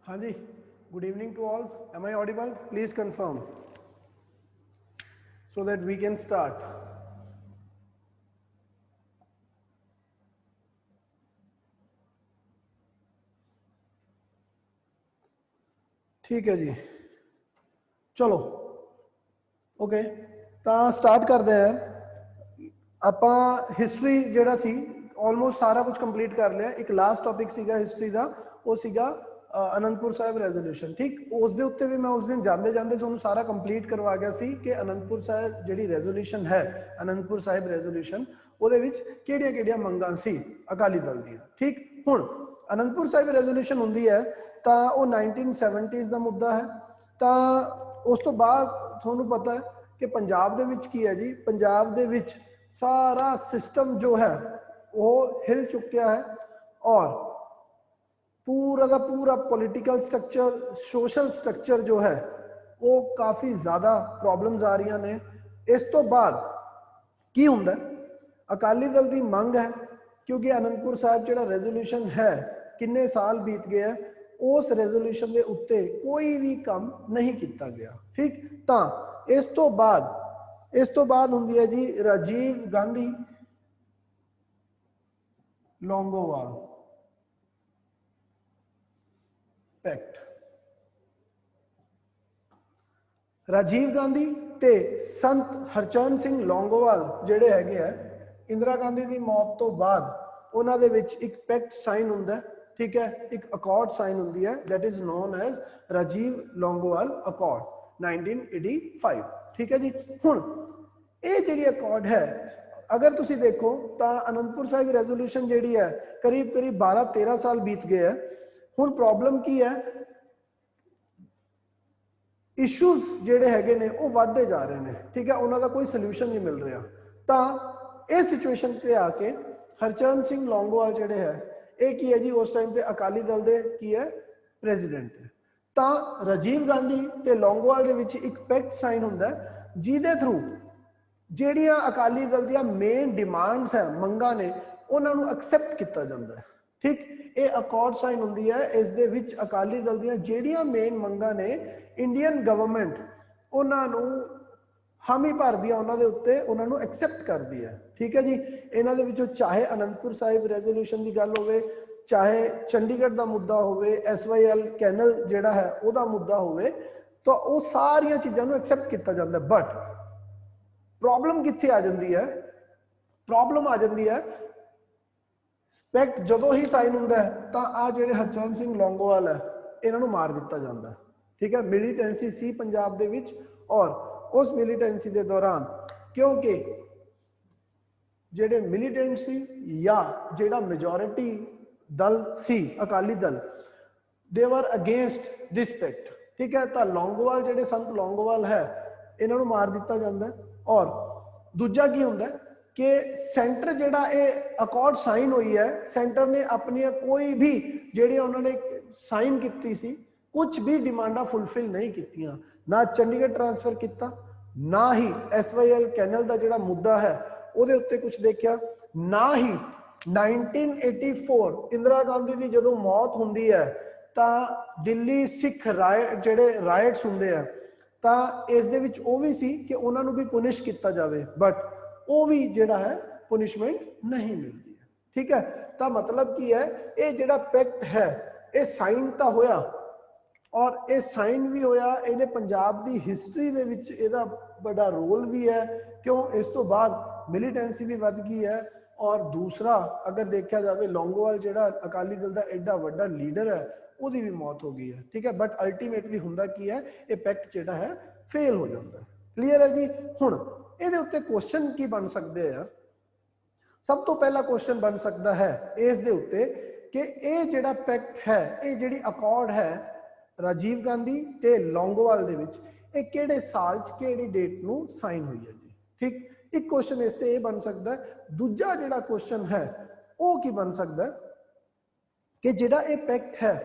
हाँ जी, good evening to all. Am I audible? Please confirm so that we can start. ठीक है जी, चलो okay ਤਾਂ ਸਟਾਰਟ ਕਰਦੇ ਹਾਂ। ਆਪਾਂ ਹਿਸਟਰੀ ਜਿਹੜਾ ਸੀ ਆਲਮੋਸਟ ਸਾਰਾ ਕੁਝ ਕੰਪਲੀਟ ਕਰ ਲਿਆ। ਇੱਕ ਲਾਸਟ ਟੌਪਿਕ ਸੀਗਾ ਹਿਸਟਰੀ ਦਾ, ਉਹ ਸੀਗਾ ਅਨੰਦਪੁਰ ਸਾਹਿਬ ਰੈਜ਼ੋਲੂਸ਼ਨ। ਠੀਕ, ਉਸ ਦੇ ਉੱਤੇ ਵੀ ਮੈਂ ਉਸ ਦਿਨ ਜਾਂਦੇ ਜਾਂਦੇ ਤੁਹਾਨੂੰ ਸਾਰਾ ਕੰਪਲੀਟ ਕਰਵਾ ਗਿਆ ਸੀ ਕਿ ਅਨੰਦਪੁਰ ਸਾਹਿਬ ਜਿਹੜੀ ਰੈਜ਼ੋਲੂਸ਼ਨ ਹੈ, ਅਨੰਦਪੁਰ ਸਾਹਿਬ ਰੈਜ਼ੋਲੂਸ਼ਨ, ਉਹਦੇ ਵਿੱਚ ਕਿਹੜੀਆਂ ਕਿਹੜੀਆਂ ਮੰਗਾਂ ਸੀ ਅਕਾਲੀ ਦਲ ਦੀਆਂ। ਠੀਕ, ਹੁਣ ਅਨੰਦਪੁਰ ਸਾਹਿਬ ਰੈਜ਼ੋਲੂਸ਼ਨ ਹੁੰਦੀ ਹੈ ਤਾਂ ਉਹ 1970s ਦਾ ਮੁੱਦਾ ਹੈ। ਤਾਂ ਉਸ ਤੋਂ ਬਾਅਦ ਤੁਹਾਨੂੰ ਪਤਾ ਹੈ ਕਿ ਪੰਜਾਬ ਦੇ ਵਿੱਚ ਕੀ ਹੈ ਜੀ, ਪੰਜਾਬ ਦੇ ਵਿੱਚ ਸਾਰਾ ਸਿਸਟਮ ਜੋ ਹੈ ਉਹ ਹਿਲ ਚੁੱਕਿਆ ਹੈ ਔਰ पूरा का पूरा पॉलिटिकल स्ट्रक्चर, सोशल स्ट्रक्चर जो है वो काफ़ी ज़्यादा प्रॉब्लम्स आ रही ने। इस तो बाद की हुंदा अकाली दल की मंग है, क्योंकि आनंदपुर साहब जो रेजोल्यूशन है किन्ने साल बीत गए हैं, उस रेजोल्यूशन के उत्ते कोई भी काम नहीं किया गया। ठीक, तो इस तो बाद हुंदी है जी राजीव गांधी लौंगोवाल पैक्ट। राजीव गांधी ते संत हरचरण सिंह लौंगोवाल जेडे हैगे है, इंदिरा गांधी की मौत तो बाद उन्होंने विच एक पैक्ट साइन हुंदा है। ठीक है, एक अकॉर्ड साइन हुंदी है, that is known as Rajiv Longowal accord 1985। ठीक है जी, हुण ये जिहड़ी अकॉर्ड है अगर तुसी देखो तो आनंदपुर साहिब रेजोल्यूशन जिहड़ी है करीब करीब 12-13 साल बीत गए हैं। ਹੁਣ प्रॉब्लम की है, इशूज ਜਿਹੜੇ ਹੈਗੇ ਨੇ ਉਹ ਵੱਧਦੇ ਜਾ ਰਹੇ ਨੇ। ਠੀਕ ਹੈ, ਉਹਨਾਂ ਦਾ ਕੋਈ ਸੋਲੂਸ਼ਨ ਨਹੀਂ ਮਿਲ ਰਿਹਾ। ਤਾਂ ਇਸ ਸਿਚੁਏਸ਼ਨ ਤੇ ਆ ਕੇ ਹਰਚਰਨ ਸਿੰਘ ਲੌਂਗੋਵਾਲ ਜਿਹੜੇ ਹੈ ਇਹ ਕੀ ਹੈ ਜੀ, ਉਸ ਟਾਈਮ ਤੇ ਅਕਾਲੀ ਦਲ ਦੇ ਕੀ ਹੈ ਪ੍ਰੈਜ਼ੀਡੈਂਟ ਹੈ। ਤਾਂ ਰਾਜੀਵ ਗਾਂਧੀ ਤੇ ਲੌਂਗੋਵਾਲ ਦੇ ਵਿੱਚ ਇੱਕ ਪੈਕਟ ਸਾਈਨ ਹੁੰਦਾ ਜਿਹਦੇ ਥਰੂ ਜਿਹੜੀਆਂ ਅਕਾਲੀ ਦਲ ਦੀਆਂ ਮੇਨ ਡਿਮਾਂਡਸ ਹੈ, ਮੰਗਾਂ ਨੇ, ਉਹਨਾਂ ਨੂੰ ਐਕਸੈਪਟ ਕੀਤਾ ਜਾਂਦਾ ਹੈ। ठीक, ये अकॉर्ड साइन हुंदी है, इस दे विच अकाली दल दियां जेड़ियां मेन मंगां ने इंडियन गवर्नमेंट उन्हां नूं हामी भरदी है, उन्हां दे उत्ते उन्हां नूं एक्सेप्ट करदी है। ठीक है जी, इन्हां दे विचों चाहे आनंदपुर साहिब रेजोल्यूशन की गल होवे, चाहे चंडीगढ़ का मुद्दा होवे, SYL कैनल जिहड़ा है उहदा मुद्दा होवे, तो वो सारियां चीज़ां नूं एक्सेप्ट किया जाता है। बट प्रॉब्लम कित्थे आ जाती है, प्रॉब्लम आ जाती है पैक्ट जदों ही साइन हुंदा है तो आ जिहड़े हरचरण सिंह लौंगोवाल है इन्हां नूं मार दिता जाता है। ठीक है, मिलीटेंसी सी पंजाब दे विच और उस मिलीटेंसी के दौरान क्योंकि जिहड़े मिलीटेंट सी या जिहड़ा मेजोरिटी दल सी अकाली दल, दे वर अगेंस्ट दिस पैक्ट। ठीक है, तो लौंगोवाल जिहड़े संत लौंगोवाल है इन्हां नूं मार दिता जाता है। और दूजा की हुंदा है कि सेंटर जिहड़ा ये अकॉर्ड साइन हुई है, सेंटर ने अपनी कोई भी जिहड़ियां उन्होंने साइन की सी कुछ भी डिमांडा फुलफिल नहीं कीतियां, ना चंडीगढ़ ट्रांसफर किया, ना ही SYL कैनल का जिहड़ा मुद्दा है उहदे उत्ते कुछ देखिया, ना ही 1984 इंदिरा गांधी की जदों मौत हुंदी है तो दिल्ली सिख जिहड़े राइट्स हुंदे हैं तो इस दे विच ओह भी सी कि उन्हां नूं भी पुनिश किया जाए, बट वो भी जिहड़ा है पुनिशमेंट नहीं मिलती है। ठीक है, तो मतलब की है ये जिहड़ा पैक्ट है ये साइन तो होया और ये साइन भी होया, इहने पंजाब की हिस्टरी दे विच इहदा बड़ा रोल भी है। क्यों, इस तो बाद मिलीटेंसी भी वध गई है और दूसरा अगर देखा जाए लौंगोवाल जिहड़ा अकाली दल का एडा वड्डा लीडर है उसकी भी मौत हो गई है। ठीक है, बट अल्टीमेटली हुंदा की है ये पैक्ट जिहड़ा है फेल हो जाता है। क्लीयर है जी। हुण ਇਹਦੇ ਉੱਤੇ क्वेश्चन की बन सकते हैं, सब तो पहला क्वेश्चन बन सकता है इस दे उत्ते कि ये जिहड़ा पैक्ट है, ये जिहड़ी अकॉर्ड है राजीव गांधी ते लौंगोवाल दे विच ये किहड़े साल च किहड़ी डेट नूं साइन हुई है जी। ठीक, एक क्वेश्चन इस ते ये बन सकता है। दूजा जिहड़ा क्वेश्चन है वो की बन सकता है कि जिहड़ा ये पैक्ट है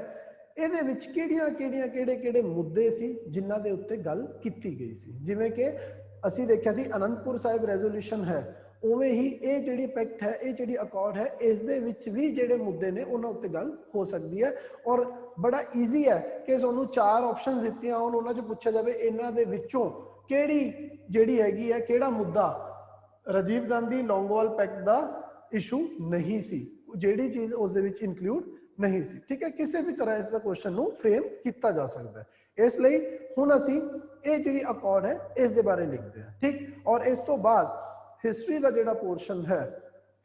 ਇਹਦੇ ਵਿੱਚ ਕਿਹੜੇ ਮੁੱਦੇ ਸੀ ਜਿਨ੍ਹਾਂ ਦੇ ਉੱਤੇ ਗੱਲ ਕੀਤੀ ਗਈ ਸੀ। ਜਿਵੇਂ ਕਿ ਅਸੀਂ ਦੇਖਿਆ ਸੀ ਆਨੰਦਪੁਰ ਸਾਹਿਬ ਰੈਜ਼ੋਲੂਸ਼ਨ ਹੈ ਉਵੇਂ ਹੀ ਇਹ ਜਿਹੜੀ ਪੈਕਟ ਹੈ, ਇਹ ਜਿਹੜੀ ਅਕੋਰਡ ਹੈ, ਇਸ ਦੇ ਵਿੱਚ ਵੀ ਜਿਹੜੇ ਮੁੱਦੇ ਨੇ ਉਹਨਾਂ ਉੱਤੇ ਗੱਲ ਹੋ ਸਕਦੀ ਹੈ। ਔਰ ਬੜਾ ਈਜ਼ੀ ਹੈ ਕਿ ਤੁਹਾਨੂੰ 4 ਆਪਸ਼ਨਸ ਦਿੱਤੀਆਂ ਹੋਣ, ਉਹਨਾਂ 'ਚ ਪੁੱਛਿਆ ਜਾਵੇ ਇਹਨਾਂ ਦੇ ਵਿੱਚੋਂ ਕਿਹੜੀ ਜਿਹੜੀ ਹੈਗੀ ਹੈ, ਕਿਹੜਾ ਮੁੱਦਾ ਰਾਜੀਵ ਗਾਂਧੀ ਲੌਂਗੋਵਾਲ ਪੈਕਟ ਦਾ ਇਸ਼ੂ ਨਹੀਂ ਸੀ, ਜਿਹੜੀ ਚੀਜ਼ ਉਸ ਦੇ ਵਿੱਚ ਇਨਕਲੂਡ ਨਹੀਂ ਸੀ। ਠੀਕ ਹੈ, ਕਿਸੇ ਵੀ ਤਰ੍ਹਾਂ ਇਸ ਦਾ ਕੁਐਸਚਨ ਨੂੰ ਫਰੇਮ ਕੀਤਾ ਜਾ ਸਕਦਾ ਹੈ। ਇਸ ਲਈ ਹੁਣ ਅਸੀਂ ਇਹ ਜਿਹੜੀ ਅਕੋਰਡ ਹੈ ਇਸ ਦੇ ਬਾਰੇ ਲਿਖਦੇ ਹਾਂ। ਠੀਕ, ਔਰ ਇਸ ਤੋਂ ਬਾਅਦ हिस्ट्री का जोड़ा पोर्शन है,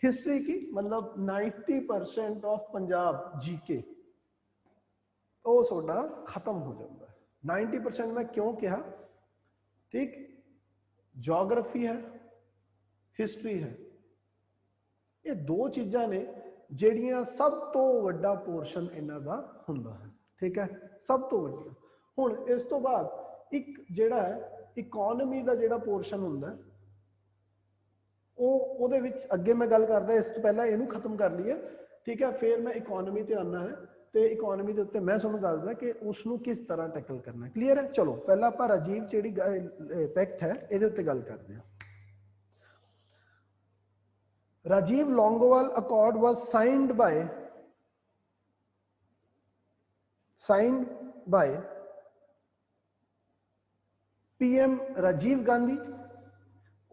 हिस्ट्री की मतलब 90% ऑफ पंजाब जीके वो सोडा खत्म हो जाता है। 90% में क्यों कहा? ठीक, जोग्राफी है, हिस्ट्री है, ये 2 चीज़ां ने ਜਿਹੜੀਆਂ सब तो वड्डा पोर्शन इन्हां दा हुंदा है। ठीक है, सब तो वड्डी। हुण इस तो बाद एक जिहड़ा है इकोनॉमी का जिहड़ा पोर्शन हुंदा है, ਉਹਦੇ ਵਿੱਚ ਅੱਗੇ ਮੈਂ ਗੱਲ ਕਰਦਾ, ਇਸ ਤੋਂ ਪਹਿਲਾਂ ਇਹਨੂੰ ਖਤਮ ਕਰ ਲਈਏ। ਠੀਕ ਹੈ, ਫਿਰ ਮੈਂ ਇਕਨੋਮੀ ਤੇ ਆਉਣਾ ਹੈ ਤੇ ਇਕਨੋਮੀ ਦੇ ਉੱਤੇ ਮੈਂ ਤੁਹਾਨੂੰ ਦੱਸਦਾ ਕਿ ਉਸ ਨੂੰ ਕਿਸ ਤਰ੍ਹਾਂ ਟੈਕਲ ਕਰਨਾ ਹੈ। ਕਲੀਅਰ ਹੈ? ਚਲੋ ਪਹਿਲਾਂ ਆਪਾਂ ਰਾਜੀਵ ਜਿਹੜੀ ਪੈਕਟ ਹੈ ਇਹਦੇ ਉੱਤੇ ਗੱਲ ਕਰਦੇ ਹਾਂ। Rajiv Longowal accord was signed by PM Rajiv Gandhi.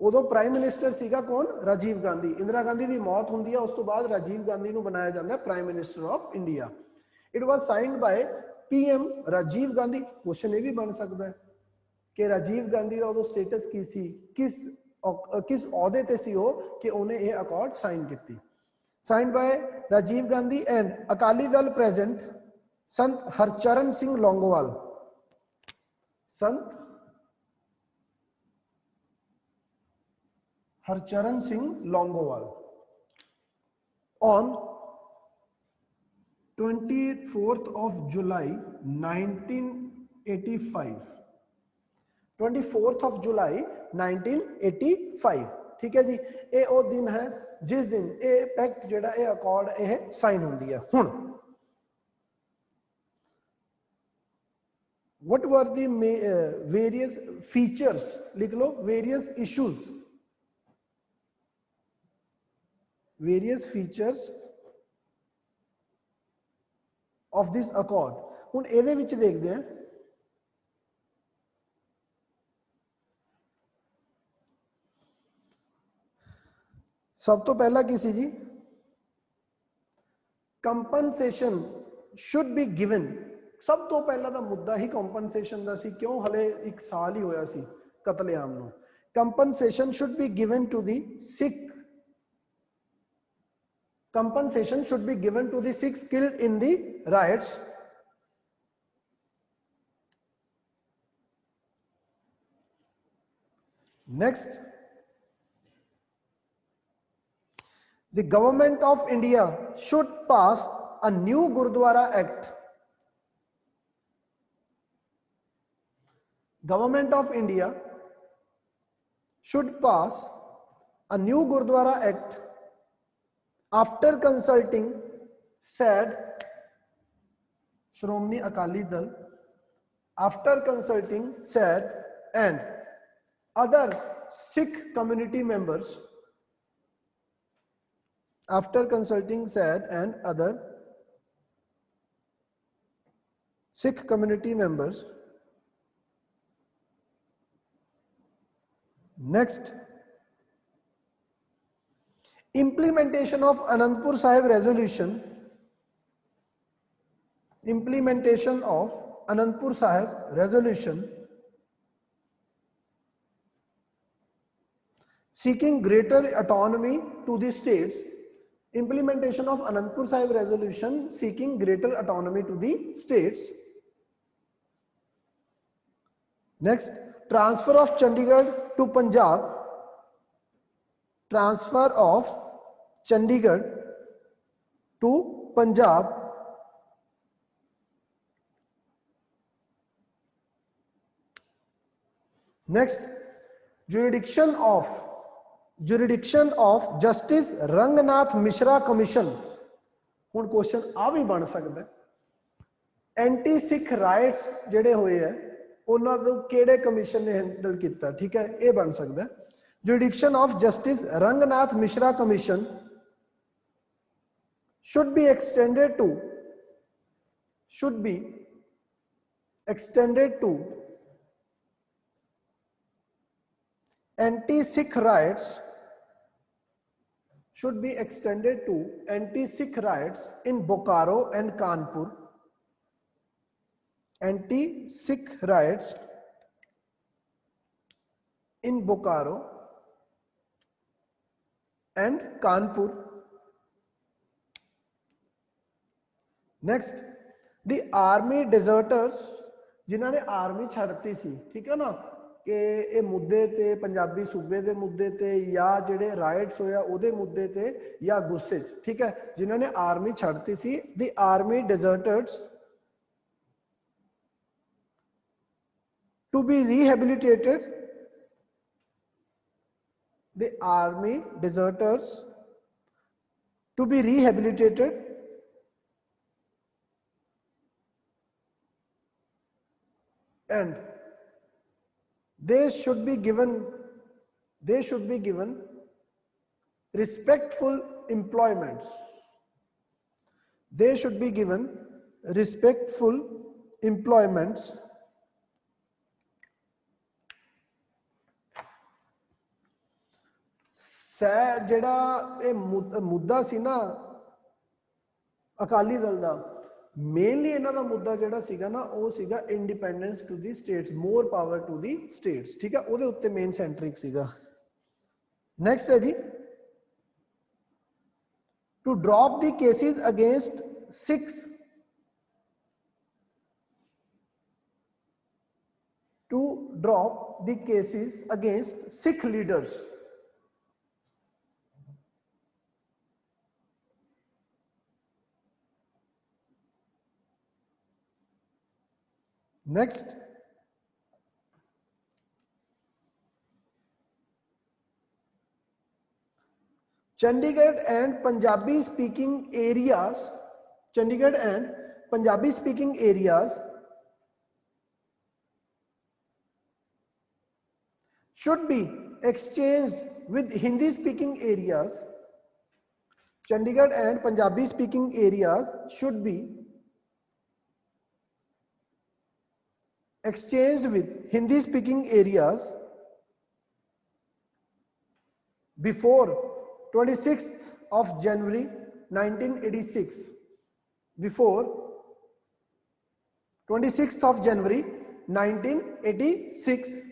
उदों प्राइम मिनिस्टर सीगा कौन? राजीव गांधी। इंदिरा गांधी की मौत होंदी है, उस तो बाद राजीव गांधी को बनाया जाता है prime minister of India. It was signed by PM Rajiv Gandhi. Question ये भी बन सकता है कि राजीव गांधी का उदों स्टेटस की सी, किस ओहदे ते सी हो कि उन्हें यह अकॉर्ड साइन की। Signed by Rajiv Gandhi and Akali Dal present Sant Harcharan Singh Longowal. Sant Harcharan Singh Longowal on 24th of July 1985। 24th of July 1985। ठीक है जी, ये वो दिन है जिस दिन ये पैक्ट जिहड़ा ये अकॉर्ड ये साइन होंदी है। हुण what were the various features, लिख लो, various issues, various features of this accord। हुण इहदे विच देखदे हां। सब तो पहला की सी जी, कंपनसेशन शुड बी गिवन। सब तो पहला दा मुद्दा ही कंपनसेशन दा सी। क्यों? हले 1 साल ही होया सी कतलेआम नूं। Compensation should be given to the Sikh. Compensation should be given to the Sikhs killed in the riots। Next, the government of India should pass a new Gurudwara Act। Government of India should pass a new Gurudwara Act after consulting said Shromani Akali Dal, after consulting said and other Sikh community members, after consulting said and other Sikh community members। Next, implementation of Anandpur Sahib resolution। Implementation of Anandpur Sahib resolution seeking greater autonomy to the states। Implementation of Anandpur Sahib resolution seeking greater autonomy to the states। Next, transfer of Chandigarh to Punjab। Transfer of Chandigarh to Punjab। Next, jurisdiction of Justice Rangnath Mishra Commission। हुण question आ भी बन सकता है, anti Sikh rights जिहड़े होए है उन्हां नूं किहड़े कमीशन ने हैंडल किया। ठीक है, ये बन सकता है। jurisdiction of Justice Ranganath Mishra Commission should be extended to anti-Sikh riots in Bokaro and Kanpur. Anti-Sikh riots in Bokaro and Kanpur. Next, the army deserters जिन्होंने आर्मी छड़ती सी, ठीक है ना, कि ये मुद्दे ते पंजाबी सूबे दे मुद्दे ते या जेडे राइट्स होया ओदे मुद्दे ते या गुस्से, ठीक है, जिन्होंने आर्मी छड़ती सी, the army deserters to be rehabilitated, the army deserters to be rehabilitated and they should be given respectful employments. They should be given respectful employments ਜਿਹੜਾ ਇਹ ਮੁੱਦਾ ਸੀ ਨਾ ਅਕਾਲੀ ਦਲ ਦਾ, ਮੇਨਲੀ ਇਹਨਾਂ ਦਾ ਮੁੱਦਾ ਜਿਹੜਾ ਸੀਗਾ ਨਾ ਉਹ ਸੀਗਾ independence to the status, more power to the status, ਠੀਕ ਹੈ, ਉਹਦੇ ਉੱਤੇ ਮੇਨ ਸੈਂਟਰਿਕ ਸੀਗਾ। ਨੈਕਸਟ ਹੈ ਜੀ, to drop the cases against Sikhs, to drop the cases against Sikh leaders. Next, Chandigarh and Punjabi speaking areas, should be exchanged with Hindi speaking areas. Chandigarh and Punjabi speaking areas should be exchanged with Hindi speaking areas before 26th of January 1986. Before 26th of January 1986.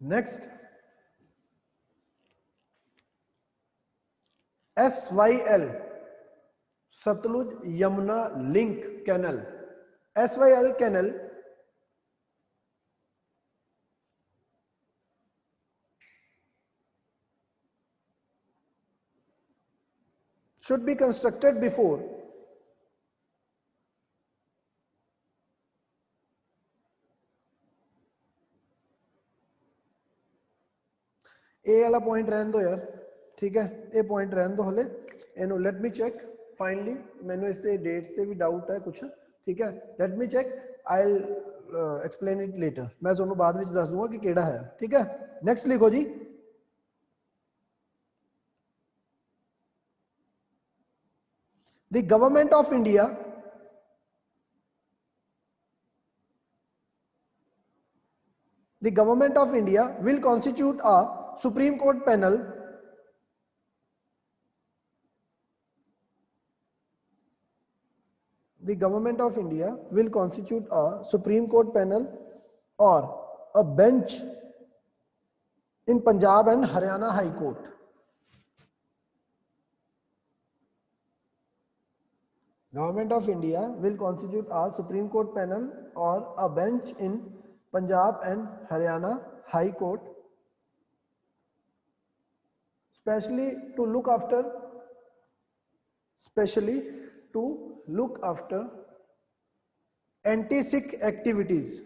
Next, SYL, Satluj Yamuna Link Canal. SYL Canal should be constructed before ए वाला point रहने दो यार, ठीक है, ये point रहने दो हले, इनो लेट मी चेक फाइनली, मैंने इस डेट्स पे भी डाउट है कुछ, ठीक है, let me check, I will explain it later, मैं ਤੁਹਾਨੂੰ ਬਾਅਦ ਵਿੱਚ ਦੱਸ ਦੂੰਗਾ ਕਿ ਕਿਹੜਾ ਹੈ, ਠੀਕ ਹੈ। नेक्स्ट लिखो जी, the government of India will constitute a Supreme Court panel or a bench in Punjab and Haryana High Court. Government of India will constitute a Supreme Court panel or a bench in Punjab and Haryana High Court, especially to look after anti-Sikh activities,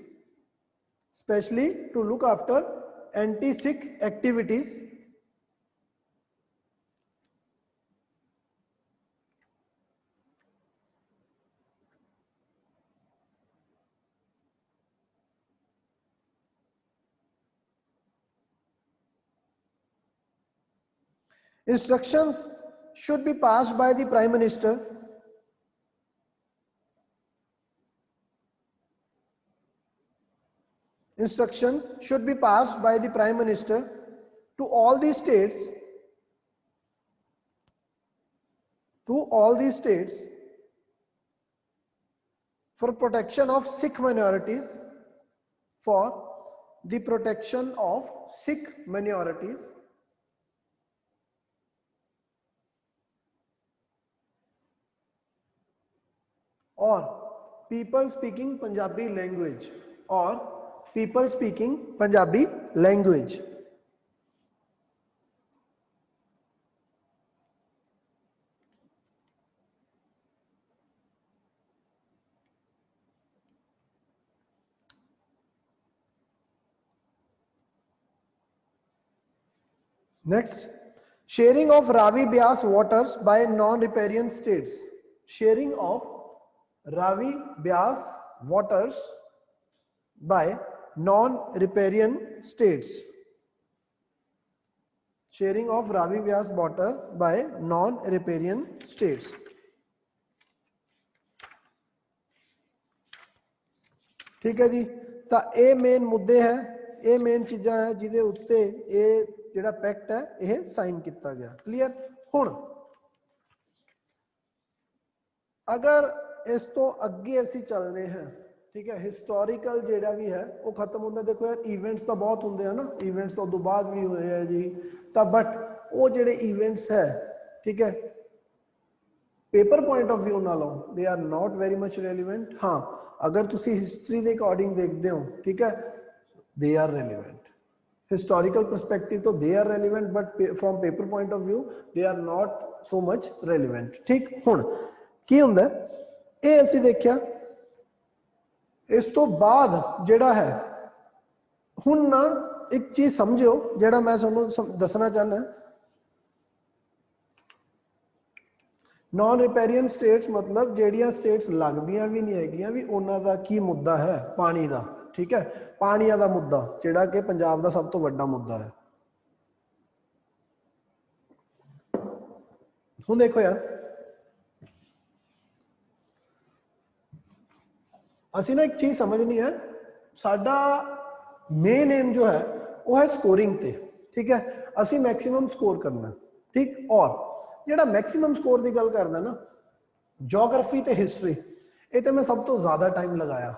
Instructions should be passed by the Prime Minister. Instructions should be passed by the Prime Minister to all the states, for protection of Sikh minorities, for the protection of Sikh minorities, or people speaking Punjabi language, or people speaking Punjabi language. Next, sharing of Ravi Beas waters by non-riparian states. Sharing of Ravi Beas waters by non-riparian states. Sharing of Ravi Beas water by non-riparian states. ठीक है जी, तो ये main मुद्दे है, ये main चीज़ां है जिहदे उत्ते ये जिहड़ा पैक्ट है यह साइन किया गया। क्लीयर। हुण अगर इस तो अगे असी चलते हैं, ठीक है, हिस्टोरिकल जिहड़ा भी है वो खत्म होंदा। देखो यार इवेंट्स तो बहुत होंदे हैं ना, इवेंट्स तो उदों बाद भी होए है जी, तो बट वो जिहड़े इवेंट्स है, ठीक है, पेपर पॉइंट ऑफ व्यू नालों they are not very much relevant. हाँ, अगर तुसी हिस्टरी के अकॉर्डिंग देखते हो, ठीक है, they are relevant. Historical perspective तो they are relevant, but from paper point of view they are not so much relevant. ठीक, हुण की हुंदा ये असी देखिया। इस तो बाद जिहड़ा है हुण ना एक चीज समझो जिहड़ा मैं तुहानूं दसना चाहना, नॉन रिपेरियन स्टेट्स मतलब जिहड़ियां स्टेट्स लगदियां भी नहीं हैगियां भी उन्हां दा की मुद्दा है पानी दा। ठीक है, पानी दा मुद्दा जिहड़ा कि पंजाब दा सब तो वड्डा मुद्दा है। हुण देखो यार, असी ना एक चीज समझनी है, साडा मेन एम जो है वो है स्कोरिंग पे। ठीक है, असी मैक्सिमम स्कोर करना। ठीक, और जिहड़ा मैक्सिमम स्कोर की गल करदा ना, जोग्राफी ते हिस्टरी, ये तो मैं सब तो ज्यादा टाइम लगाया।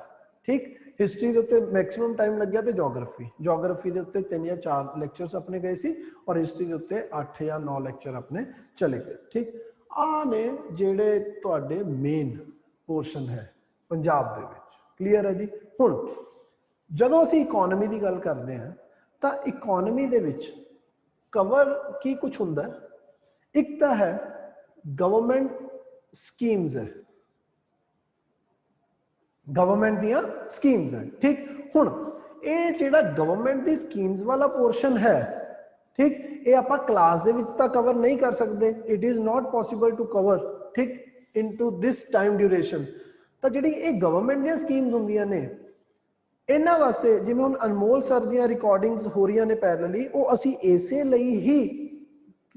ठीक, हिस्टरी के उत्ते मैक्सिमम टाइम लग गया, तो जोग्राफी के उत्ते 3 या 4 लैक्चर्स अपने गए सी, और हिस्टरी के उत्ते 8 या 9 लैक्चर अपने चले गए। ठीक, आ ने जिहड़े तुहाडे मेन पोर्शन है पंजाब दे विच। क्लीयर है जी। हुण जदों असीं इकोनॉमी की गल करते हैं तो इकोनॉमी दे विच कवर की कुछ हुंदा है। एक तो है गवर्नमेंट स्कीम्स है, गवर्नमेंट दियां स्कीम्स है। ठीक, हुण ये जिहड़ा गवर्नमेंट दी स्कीम्स वाला पोर्शन है, ठीक, ये आपां क्लास दे विच तां कवर नहीं कर सकते, it is not possible to cover, ठीक, इनटू दिस टाइम ड्यूरेशन। तो जिहड़ी ये गवर्नमेंट दी स्कीम्स हुंदियां ने, इन्हां वास्ते जिवें हुण अनमोल सर दी रिकॉर्डिंग्स हो रही ने पैरेलली, वो असीं इसे लई ही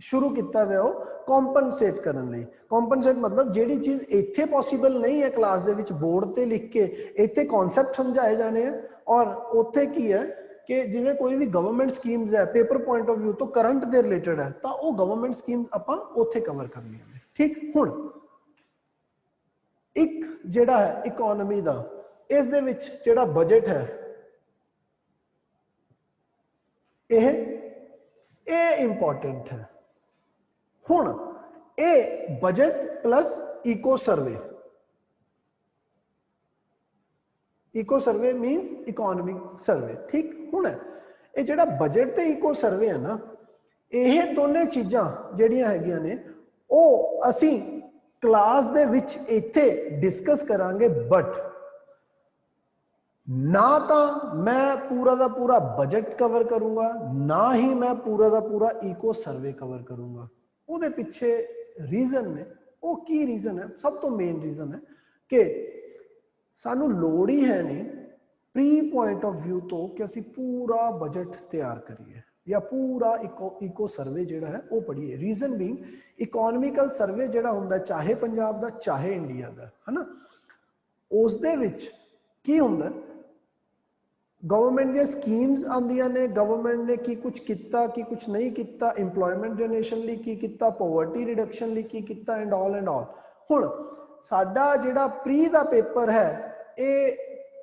शुरू किया हुआ हो कॉम्पनसेट करने लई। कॉम्पनसेट मतलब जिहड़ी चीज़ इत्थे पॉसीबल नहीं है क्लास दे विच बोर्ड ते लिख के, इत्थे कॉन्सैप्ट समझाए जाने हैं, और उत्थे की है कि जिवें कोई भी गवर्नमेंट स्कीम्स है पेपर पॉइंट ऑफ व्यू तो करंट दे रिलेटेड है, तो वो गवर्नमेंट स्कीम्स आपां उत्थे कवर करनी है। ठीक, हुण एक जिहड़ा है इकोनॉमी दा, इस दे विच जिहड़ा बजट है ये इंपॉर्टेंट है। हुण ए बजट प्लस इको सर्वे, इको सर्वे मीनस इकोनॉमिक सर्वे। ठीक, हुण ये जिहड़ा बजट ते इको सर्वे है ना, ये दोनों चीज़ां जिहड़ियां हैगियां ने वो असीं क्लास दे विच इत्थे डिस्कस करांगे, बट ना तो मैं पूरा का पूरा बजट कवर करूंगा, ना ही मैं पूरा का पूरा इको सर्वे कवर करूंगा। उहदे पिछे रीजन ने, वो की रीजन है, सब तो मेन रीजन है कि सानू लोड़ ही है नहीं प्री पॉइंट ऑफ व्यू तो कि असी पूरा बजट तैयार करिए। या पूरा इको सर्वे जिहड़ा है वो पढ़िए। रीजन बीइंग इकोनॉमिकल सर्वे जिहड़ा हुंदा चाहे पंजाब दा चाहे इंडिया दा है ना, उस दे विच की हुंदा गवर्नमेंट दी स्कीम्स आंदियां ने, गवर्नमेंट ने की कुछ किया की कुछ नहीं किया, इंप्लॉयमेंट जनरेशन लई की किया, पॉवर्टी रिडक्शन लई की किया एंड ऑल हुण साडा जिहड़ा प्री दा पेपर है ये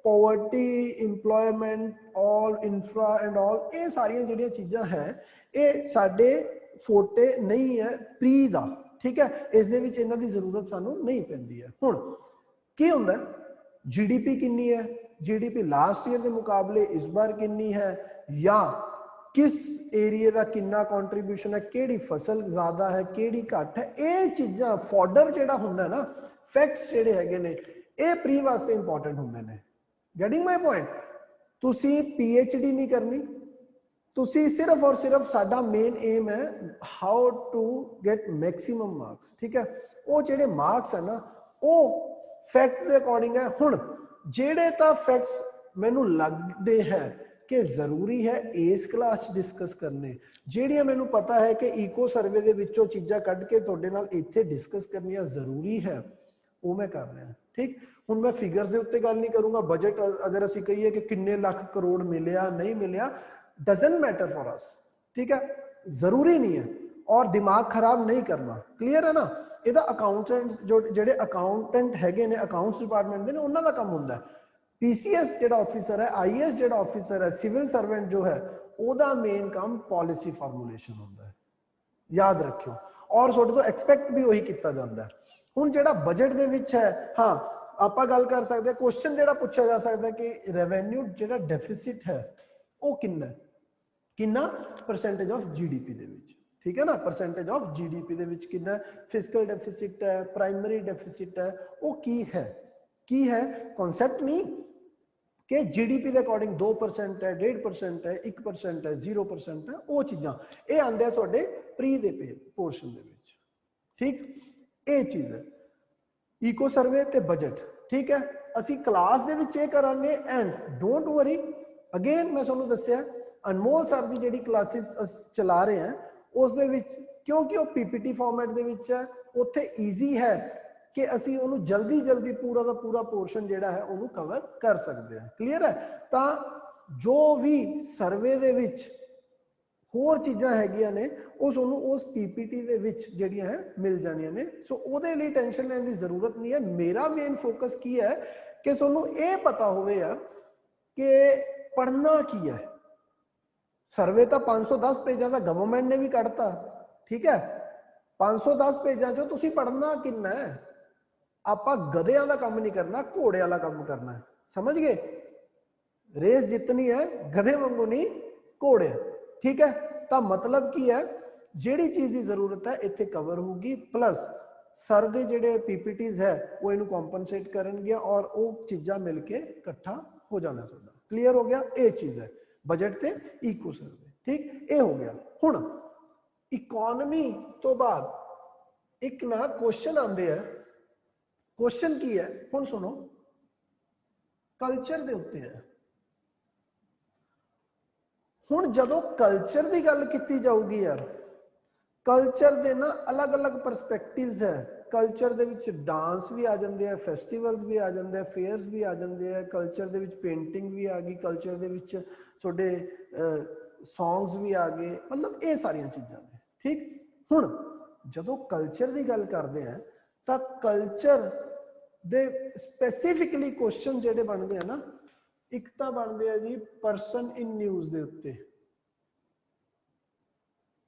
poverty employment all infra and all ये सारियां जिहड़ियां चीज़ां है ये साडे फोटे नहीं है प्री दा, ठीक है। इस दे विच इन्हां दी जरूरत सानू नहीं पैंदी है। हुण की हुंदा GDP कितनी है, GDP लास्ट ईयर के मुकाबले इस बार कितनी है, या किस एरिए का कितना कॉन्ट्रीब्यूशन है, केड़ी फसल ज्यादा है केड़ी घट है, ये चीज़ां फॉडर जिहड़ा हुंदा ना, फैक्ट्स जिहड़े हैगे ने ये प्री वास्ते इंपॉर्टेंट हुंदे ने। Getting my point? तुसी PhD नहीं करनी, तुसी सिर्फ और सिर्फ साडा मेन एम है how to get maximum marks, ठीक है। वो जिहड़े मार्क्स है ना वो फैक्ट्स के अकॉर्डिंग है। हुण जेड़े तां फैक्ट्स मैनू लगदे है कि जरूरी है इस क्लास डिस्कस करने, जेड़ियां मैनू पता है कि इको सर्वे दे विचों चीज़ां कढ के तुहाडे नाल इत्थे डिस्कस करनियां जरूरी है, वो मैं कर रहा, ठीक। हुण मैं फिगर्स दे उत्ते गल नहीं करूंगा। बजट अगर असीं कहिए कि किन्ने लाख करोड़ मिलिया नहीं मिलिया, डजंट मैटर फॉर अस, ठीक है, जरूरी नहीं है और दिमाग खराब नहीं करना। क्लीयर है ना? ਇਹਦਾ ਅਕਾਊਂਟੈਂਟ ਜਿਹੜੇ ਅਕਾਊਂਟੈਂਟ ਹੈਗੇ ਨੇ ਅਕਾਊਂਟਸ ਡਿਪਾਰਟਮੈਂਟ ਦੇ ਨੇ ਉਹਨਾਂ ਦਾ ਕੰਮ ਹੁੰਦਾ ਹੈ। PCS ਜਿਹੜਾ ਆਫੀਸਰ ਹੈ, IAS ਜਿਹੜਾ ਆਫੀਸਰ ਹੈ, ਸਿਵਲ ਸਰਵੈਂਟ ਜੋ ਹੈ ਉਹਦਾ ਮੇਨ ਕੰਮ ਪਾਲਿਸੀ ਫਾਰਮੂਲੇਸ਼ਨ ਹੁੰਦਾ ਹੈ, ਯਾਦ ਰੱਖਿਓ। ਔਰ ਤੁਹਾਡੇ ਤੋਂ ਐਕਸਪੈਕਟ ਵੀ ਉਹੀ ਕੀਤਾ ਜਾਂਦਾ ਹੈ। ਹੁਣ ਜਿਹੜਾ ਬਜਟ ਦੇ ਵਿੱਚ ਹੈ, ਹਾਂ ਆਪਾਂ ਗੱਲ ਕਰ ਸਕਦੇ ਹਾਂ, ਕੁਐਸਚਨ ਜਿਹੜਾ ਪੁੱਛਿਆ ਜਾ ਸਕਦਾ ਕਿ ਰੈਵਨਿਊ ਜਿਹੜਾ ਡੈਫਿਸਿਟ ਹੈ ਉਹ ਕਿੰਨਾ परसेंटेज ऑफ GDP ਦੇ ਵਿੱਚ, ठीक है ना, परसेंटेज ऑफ GDP ਦੇ ਵਿੱਚ ਕਿੰਨਾ फिजिकल डेफिसिट है, प्राइमरी डेफिसिट है, वो की है कॉन्सेप्ट नहीं कि GDP ਦੇ अकॉर्डिंग 2% है, 1.5% है, 1% है, 0% है, वो चीज़ां ये आंदे तुहाडे प्री दे पोर्शन दे विच, ठीक। ये चीज़ है इको सर्वे ते बजट, ठीक है। असी क्लास दे विच ये करांगे एंड डोंट वरी, अगेन मैं तुहानूं दस्सिया अनमोल सर दी जिहड़ी क्लासेस चला रहे हैं उस दे विच क्योंकि वो PPT फॉर्मेट दे विच है, उत्थे ईजी है कि असी उन्हों जल्दी जल्दी पूरा का पूरा पोर्शन जिहड़ा है उन्होंने कवर कर सकते हैं। क्लीयर है? तो जो भी सर्वे दे विच होर चीज़ां हैगियां ने उस PPT दे विच जिहड़ियां है मिल जानियां ने। सो उहदे लई टेंशन लैण दी जरूरत नहीं है। मेरा मेन फोकस की है कि तुहानूं ये पता होवे यार कि पढ़ना की है। सर्वे तो 510 पेजा का गवर्नमेंट ने भी कढ़ता, ठीक है। 510 पेजा चो तुसी पढ़ना किन्ना है? आपां गधेआं दा काम नहीं करना, घोड़े वाला काम करना है, समझ गए? रेस जितनी है गधे वांगू नहीं, घोड़े, ठीक है। तो मतलब की है जिहड़ी चीज़ की जरूरत है इत्थे कवर होगी, प्लस सर दे जिहड़े PPTs है वो इनू कॉम्पनसेट करनगे और वो चीज़ां मिल के इकट्ठा हो जाना साडा। क्लीयर हो गया? ये चीज़ है बजट ते इको सर्वे, ठीक। ये हो गया। हुण इकोनॉमी तो बाद एक ना क्वेश्चन आंदे है, क्वेश्चन की है हुण सुनो, कल्चर दे उत्ते है। हुण जदों कल्चर की गल की जाऊगी यार, कल्चर दे ना अलग अलग परस्पैक्टिव्स है। कल्चर दे विच डांस भी आ जाते हैं, फैसटिवल्स भी आ जाते हैं, फेयर्स भी आ जाते हैं, कल्चर दे विच पेंटिंग भी आ गई, कल्चर दे विच तुहाडे सॉन्ग्स भी आ गए, मतलब ये सारिया चीज़ां ने, ठीक। हुण जदों कल्चर की गल करते हैं तो कल्चर दे स्पैसीफिकली क्वेश्चन जिहड़े बनते हैं ना, एक तो बनते हैं जी परसन इन न्यूज़ के उत्ते,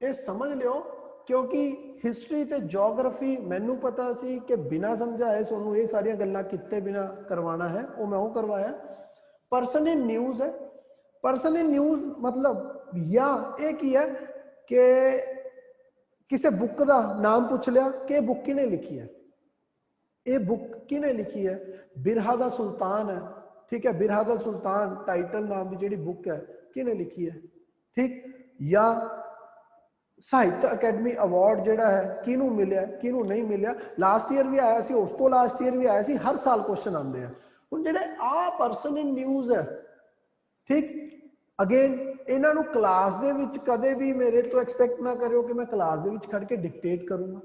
ये समझ लियो क्योंकि हिस्टरी ते जोग्राफी मैनू पता सी कि बिना समझाए सोनू ये सारिया गल्लां किते बिना करवाना है, वो मैं वो करवाया। परसन इन न्यूज़ है। परसन इन न्यूज़ मतलब या ये की है कि किसी बुक का नाम पूछ लिया कि बुक किने लिखी है, ये बुक किने लिखी है, बिरहा दा सुल्तान है, ठीक है। बिरहा दा सुल्तान टाइटल नाम की जिहड़ी बुक है किने लिखी है, ठीक। या साहित्य अकैडमी अवार्ड जिहड़ा है किनू मिलिया, किनू नहीं मिलिया, लास्ट ईयर भी आया सी, उस तो लास्ट ईयर भी आया सी, हर साल क्वेश्चन आते हैं। हुण जिहड़े आ परसन इन न्यूज़ है, ठीक, ਅਗੇਨ ਇਹਨਾਂ ਨੂੰ ਕਲਾਸ ਦੇ ਵਿੱਚ ਕਦੇ ਵੀ ਮੇਰੇ ਤੋਂ ਐਕਸਪੈਕਟ ਨਾ ਕਰਿਓ ਕਿ ਮੈਂ ਕਲਾਸ ਦੇ ਵਿੱਚ ਖੜ ਕੇ ਡਿਕਟੇਟ ਕਰੂੰਗਾ,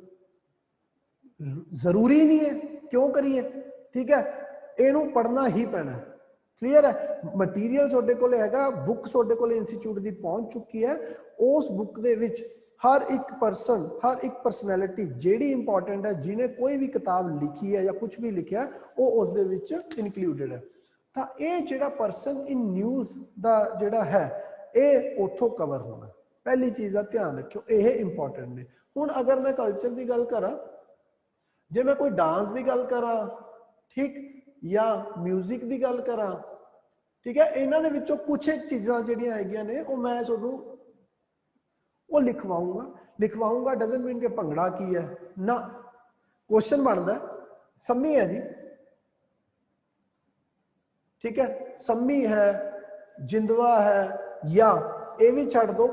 ਜ਼ਰੂਰੀ ਨਹੀਂ ਹੈ, ਕਿਉਂ ਕਰੀਏ, ਠੀਕ ਹੈ। ਇਹਨੂੰ ਪੜ੍ਹਨਾ ਹੀ ਪੈਣਾ, ਕਲੀਅਰ ਹੈ। ਮਟੀਰੀਅਲ ਤੁਹਾਡੇ ਕੋਲ ਹੈਗਾ, ਬੁੱਕ ਤੁਹਾਡੇ ਕੋਲ ਇੰਸਟੀਚਿਊਟ ਦੀ ਪਹੁੰਚ ਚੁੱਕੀ ਹੈ। ਉਸ ਬੁੱਕ ਦੇ ਵਿੱਚ ਹਰ ਇੱਕ ਪਰਸਨ, ਹਰ ਇੱਕ ਪਰਸਨੈਲਿਟੀ ਜਿਹੜੀ ਇੰਪੋਰਟੈਂਟ ਹੈ, ਜਿਹਨੇ ਕੋਈ ਵੀ ਕਿਤਾਬ ਲਿਖੀ ਹੈ ਜਾਂ ਕੁਝ ਵੀ ਲਿਖਿਆ, ਉਹ ਉਸ ਦੇ ਵਿੱਚ ਇਨਕਲੂਡਡ ਹੈ। ਤਾਂ ਇਹ ਜਿਹੜਾ ਪਰਸਨ ਇਨ ਨਿਊਜ਼ ਦਾ ਜਿਹੜਾ ਹੈ, ਇਹ ਉੱਥੋਂ ਕਵਰ ਹੋਣਾ। ਪਹਿਲੀ ਚੀਜ਼ ਦਾ ਧਿਆਨ ਰੱਖਿਓ, ਇਹ ਇੰਪੋਰਟੈਂਟ ਨੇ। ਹੁਣ ਅਗਰ ਮੈਂ ਕਲਚਰ ਦੀ ਗੱਲ ਕਰਾਂ, ਜੇ ਮੈਂ ਕੋਈ ਡਾਂਸ ਦੀ ਗੱਲ ਕਰਾਂ, ਠੀਕ, ਜਾਂ ਮਿਊਜ਼ਿਕ ਦੀ ਗੱਲ ਕਰਾਂ, ਠੀਕ ਹੈ, ਇਹਨਾਂ ਦੇ ਵਿੱਚੋਂ ਕੁਛ ਇੱਕ ਚੀਜ਼ਾਂ ਜਿਹੜੀਆਂ ਹੈਗੀਆਂ ਨੇ ਉਹ ਮੈਂ ਤੁਹਾਨੂੰ ਉਹ ਲਿਖਵਾਉਂਗਾ ਡਜ਼ਨਟ ਮੀਨ ਕਿ ਭੰਗੜਾ ਕੀ ਹੈ ਨਾ। ਕੁਐਸਚਨ ਬਣਦਾ ਸੰਮੀ ਹੈ ਜੀ, ਠੀਕ ਹੈ, ਸੰਮੀ ਹੈ, ਜਿੰਦਵਾ ਹੈ, ਜਾਂ ਇਹ ਵੀ ਛੱਡ ਦੋ।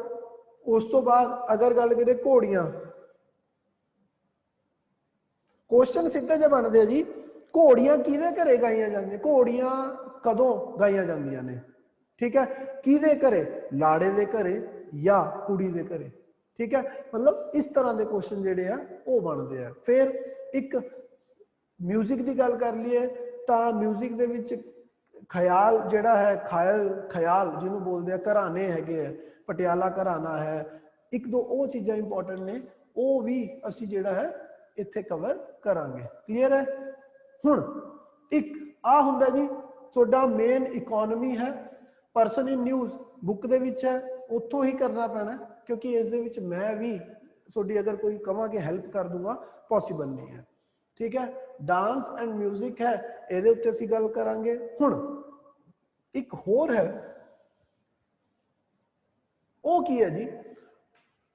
ਉਸ ਤੋਂ ਬਾਅਦ ਅਗਰ ਗੱਲ ਕਰੀਏ ਘੋੜੀਆਂ, ਕੁਐਸਚਨ ਸਿੱਧੇ ਜਿਹੇ ਬਣਦੇ ਆ ਜੀ, ਘੋੜੀਆਂ ਕਿਹਦੇ ਘਰੇ ਗਾਈਆਂ ਜਾਂਦੀਆਂ, ਘੋੜੀਆਂ ਕਦੋਂ ਗਾਈਆਂ ਜਾਂਦੀਆਂ ਨੇ, ਠੀਕ ਹੈ, ਕਿਹਦੇ ਘਰੇ, ਲਾੜੇ ਦੇ ਘਰੇ ਜਾਂ ਕੁੜੀ ਦੇ ਘਰੇ, ਠੀਕ ਹੈ। ਮਤਲਬ ਇਸ ਤਰ੍ਹਾਂ ਦੇ ਕੁਐਸਚਨ ਜਿਹੜੇ ਆ ਉਹ ਬਣਦੇ ਆ। ਫਿਰ ਇੱਕ ਮਿਊਜ਼ਿਕ ਦੀ ਗੱਲ ਕਰ ਲਈਏ ਤਾਂ ਮਿਊਜ਼ਿਕ ਦੇ ਵਿੱਚ ਖਿਆਲ ਜਿਹੜਾ ਹੈ, ਖਿਆਲ ਜਿਹਨੂੰ ਬੋਲਦੇ ਆ, ਘਰਾਣੇ ਹੈਗੇ ਆ, ਪਟਿਆਲਾ ਘਰਾਣਾ ਹੈ, ਇੱਕ ਦੋ ਉਹ ਚੀਜ਼ਾਂ ਇੰਪੋਰਟੈਂਟ ਨੇ, ਉਹ ਵੀ ਅਸੀਂ ਜਿਹੜਾ ਹੈ ਇੱਥੇ ਕਵਰ ਕਰਾਂਗੇ, ਕਲੀਅਰ ਹੈ। ਹੁਣ ਇੱਕ ਆ ਹੁੰਦਾ ਜੀ ਤੁਹਾਡਾ ਮੇਨ ਇਕਨੋਮੀ ਹੈ, ਪਰਸਨ ਇਨ ਨਿਊਜ਼ ਬੁੱਕ ਦੇ ਵਿੱਚ ਹੈ, ਉੱਥੋਂ ਹੀ ਕਰਨਾ ਪੈਣਾ, ਕਿਉਂਕਿ ਇਸ ਦੇ ਵਿੱਚ ਮੈਂ ਵੀ ਤੁਹਾਡੀ ਅਗਰ ਕੋਈ ਕਹਾਂ ਕਿ ਹੈਲਪ ਕਰ ਦੂੰਗਾ, ਪੋਸੀਬਲ ਨਹੀਂ ਹੈ, ਠੀਕ ਹੈ। ਡਾਂਸ ਐਂਡ ਮਿਊਜ਼ਿਕ ਹੈ, ਇਹਦੇ ਉੱਤੇ ਅਸੀਂ ਗੱਲ ਕਰਾਂਗੇ। ਹੁਣ ਇੱਕ ਹੋਰ ਹੈ, ਉਹ ਕੀ ਹੈ ਜੀ,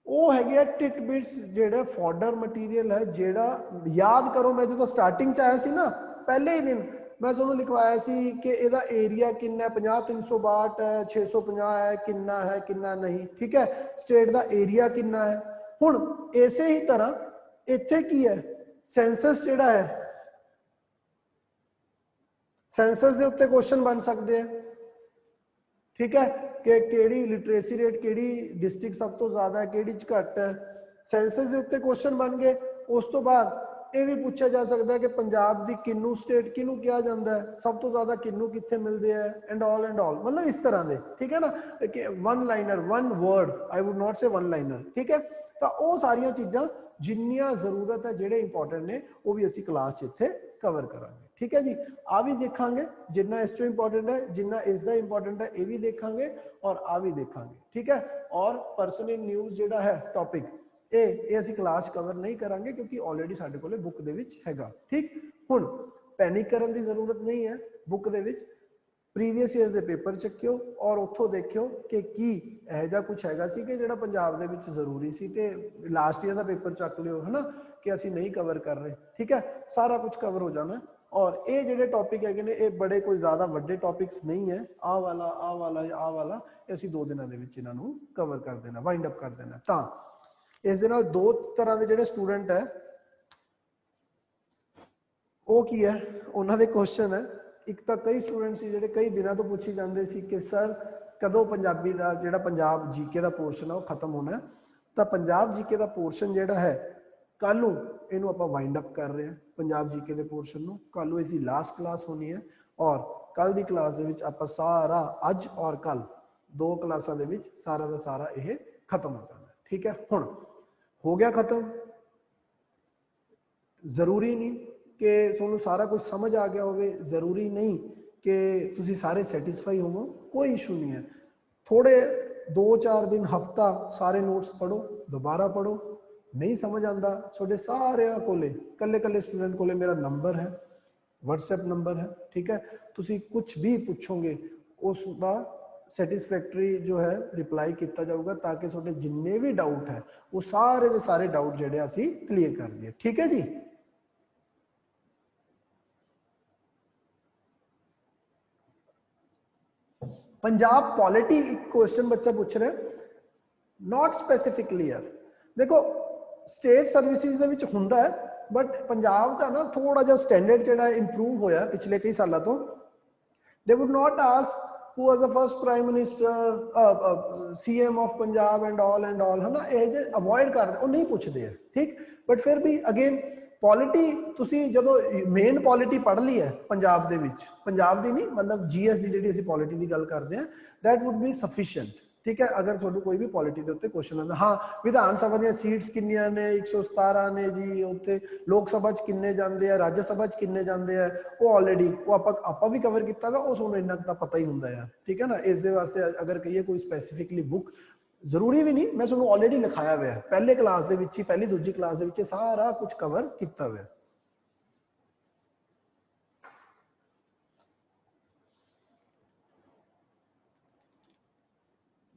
ਉਹ ਹੈਗੇ ਆ ਟਿਟਬਿਟਸ, ਜਿਹੜਾ ਫੋਡਰ ਮਟੀਰੀਅਲ ਹੈ, ਜਿਹੜਾ ਯਾਦ ਕਰੋ ਮੈਂ ਜਦੋਂ ਸਟਾਰਟਿੰਗ ਚ ਆਇਆ ਸੀ ਨਾ, ਪਹਿਲੇ ਹੀ ਦਿਨ ਮੈਂ ਤੁਹਾਨੂੰ ਲਿਖਵਾਇਆ ਸੀ ਕਿ ਇਹਦਾ ਏਰੀਆ ਕਿੰਨਾ ਹੈ, 50,362 ਹੈ, 650 ਹੈ, ਕਿੰਨਾ ਨਹੀਂ, ਠੀਕ ਹੈ, ਸਟੇਟ ਦਾ ਏਰੀਆ ਕਿੰਨਾ ਹੈ। ਹੁਣ ਇਸੇ ਹੀ ਤਰ੍ਹਾਂ ਇੱਥੇ ਕੀ ਹੈ, ਸੈਂਸਸ ਜਿਹੜਾ ਹੈ, ਸੈਂਸਸ ਦੇ ਉੱਤੇ ਕੁਐਸਚਨ ਬਣ ਸਕਦੇ ਆ, ਠੀਕ ਹੈ, ਕਿ ਕਿਹੜੀ ਲਿਟਰੇਸੀ ਰੇਟ ਕਿਹੜੀ ਡਿਸਟ੍ਰਿਕਟ ਸਭ ਤੋਂ ਜ਼ਿਆਦਾ ਹੈ, ਕਿਹੜੀ ਚ ਘੱਟ ਹੈ, ਸੈਂਸਸ ਦੇ ਉੱਤੇ ਕੁਐਸਚਨ ਬਣ ਗਏ। ਉਸ ਤੋਂ ਬਾਅਦ ਇਹ ਵੀ ਪੁੱਛਿਆ ਜਾ ਸਕਦਾ ਹੈ ਕਿ ਪੰਜਾਬ ਦੀ ਕਿੰਨੂ ਸਟੇਟ ਕਿਹਨੂੰ ਕਿਹਾ ਜਾਂਦਾ ਹੈ, ਸਭ ਤੋਂ ਜ਼ਿਆਦਾ ਕਿੰਨੂ ਕਿੱਥੇ ਮਿਲਦੇ ਹੈ, ਐਂਡ ਆਲ ਮਤਲਬ ਇਸ ਤਰ੍ਹਾਂ ਦੇ, ਠੀਕ ਹੈ ਨਾ, ਕਿ one liner, one word, I would not say one liner, ਠੀਕ ਹੈ। ਤਾਂ ਉਹ ਸਾਰੀਆਂ ਚੀਜ਼ਾਂ ਜਿੰਨੀਆਂ ਜ਼ਰੂਰਤ ਹੈ, ਜਿਹੜੇ ਇੰਪੋਰਟੈਂਟ ਨੇ, ਉਹ ਵੀ ਅਸੀਂ ਕਲਾਸ 'ਚ ਇੱਥੇ ਕਵਰ ਕਰਾਂਗੇ, ਠੀਕ ਹੈ ਜੀ। ਆ ਵੀ ਦੇਖਾਂਗੇ ਜਿੰਨਾ ਇਸ ਤੋਂ ਇੰਪੋਰਟੈਂਟ ਹੈ, ਜਿੰਨਾ ਇਸ ਦਾ ਇੰਪੋਰਟੈਂਟ ਹੈ, ਇਹ ਵੀ ਦੇਖਾਂਗੇ ਔਰ ਆ ਵੀ ਦੇਖਾਂਗੇ, ਠੀਕ ਹੈ। ਔਰ ਪਰਸਨ ਇਨ ਨਿਊਜ਼ ਜਿਹੜਾ ਹੈ ਟੌਪਿਕ, ਇਹ ਅਸੀਂ ਕਲਾਸ ਕਵਰ ਨਹੀਂ ਕਰਾਂਗੇ ਕਿਉਂਕਿ ਆਲਰੇਡੀ ਸਾਡੇ ਕੋਲੇ ਬੁੱਕ ਦੇ ਵਿੱਚ ਹੈਗਾ, ਠੀਕ। ਹੁਣ ਪੈਨਿਕ ਕਰਨ ਦੀ ਜ਼ਰੂਰਤ ਨਹੀਂ ਹੈ, ਬੁੱਕ ਦੇ ਵਿੱਚ ਪ੍ਰੀਵੀਅਸ ਈਅਰਸ ਦੇ ਪੇਪਰ ਚੱਕਿਓ ਔਰ ਉੱਥੋਂ ਦੇਖਿਓ ਕਿ ਕੀ ਇਹੋ ਜਿਹਾ ਕੁਝ ਹੈਗਾ ਸੀ ਕਿ ਜਿਹੜਾ ਪੰਜਾਬ ਦੇ ਵਿੱਚ ਜ਼ਰੂਰੀ ਸੀ, ਤੇ ਲਾਸਟ ਈਅਰ ਦਾ ਪੇਪਰ ਚੱਕ ਲਿਓ, ਹੈ ਨਾ, ਕਿ ਅਸੀਂ ਨਹੀਂ ਕਵਰ ਕਰ ਰਹੇ, ਠੀਕ ਹੈ। ਸਾਰਾ ਕੁਝ ਕਵਰ ਹੋ ਜਾਣਾ। ਔਰ ਇਹ ਜਿਹੜੇ ਟੌਪਿਕ ਹੈਗੇ ਨੇ, ਇਹ ਬੜੇ ਕੋਈ ਜ਼ਿਆਦਾ ਵੱਡੇ ਟੌਪਿਕਸ ਨਹੀਂ ਹੈ, ਆਹ ਵਾਲਾ ਇਹ ਅਸੀਂ 2 ਦਿਨਾਂ ਦੇ ਵਿੱਚ ਇਹਨਾਂ ਨੂੰ ਕਵਰ ਕਰ ਦੇਣਾ, ਵਾਈਂਡ ਅਪ ਕਰ ਦੇਣਾ। ਤਾਂ ਇਸ ਦੇ ਨਾਲ 2 ਤਰ੍ਹਾਂ ਦੇ ਜਿਹੜੇ ਸਟੂਡੈਂਟ ਹੈ, ਉਹ ਕੀ ਹੈ, ਉਹਨਾਂ ਦੇ ਕੁਐਸਚਨ ਹੈ। ਇੱਕ ਤਾਂ ਕਈ ਸਟੂਡੈਂਟ ਸੀ ਜਿਹੜੇ ਕਈ ਦਿਨਾਂ ਤੋਂ ਪੁੱਛੀ ਜਾਂਦੇ ਸੀ ਕਿ ਸਰ ਕਦੋਂ ਪੰਜਾਬੀ ਦਾ ਜਿਹੜਾ ਪੰਜਾਬ ਜੀਕੇ ਦਾ ਪੋਰਸ਼ਨ ਹੈ ਉਹ ਖਤਮ ਹੋਣਾ। ਤਾਂ ਪੰਜਾਬ ਜੀਕੇ ਦਾ ਪੋਰਸ਼ਨ ਜਿਹੜਾ ਹੈ, ਕੱਲ ਨੂੰ ਇਹਨੂੰ ਆਪਾਂ ਵਾਈਂਡ ਅਪ ਕਰ ਰਹੇ ਹਾਂ, ਪੰਜਾਬ ਜੀਕੇ ਦੇ ਪੋਰਸ਼ਨ ਨੂੰ। ਕੱਲ ਨੂੰ ਇਸ ਦੀ ਲਾਸਟ ਕਲਾਸ ਹੋਣੀ ਹੈ ਔਰ ਕੱਲ ਦੀ ਕਲਾਸ ਦੇ ਵਿੱਚ ਆਪਾਂ ਸਾਰਾ, ਅੱਜ ਔਰ ਕੱਲ 2 ਕਲਾਸਾਂ ਦੇ ਵਿੱਚ ਸਾਰਾ ਦਾ ਸਾਰਾ ਇਹ ਖਤਮ ਹੋ ਜਾਣਾ, ਠੀਕ ਹੈ। ਹੁਣ ਹੋ ਗਿਆ ਖਤਮ, ਜ਼ਰੂਰੀ ਨਹੀਂ ਕਿ ਤੁਹਾਨੂੰ ਸਾਰਾ ਕੁਝ ਸਮਝ ਆ ਗਿਆ ਹੋਵੇ, ਜ਼ਰੂਰੀ ਨਹੀਂ ਕਿ ਤੁਸੀਂ ਸਾਰੇ ਸੈਟੀਸਫਾਈ ਹੋਵੋ, ਕੋਈ ਇਸ਼ੂ ਨਹੀਂ ਹੈ। ਥੋੜੇ 2-4 ਦਿਨ, ਹਫਤਾ ਸਾਰੇ ਨੋਟਸ ਪੜ੍ਹੋ, ਦੁਬਾਰਾ ਪੜ੍ਹੋ, ਨਹੀਂ ਸਮਝ ਆਉਂਦਾ ਤੁਹਾਡੇ ਸਾਰਿਆਂ ਕੋਲੇ, ਕੱਲੇ ਸਟੂਡੈਂਟ ਕੋਲੇ ਮੇਰਾ ਨੰਬਰ ਹੈ, WhatsApp ਨੰਬਰ ਹੈ, ਠੀਕ ਹੈ। ਤੁਸੀਂ ਕੁਝ ਵੀ ਪੁੱਛੋਗੇ ਉਸ ਦਾ ਸੈਟੀਸਫੈਕਟਰੀ ਜੋ ਹੈ ਰਿਪਲਾਈ ਕੀਤਾ ਜਾਊਗਾ, ਤਾਂ ਕਿ ਤੁਹਾਡੇ ਜਿੰਨੇ ਵੀ ਡਾਊਟ ਹੈ ਉਹ ਸਾਰੇ ਦੇ ਸਾਰੇ ਡਾਊਟ ਜਿਹੜੇ ਅਸੀਂ ਕਲੀਅਰ ਕਰ ਦਈਏ, ਠੀਕ ਹੈ ਜੀ। ਪੰਜਾਬ ਪੋਲਿਟੀ ਇੱਕ ਕੁਐਸਚਨ ਬੱਚਾ ਪੁੱਛ ਰਿਹਾ, ਨਾਟ ਸਪੈਸੀਫਿਕਲੀ ਯਾਰ, ਦੇਖੋ ਸਟੇਟ ਸਰਵਿਸਿਜ਼ ਦੇ ਵਿੱਚ ਹੁੰਦਾ ਹੈ, ਬਟ ਪੰਜਾਬ ਦਾ ਨਾ ਥੋੜਾ ਜਿਹਾ ਸਟੈਂਡਰਡ ਜਿਹੜਾ ਇੰਪਰੂਵ ਹੋਇਆ ਪਿਛਲੇ ਕਈ ਸਾਲਾਂ ਤੋਂ। ਦੇ wood not ask who was the first prime minister, CM of Punjab and all है ना, ये अवॉइड कर वो नहीं पूछते हैं, ठीक। बट फिर भी अगेन पॉलिटी तुसी जदों मेन पॉलिटी पढ़ ली है पंजाब दे विच, पंजाब दी नहीं मतलब GS दी जिहड़ी असीं पॉलिटी दी गल करदे हैं, दैट वुड बी सफिशिएंट, ठीक है। अगर तुहानूं कोई भी पॉलिटी दे उत्ते क्वेश्चन आंदा, हाँ विधान सभा दी सीट्स किन्नियां ने, 117 ने जी, उत्ते लोक सभा च किन्ने जांदे आ, राज्य सभा च किन्ने जांदे आ, वो ऑलरेडी वो आपां भी कवर कीता वा, उस नूं इन्ना तां पता ही हुंदा है, ठीक है ना। इस दे वास्ते अगर कहिए कोई स्पैसीफिकली बुक जरूरी भी नहीं, मैं तुहानूं ऑलरेडी लिखाया हुआ है पहले क्लास दे विच ही, पहली दूजी क्लास दे विच सारा कुछ कवर कीता हुआ है।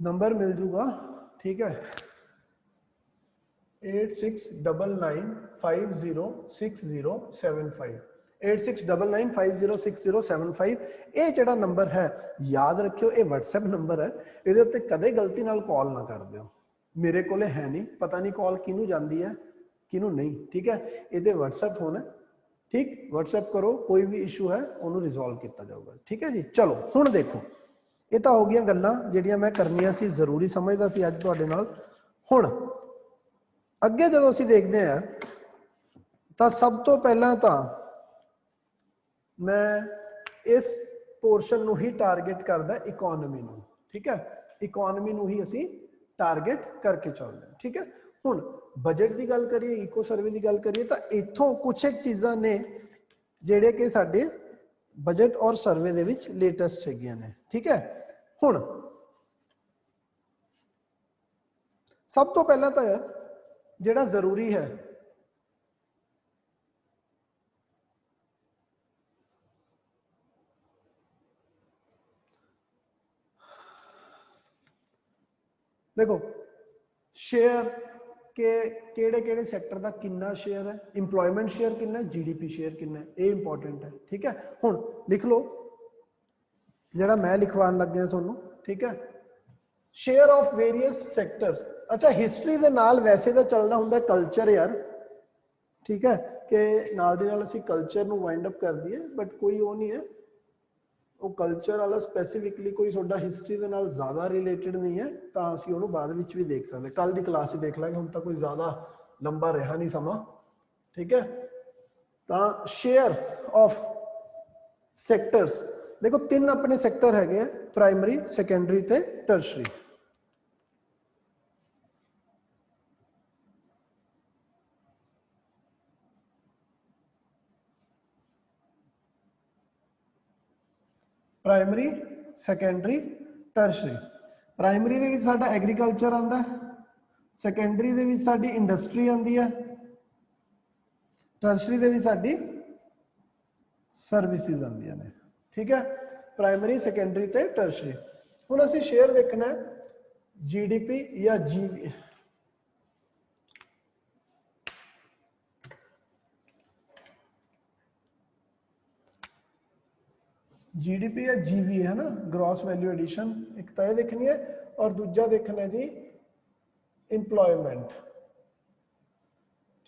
नंबर मिल जूगा, ठीक है, 8699506075, 8699506075। ये जिहड़ा नंबर है याद रखियो, ये WhatsApp नंबर है, ये उत्ते कदे गलती नाल कॉल ना कर दियो, मेरे कोले है नहीं, पता नहीं कॉल किनू जाती है किनू नहीं, ठीक है। ये WhatsApp होना, ठीक, WhatsApp करो, कोई भी इशू है उन्होंने रिजोल्व किया जाऊगा, ठीक है जी। चलो हुण देखो, ये तो हो गई गल्लां जिहड़ियां मैं करनियां सी, जरूरी समझदा सी अज तुहाडे नाल। हुण अगे जदों असीं देखदे हां तां सब तो पहलां तां मैं इस पोर्शन नूं ही टारगेट करदा इकोनॉमी नूं, ठीक है, इकोनॉमी नूं ही असीं टारगेट करके चलदे हां, ठीक है। हुण बजट की गल करिए, इको सर्वे की गल करिए, तो इत्थों कुछ एक चीज़ां ने जिहड़े कि साडे बजट और सर्वे दे विच लेटेस्ट हैगियां ने, ठीक है। हुण सब तो पहला तो जिहड़ा जरूरी है, देखो शेयर के केड़े सैक्टर का कितना शेयर है, इंप्लॉयमेंट शेयर कितना है, GDP शेयर कितना है, ये इंपॉर्टेंट है, ठीक है। हुण लिख लो जिहड़ा मैं लिखवान लग गया तुहानूं, ठीक है, शेयर ऑफ वेरियस सैक्टर्स। अच्छा हिस्टरी दे नाल वैसे तो चलदा हुंदा कल्चर यार, ठीक है, कि नाल दी नाल असीं कल्चर नूं वाइंड अप कर दईए, बट कोई वो नहीं है, वो कल्चर वाला स्पैसीफिकली कोई थोड़ा हिस्टरी के नाल ज़्यादा रिलेटेड नहीं है, तो असीं उहनूं बाद विच भी देख सकते, कल की क्लास च देख लांगे, हुण तां कोई ज़्यादा लंबा रहा नहीं समा, ठीक है। तो शेयर ऑफ सैक्टर्स देखो, तीन अपने सैक्टर है, प्राइमरी, सैकेंडरी ते tertiary. Primary, secondary, tertiary. Primary दे विच साडा एग्रीकल्चर आंदा है, सैकेंडरी दे विच साडी इंडस्ट्री आंदी है, टर्शरी दे विच साडी सर्विसेज आंदियां ने, ठीक है। प्राइमरी, सैकेंडरी ते टर्शरी। हुण असीं शेयर देखना है GDP या GDP या GV है ना, ग्रॉस वैल्यू एडिशन, एक तो यह देखनी है, और दूजा देखना है जी इंप्लॉयमेंट,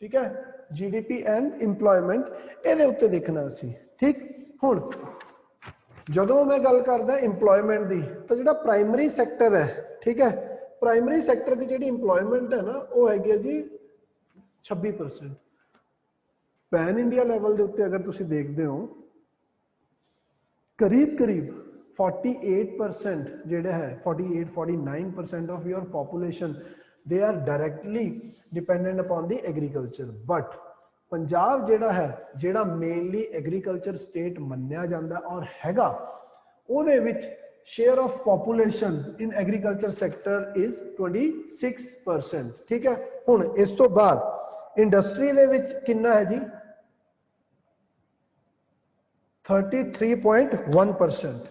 ठीक है, GDP एंड इंप्लॉयमेंट ये उत्ते देखना असी, ठीक। हुण जदों मैं गल करदा इंप्लॉयमेंट की, तो जो प्राइमरी सैक्टर है, ठीक है, प्राइमरी सैक्टर की जी इंप्लॉयमेंट है ना, वो है जी 26%। पैन इंडिया लैवल के उत्ते अगर तुसीं देखते हो, करीब 48% जेडे है, 48-49% of your population they are directly dependent upon the agriculture. But Punjab जेड़ा है, जेड़ा मेनली एग्रीकल्चर स्टेट मन्निया जाता और हैगा, उहदे विच share of population in agriculture sector is 26%, ठीक है। हुण इस तो बाद इंडस्ट्री दे विच कितना है जी, 33.1%,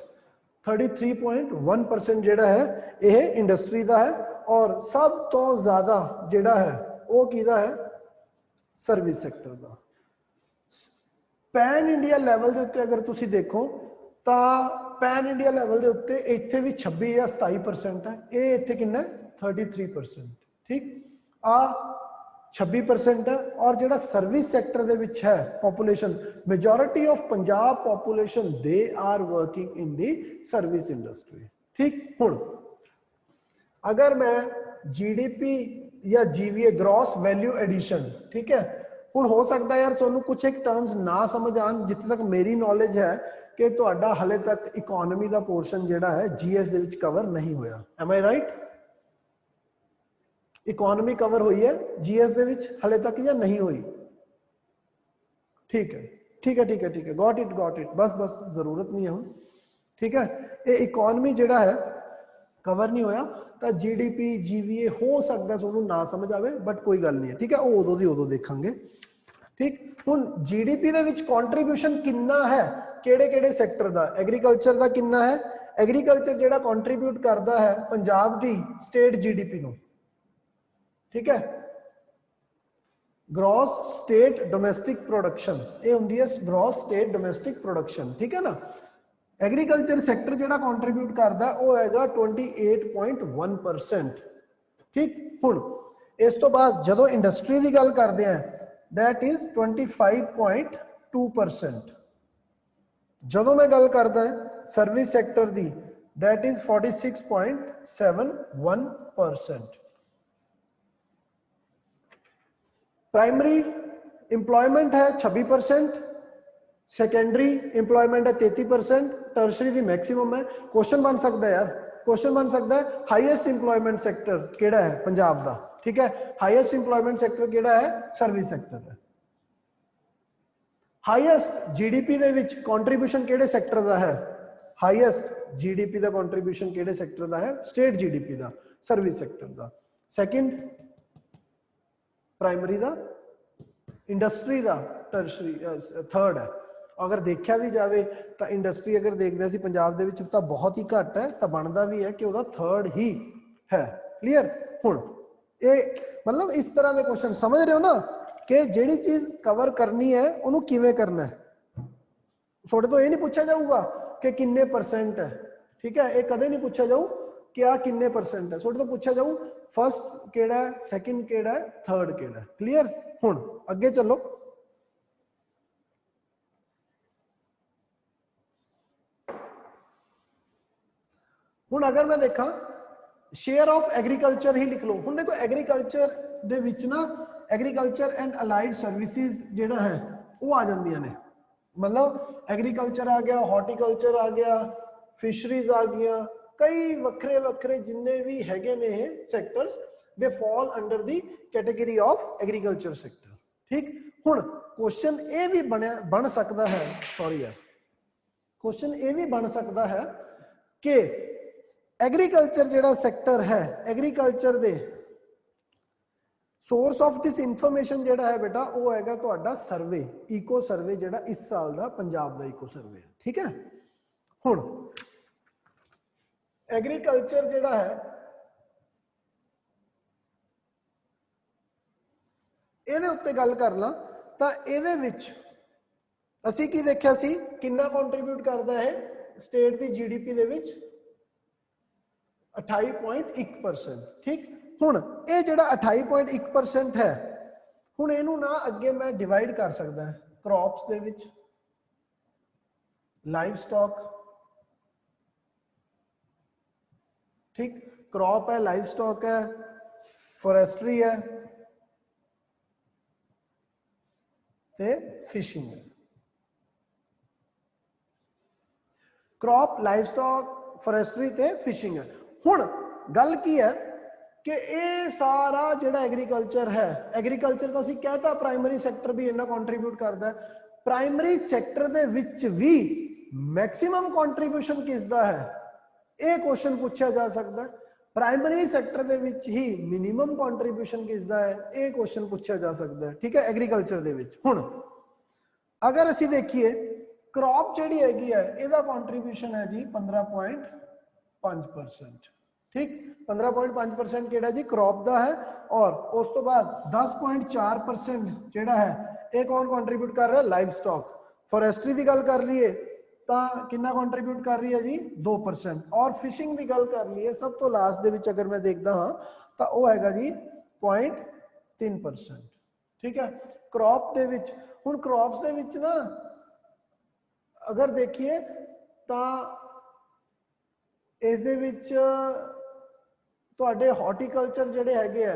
33.1% जेड़ा है यह इंडस्ट्री का है, और सब तो ज्यादा जेड़ा है वो किहदा है, सर्विस सैक्टर का। पैन इंडिया लैवल के उत्ते अगर तुसीं देखो तो पैन इंडिया लैवल के उत्ते इत्थे भी 26 या 27% है, ये इत्थे कितना 33%, ठीक। आ 26% है। और जो सर्विस सैक्टर दे विच है population, majority of Punjab population they are working in the service industry. ठीक, हुण अगर मैं जीडीपी या जीवीए ग्रॉस वैल्यू एडिशन, ठीक है, हुण हो सकता है यार तुहानूं कुछ एक टर्म्स ना समझ आन, जिथे तक मेरी नॉलेज है कि तुहाडा हले तक इकोनॉमी का पोर्शन जिहड़ा है जीएस दे विच कवर नहीं होया। एम आई राइट? इकोनॉमी कवर हुई है जीएस दे विच हले तक या नहीं हुई? ठीक है, ठीक है, ठीक है, ठीक है, गॉट इट, गॉट इट, बस बस जरूरत नहीं है हुण। ठीक है, ये इकोनॉमी जिहड़ा है कवर नहीं होया तो जीडीपी जीवीए हो सकता सोनू ना समझ आवे, बट कोई गल नहीं है। ठीक है, वो उदों दी उदों देखांगे। ठीक, हुण जीडीपी दे विच कंट्रीब्यूशन कितना है किहड़े-किहड़े सैक्टर दा? एग्रीकल्चर दा कितना है? एग्रीकल्चर जिहड़ा कंट्रीब्यूट करदा है पंजाब दी स्टेट जीडीपी नूं। ठीक है, ग्रॉस स्टेट डोमेस्टिक प्रोडक्शन, ये हुंदी है ग्रॉस स्टेट डोमेस्टिक प्रोडक्शन। ठीक है ना, एग्रीकल्चर सैक्टर जिहड़ा कंट्रीब्यूट करदा वो हैगा 28.1%। ठीक, हुण इस तो बाद जदों इंडस्ट्री की गल करते हैं दैट इज 25.2%। जदों मैं गल करदा सर्विस सैक्टर की दैट इज 46.71%। प्राइमरी इंप्लॉयमेंट है 26%, सेकेंडरी इंप्लॉयमेंट है 33%, टर्शरी दी मैक्सिमम है। क्वेश्चन बन सकता है यार, क्वेश्चन बन सकता है हाईएस्ट इंप्लॉयमेंट सैक्टर केड़ा है पंजाब दा? ठीक है, हाईएस्ट इंप्लॉयमेंट सैक्टर केड़ा है? सर्विस सैक्टर है। हाईएस्ट जीडीपी दे विच कंट्रीब्यूशन केड़े सैक्टर दा है? हाईएस्ट जीडीपी दा कंट्रीब्यूशन केड़े सैक्टर दा है? स्टेट जीडीपी दा, सर्विस सैक्टर दा। सेकंड प्राइमरी दा, इंडस्ट्री दा टर्शरी थर्ड है। अगर देखा भी जाए तो इंडस्ट्री अगर देखते सी पंजाब दे विच तो बहुत ही घट है, तो बनता भी है कि वह थर्ड ही है। क्लीयर? हुण ये मतलब इस तरह के क्वेश्चन समझ रहे हो ना कि जिहड़ी चीज कवर करनी है उन्होंने किवें करना है। थोड़े तो ये नहीं पूछा जाऊगा कि किन्ने परसेंट है। ठीक है, ये कदे नहीं पूछा जाऊ कि आ किन्ने परसेंट है। थोड़े तो पूछा जाऊ फर्स्ट केड़ा है, सैकेंड केड़ा है, थर्ड केड़ा है। क्लीयर? हुण अगे चलो। हुण अगर मैं देखा शेयर ऑफ एग्रीकल्चर ही लिख लो। हुण देखो एग्रीकल्चर दे विच ना एग्रीकल्चर एंड अलाइड सर्विसेज जिहड़ा है वो आ जांदियां ने। मतलब एग्रीकल्चर आ गया, हॉर्टिकल्चर आ गया, फिशरीज आ गया, कई वक्रे वक्रे जिन्ने भी हैगे ने sectors they fall under the category of agriculture sector. ठीक, हुण क्वेश्चन ये भी बन सकता है, सॉरी यार, क्वेश्चन ये भी बन सकता है कि एग्रीकल्चर जिहड़ा सैक्टर है, agriculture they source of this information जिहड़ा है बेटा वो हैगा तुहाडा सर्वे, इको सर्वे जिहड़ा इस साल दा पंजाब दा इको सर्वे। ठीक है, हुण एग्रीकल्चर जिहड़ा है इहदे उत्ते गल कर ला तां इहदे विच असीं की देखिया सी किन्ना कंट्रीब्यूट करदा है स्टेट दी जीडीपी दे विच 28.1%। ठीक, हुण ये जिहड़ा 28.1% है, हुण इहनूं ना अगे मैं डिवाइड कर सकदा क्रॉप्स दे विच, लाइव स्टॉक। ठीक, क्रॉप है, लाइव स्टॉक है, फॉरेस्ट्री है ते फिशिंग है। क्रॉप, लाइव स्टॉक, फॉरेस्ट्री ते फिशिंग है। हुण गल की है कि ये सारा जिहड़ा एग्रीकल्चर है, एग्रीकल्चर तो असीं कहता प्राइमरी सैक्टर भी इन्ना कंट्रीब्यूट करता है। प्राइमरी सैक्टर दे विच भी मैक्सिमम कंट्रीब्यूशन किसदा है, ये क्वेश्चन पूछा जा सकता है। प्राइमरी सैक्टर दे विच ही मिनिमम कंट्रीब्यूशन किसदा है, ये क्वेश्चन पूछा जा सकता है। ठीक है, एग्रीकल्चर दे विच। हुण अगर असीं देखिए क्रॉप जिहड़ी हैगी है इहदा कंट्रीब्यूशन है जी 15.5%। ठीक, 15.5% केड़ा जी क्रॉप दा है, और उस तो बाद 10.4% जिहड़ा है ये कौन कंट्रीब्यूट कर रहा है? Live stock. फॉरेस्ट्री की गल कर लीए तो कितना कंट्रीब्यूट कर रही है जी 2%, और फिशिंग की गल कर लीए सब तो लास्ट दे विच अगर मैं देखदा हाँ तो वह हैगा जी 3%। ठीक है, क्रॉप दे विच हुण क्रॉप्स दे विच ना अगर देखिए तो इस दे विच तुहाडे हॉर्टिकल्चर जिहड़े हैगे आ,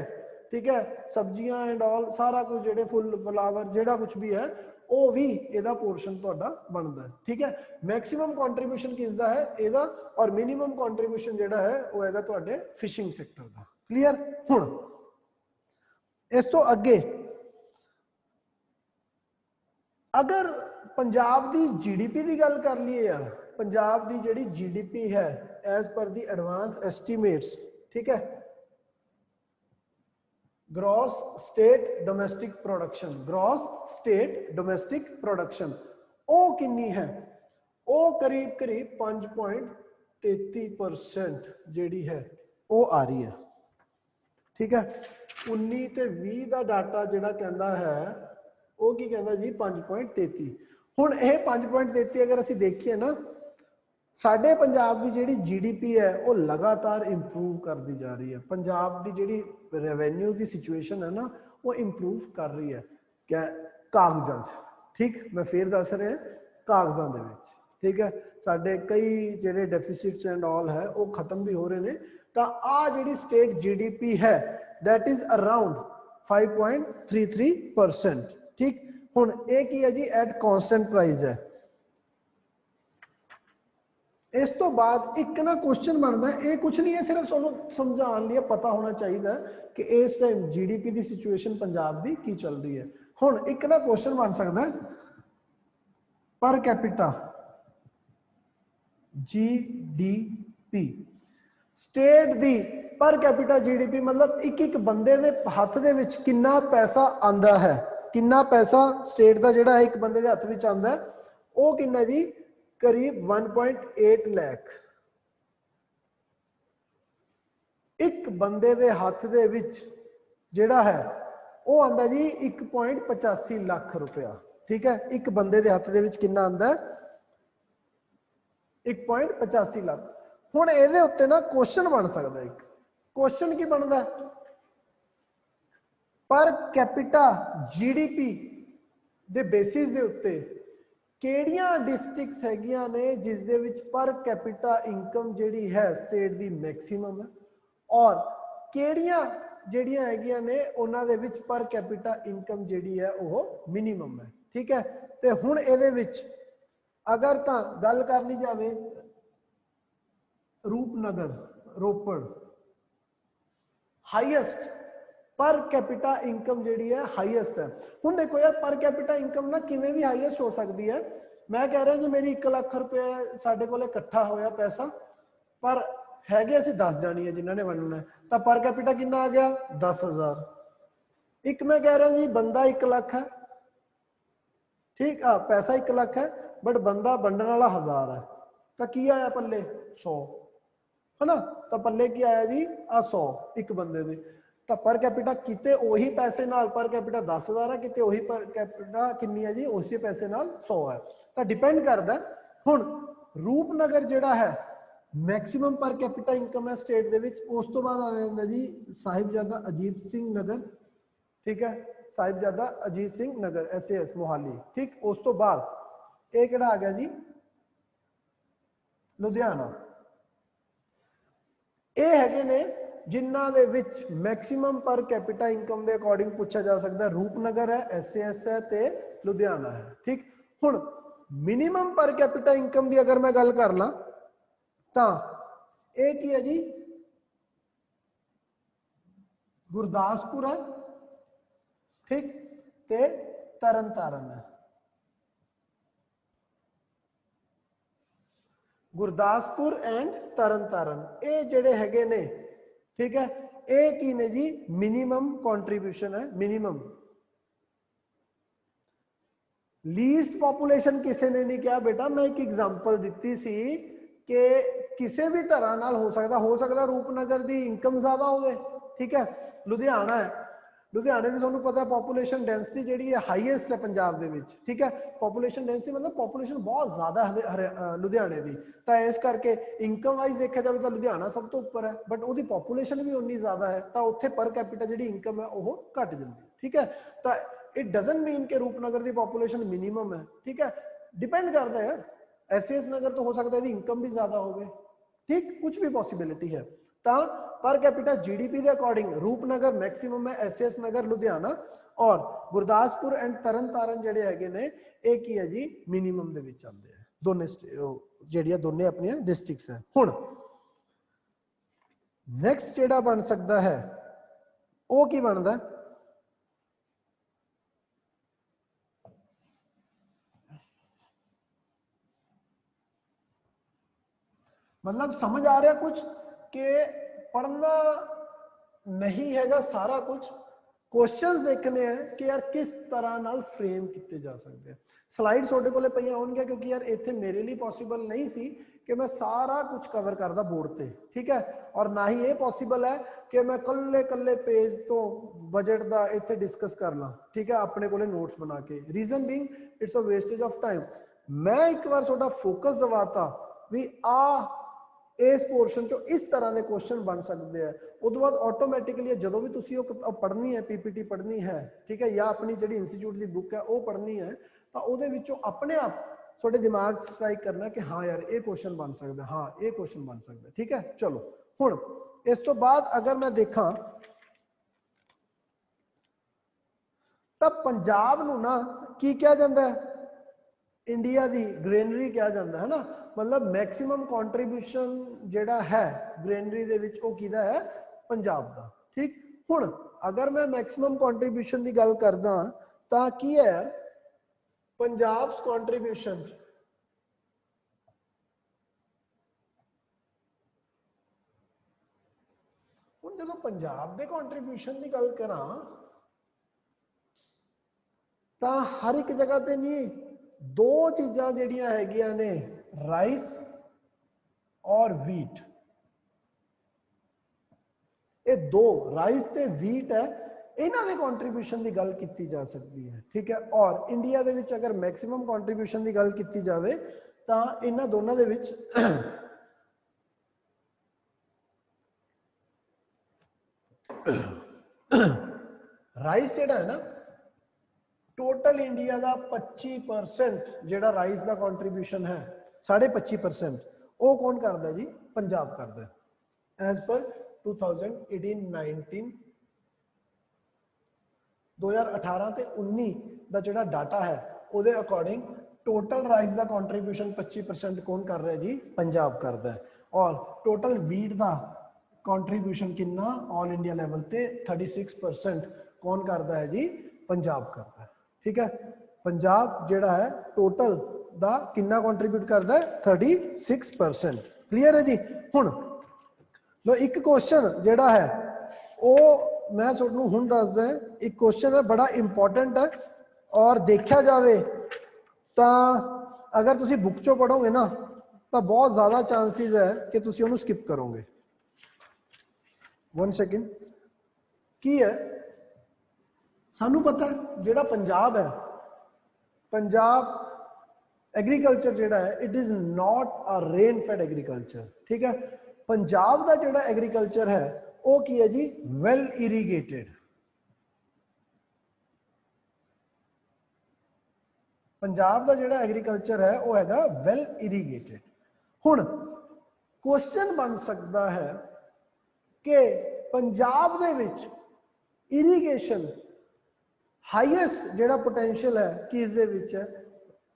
ठीक है, सब्जियां एंड ऑल सारा कुछ जिहड़े फुल फ्लावर जिहड़ा कुछ भी है वो भी इहदा पोर्शन तुहाडा बनदा है। ठीक है, मैक्सिमम कॉन्ट्रीब्यूशन किसदा है इहदा, और मिनिमम कॉन्ट्रीब्यूशन जिहड़ा है वो हैगा तुहाडे फिशिंग सैक्टर दा। क्लीयर। हुण इस तो अगे अगर पंजाब दी जीडीपी की गल कर लीए यार, पंजाब की जिहड़ी जीडीपी है एज पर दी एडवांस एस्टीमेट्स, ठीक है, gross state domestic production, gross state domestic production वो कितनी है, वो करीब करीब 5.33% जिहड़ी है वो आ रही है। ठीक है, 19 ते 20 का डाटा जिहड़ा कहता है वो की कहता जी 5.33। हुण ये 5.33 अगर असीं देखिए ना, साडे पंजाब की जिहड़ी जीडीपी है वो लगातार इंप्रूव करती जा रही है। पंजाब की जिहड़ी रेवेन्यू की सिचुएशन है ना वो इंप्रूव कर रही है, क्या कागजां च। ठीक, मैं फिर दस रहा कागजां दे विच। ठीक है, साडे कई जिहड़े डेफिसिट्स एंड ऑल है वो खत्म भी हो रहे हैं। तो आ जिहड़ी स्टेट जीडीपी है दैट इज अराउंड 5.33%। ठीक, हुण ये की है जी एट कॉन्स्टेंट प्राइस है। इस तो बाद एक ना क्वेश्चन बनता है, ये कुछ नहीं है, सिर्फ समझाने लिए पता होना चाहिए कि इस टाइम जीडीपी की सिचुएशन पंजाब की की चल रही है। हुण एक ना क्वेश्चन बन सकता है पर कैपिटा जीडीपी, स्टेट दी पर कैपिटा जीडीपी मतलब एक एक बंदे दे हथ दे विच कितना पैसा आंदा है, कितना पैसा स्टेट का जिहड़ा एक बंदे दे हथ विच आंदा है वो कितना जी, करीब 1.8 लाख। एक बंदे दे हथ दे विच जिहड़ा है वो आंदा जी 1.85 लाख रुपया। ठीक है, एक बंदे दे हथ दे विच कितना आंदा है, 1.85 लाख। हुण इहदे उत्ते ना क्वेश्चन बन सकदा है, एक क्वेश्चन की बनदा है, पर कैपिटा जीडीपी दे बेसिस दे उत्ते ਕਿਹੜੀਆਂ डिस्ट्रिक्ट्स हैगियां ने जिस दे विच पर कैपिटा इनकम जिहड़ी है स्टेट दी मैक्सिमम है, और ਕਿਹੜੀਆਂ ਜਿਹੜੀਆਂ हैगियां ने ਉਹਨਾਂ ਦੇ ਵਿੱਚ पर कैपिटा इनकम जिहड़ी है वो मिनिमम है। ठीक है, ਤੇ ਹੁਣ ਇਹਦੇ ਵਿੱਚ अगर तो गल कर ली जाए रूपनगर रोपड़ हाईएस्ट पर कैपिटा इनकम जिहड़ी है हाईएस्ट है। हुण देखो यार पर कैपिटा इनकम ना किवें भी हाईएस्ट हो सकती है। मैं कह रहा जी मेरी 1 लाख रुपये साडे कोले इकट्ठा होया पैसा, पर हैगे असीं 10 जानी है जिन्होंने बनना है, तो पर कैपिटा कितना आ गया 10,000। एक मैं कह रहा जी बंदा 1 लाख है, ठीक है, पैसा 1 लाख है बट बंदा बंडन वाला 1000 है, तो की आया पल्ले 100 है ना, तो पल्ले की आया जी आ 100 एक बंदे दे। तो पर कैपिटा किते वही पैसे नाल पर कैपिटा 10,000 है, किते वही पर कैपिटा कितनी है जी उसी पैसे नाल 100 है। तो डिपेंड करता है। हुण रूपनगर जिहड़ा है मैक्सिमम पर कैपिटा इनकम है स्टेट दे विच, उस तो बाद आ जाता जी साहिबजादा अजीत सिंह नगर। ठीक है, साहिबजादा अजीत सिंह नगर SAS मोहाली। ठीक, उस तो बाद ये किहड़ा आ गया जी लुधियाना। ये हैगे ने जिन्हां दे विच मैक्सिमम पर कैपिटा इनकम के अकॉर्डिंग पूछा जा सकता है, रूपनगर है, SAS है ते लुधियाना है। ठीक, हुण मिनिमम पर कैपिटा इनकम की अगर मैं गल कर ला तो ये की है जी गुरदासपुर है, ठीक, ते तरन तारण है। गुरदासपुर एंड तरन तारण ये जिहड़े हैगे ने, ठीक है, ये की ने जी मिनिमम कॉन्ट्रीब्यूशन है, मिनिमम। लीस्ट पॉपुलेशन किसी ने नहीं कहा बेटा, मैं एक एग्जांपल दी सी कि किसी भी तरह नाल हो सकता रूपनगर की इनकम ज्यादा होवे, ठीक है, लुधियाना है ਲੁਧਿਆਣੇ ਦੀ ਤੁਹਾਨੂੰ ਪਤਾ ਪੋਪੂਲੇਸ਼ਨ ਡੈਂਸਿਟੀ ਜਿਹੜੀ ਹੈ ਹਾਈਐਸਟ ਹੈ ਪੰਜਾਬ ਦੇ ਵਿੱਚ, ਠੀਕ ਹੈ। ਪੋਪੂਲੇਸ਼ਨ ਡੈਂਸਿਟੀ ਮਤਲਬ ਪੋਪੂਲੇਸ਼ਨ ਬਹੁਤ ਜ਼ਿਆਦਾ ਹੈ ਲੁਧਿਆਣੇ ਦੀ, ਤਾਂ ਇਸ ਕਰਕੇ ਇਨਕਮ ਵਾਈਜ਼ ਦੇਖਿਆ ਜਾਵੇ ਤਾਂ ਲੁਧਿਆਣਾ ਸਭ ਤੋਂ ਉੱਪਰ ਹੈ, ਬਟ ਉਹਦੀ ਪੋਪੂਲੇਸ਼ਨ ਵੀ ਉਨੀ ਜ਼ਿਆਦਾ ਹੈ, ਤਾਂ ਉੱਥੇ ਪਰ ਕੈਪੀਟਾ ਜਿਹੜੀ ਇਨਕਮ ਹੈ ਉਹ ਘਟ ਜਾਂਦੀ ਹੈ, ਠੀਕ ਹੈ। ਤਾਂ ਇਟ ਡਜ਼ਨਟ ਮੀਨ ਕਿ ਰੂਪਨਗਰ ਦੀ ਪੋਪੂਲੇਸ਼ਨ ਮਿਨੀਮਮ ਹੈ, ਠੀਕ ਹੈ, ਡਿਪੈਂਡ ਕਰਦਾ ਹੈ। ਐਸਏਐਸ ਨਗਰ ਤੋਂ ਹੋ ਸਕਦਾ ਇਹਦੀ ਇਨਕਮ ਵੀ ਜ਼ਿਆਦਾ ਹੋਵੇ, ਠੀਕ, ਕੁਝ ਵੀ ਪੋਸੀबिलिटी है। ਤਾਂ पर कैपिटा जीडीपी के अकॉर्डिंग रूपनगर मैक्सिमम है, एसएस नगर लुधियाना और गुरदासपुर एंड तरन तारण ਜਿਹੜੇ ਹੈਗੇ ਨੇ ਇਹ ਕੀ ਹੈ ਜੀ ਮਿਨੀਮਮ ਦੇ ਵਿੱਚ ਆਉਂਦੇ ਆ, ਦੋਨੇ ਜਿਹੜੀਆਂ ਦੋਨੇ ਆਪਣੀਆਂ ਡਿਸਟ੍ਰਿਕਟਸ ਹੈ। ਹੁਣ ਨੈਕਸਟ ਜਿਹੜਾ ਬਣ ਸਕਦਾ ਹੈ ਉਹ ਕੀ ਬਣਦਾ, मतलब समझ आ रहा कुछ कि पढ़ना नहीं हैगा सारा कुछ, क्वेश्चन देखने हैं कि यार किस तरह नाल फ्रेम किए जा सकते हैं। स्लाइड ਤੁਹਾਡੇ ਕੋਲੇ ਪਈਆਂ ਹੋਣਗੀਆਂ क्योंकि यार ਇੱਥੇ ਮੇਰੇ ਲਈ पॉसिबल नहीं सी कि मैं सारा कुछ कवर करदा बोर्ड ते, ठीक है, और ना ही ये पॉसिबल है कि मैं कल्ले कल्ले पेज तो बजट दा इत्थे डिस्कस कर ला, ठीक है, अपने कोले नोट्स बना के। Reason being it's a wastage of time. मैं एक बार ਤੁਹਾਡਾ फोकस दवाता भी आ इस पोर्शन चो इस तरह के क्वेश्चन बन सकते हैं, उस बाद ऑटोमैटिकली जो भी तुसी पढ़नी है पीपीटी पढ़नी है, ठीक है, या अपनी जी इंस्टीट्यूट की बुक है वो पढ़नी है, तो वो अपने आप थोड़े दिमाग स्ट्राइक करना कि हाँ यार ये क्वेश्चन बन सकता है, हाँ ये क्वेश्चन बन सकता है, ठीक है। चलो हुण इस तो बाद अगर मैं देखा तो पंजाब नूं ना की कहा जाता है, इंडिया की ग्रेनरी कहा जाता है ना, मतलब मैक्सिमम कॉन्ट्रीब्यूशन जिहड़ा है ग्रेनरी दे विच वो किहदा है, पंजाब दा, ठीक। हुण अगर मैं मैक्सिमम कॉन्ट्रीब्यूशन की गल करदा तां की है पंजाब कॉन्ट्रीब्यूशन हुण जदों पंजाब दे कॉन्ट्रीब्यूशन की गल करा तां हर एक जगह ते नहीं, दो चीज़ां जिहड़ियां हैगियां ने राइस और वीट, ये दो राइस ते वीट है, इन्हां दे कॉन्ट्रीब्यूशन की गल की जा सकती है, ठीक है। और इंडिया दे विच अगर मैक्सिमम कॉन्ट्रीब्यूशन की गल की जाए तो इन्हां दोनों दे विच राइस जिहड़ा है ना टोटल इंडिया का 25% जिहड़ा राइस का कॉन्ट्रीब्यूशन है 25.5% वो कौन करता जी, पंजाब करता है। एज पर 2018-19 2018 ते 19 का जिहड़ा डाटा है उसके अकॉर्डिंग टोटल राइस का कॉन्ट्रीब्यूशन 25% कौन कर रहा है जी, पंजाब करता है। और टोटल वीट का कॉन्ट्रीब्यूशन कितना ऑल इंडिया लेवल पे 36% कौन करता है जी, पंजाब करता है, ठीक है। पंजाब जिहड़ा है टोटल दा कितना कॉन्ट्रीब्यूट करता है, 36%, क्लीयर है जी। हुण लो एक क्वेश्चन जिहड़ा है वो मैं तुहानू हुण दसदा, एक क्वेश्चन है बड़ा इंपॉर्टेंट है, और देखा जाए तो अगर तुसी बुक चो पढ़ोगे ना तो बहुत ज़्यादा चांसेस है कि तुसी उन्हें स्किप करोगे। 1 सेकेंड की है, सानू पता है जिहड़ा पंजाब है, पंजाब एग्रीकल्चर जिहड़ा है it is not a rain fade agriculture, ठीक है। पंजाब का जिहड़ा एग्रीकल्चर है वो की है जी, वेल इरीगेटेड। पंजाब का जिहड़ा एग्रीकल्चर है वो हैगा वेल इरीगेटेड। हुण क्वेश्चन बन सकता है कि पंजाब दे विच इरीगेशन हाईएस्ट जिहड़ा पोटेंशियल है किस दे विच है,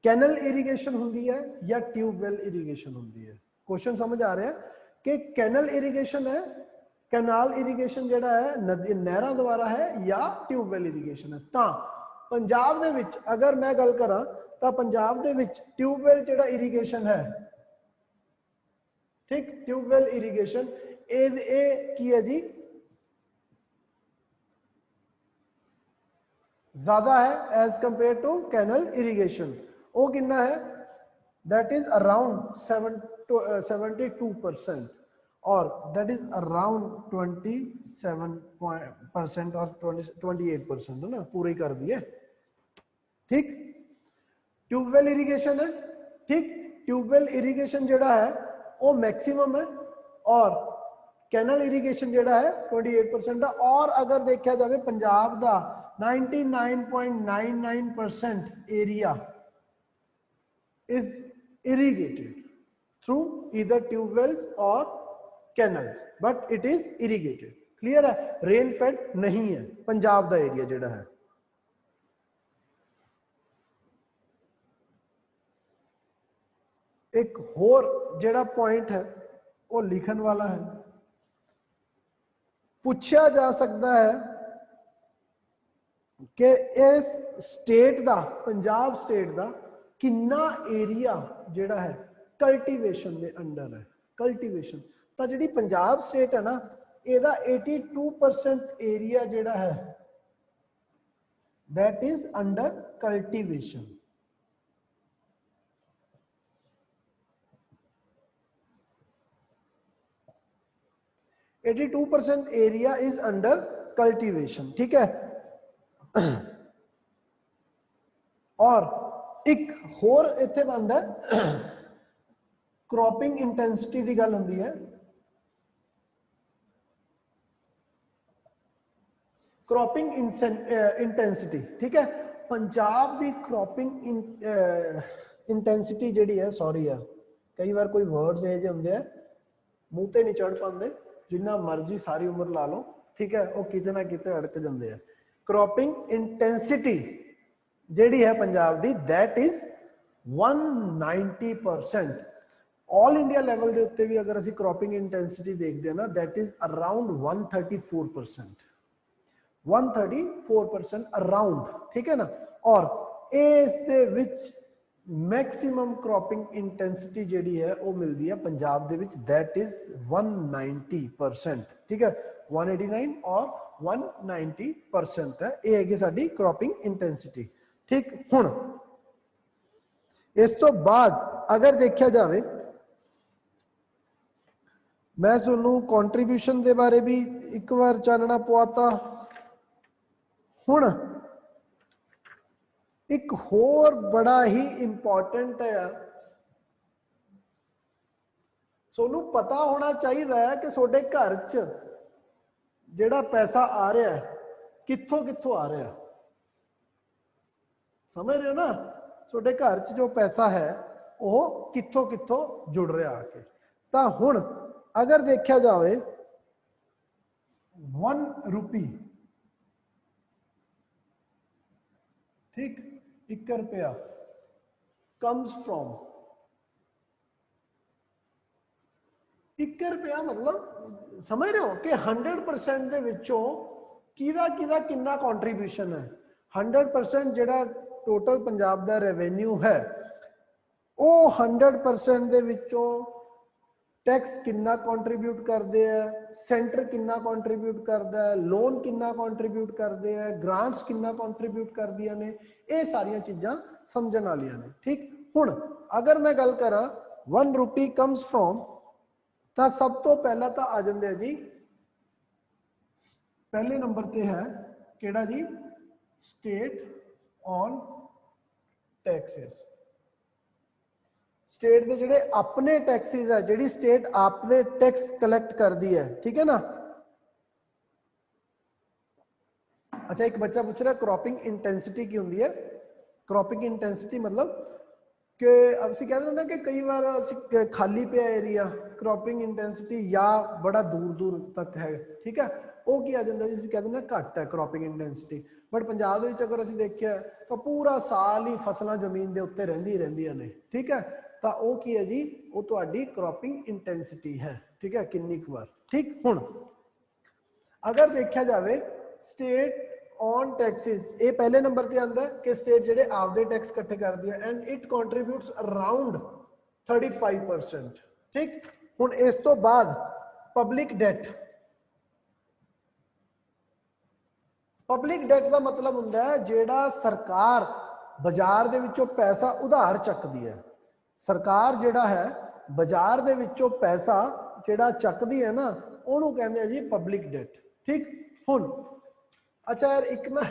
कैनल इरीगेशन हुंदी है या ट्यूबवैल इरीगेशन हुंदी है। क्वेश्चन समझ आ रहा है कि कैनल इरीगेशन है, कैनाल इरीगेशन जिहड़ा है नदी नहरां द्वारा है, या ट्यूबवैल इरीगेशन है। तां पंजाब दे विच अगर मैं गल करा तो पंजाब दे विच ट्यूबवैल जिहड़ा इरीगेशन है, ठीक, ट्यूबवैल इरीगेशन ए की है जी, ज्यादा है as compare to canal irrigation. वो कितना है, दैट इज अराउंड 72%। और दैट इज अराउंड 27% और 28% है ना, पूरे ही कर दिए। ठीक, ट्यूबवेल इरीगेशन है। ठीक, ट्यूबवेल इरीगेशन जेड़ा है वो मैक्सिमम है और कैनल इरीगेशन जेड़ा है 28% है। और अगर देखा जाए पंजाब का 99.99% area is irrigated through either tube wells or canals, but it is irrigated। Clear है, रेन फेड नहीं है पंजाब का एरिया जेड़ा है। एक होर जेड़ा पॉइंट है वो लिखन वाला है, पूछा जा सकता है कि इस स्टेट का, पंजाब स्टेट का कितना एरिया जेड़ा है कल्टीवेशन दे अंडर है। कल्टीवेशन तो जी पंजाब स्टेट है ना, ਇਹਦਾ 82% एरिया जेड़ा है that is under cultivation. Area is under cultivation. ठीक है, और एक होर इत्थे बनता है क्रॉपिंग इंटेंसिटी की गल होंदी है। क्रॉपिंग इंटेंसिटी, ठीक है, पंजाब की क्रॉपिंग इंटेंसिटी जिहड़ी है, सॉरी यार कई बार कोई वर्ड्स ये होंगे हैं मूँह ते नहीं चढ़ पाते, जिन्ना मर्जी सारी उम्र ला लो, ठीक है, वो किते ना किते अड़क जाते हैं। क्रॉपिंग इंटेंसिटी जिहड़ी है पंजाब की that is 190%। All India level के उत्ते भी अगर असी क्रॉपिंग इंटेंसिटी देखते हैं ना दैट इज अराउंड 134%। 134% अराउंड, ठीक है ना। और इस दे विच मैक्सिमम क्रॉपिंग इंटेंसिटी जिहड़ी है वो मिलती है पंजाब दे विच दैट इज 190%। ठीक है, 189 और 190% है, ये हैगी साडी क्रॉपिंग इंटेंसिटी। ठीक, हुण इस तो बाद अगर देखा जाए मैं तुहानू कॉन्ट्रीब्यूशन के बारे भी एक बार चानना पवाता। हुण एक होर बड़ा ही इंपॉर्टेंट है यार, सोनू पता होना चाहिए कि सोडे घर च जेड़ा पैसा आ रहा है कित्थों कित्थों आ रहा है। समझ रहे हो ना, सोडे घर च जो पैसा है वो कित्थों कित्थों जुड़ रहा आके। तो हुण अगर देखा जाए 1 रुपी, ठीक, 1 रुपया कम्स फ्रॉम 1 रुपया, मतलब समझ रहे हो कि 100% दे विचों किदा किदा कितना कॉन्ट्रीब्यूशन है। 100% जेड़ा टोटल पंजाब दा रेवेन्यू है वो 100% दे विचों टैक्स कितना कॉन्ट्रीब्यूट करते हैं, सेंटर कितना कॉन्ट्रीब्यूट करता है, लोन कितना कॉन्ट्रीब्यूट करते हैं, ग्रांट्स कितना कॉन्ट्रीब्यूट कर दिया ने, ये सारिया चीज़ां समझण वालियां ने। ठीक, हुण अगर मैं गल करा 1 रुपी कम्स फ्रॉम, तो सब तो पहला तो आ जाते हैं जी, पहले नंबर पे है केड़ा जी, स्टेट ऑन टैक्सेस। स्टेट के जिहड़े अपने टैक्सिस है, जिहड़ी स्टेट आपदे टैक्स कलैक्ट करती है, ठीक है ना। अच्छा, एक बच्चा पूछ रहा है क्रॉपिंग इंटेंसिटी की होंगी है। क्रॉपिंग इंटेंसिटी मतलब कि असी कहते हैं ना कि कई बार खाली पे एरिया क्रॉपिंग इंटेंसिटी या बड़ा दूर दूर तक है, ठीक है, वो की आ जाता जी, कहते हैं घट है क्रॉपिंग इंटेंसिटी। बट पंजाब अगर असी देखिए तो पूरा साल ही फसलां जमीन के उत्ते रहिंदियां ने, ठीक है, तो वो की है जी, वो तुहाडी क्रॉपिंग इंटेंसिटी है, ठीक है, किन्नी क बार। ठीक, हुण अगर देखा जाए स्टेट ऑन टैक्सिस, ये पहले नंबर पे आता है कि स्टेट जेडे आपदे टैक्स इकट्ठे कर दिए एंड इट कॉन्ट्रीब्यूट्स अराउंड 35%। ठीक, हुण इस तो बाद पब्लिक डेट। पब्लिक डेट का मतलब हुंदा है जेड़ा सरकार बाजार दे विचों पैसा उधार चकदी है। सरकार जेड़ा है बाजार दे विचों पैसा ਜਿਹੜਾ ਚੱਕਦੀ ਹੈ ਨਾ ਉਹਨੂੰ ਕਹਿੰਦੇ ਆ ਜੀ ਪਬਲਿਕ ਡੈਟ। ਠੀਕ, ਹੁਣ ਅੱਛਾ ਯਾਰ ਇੱਕ ਨਾ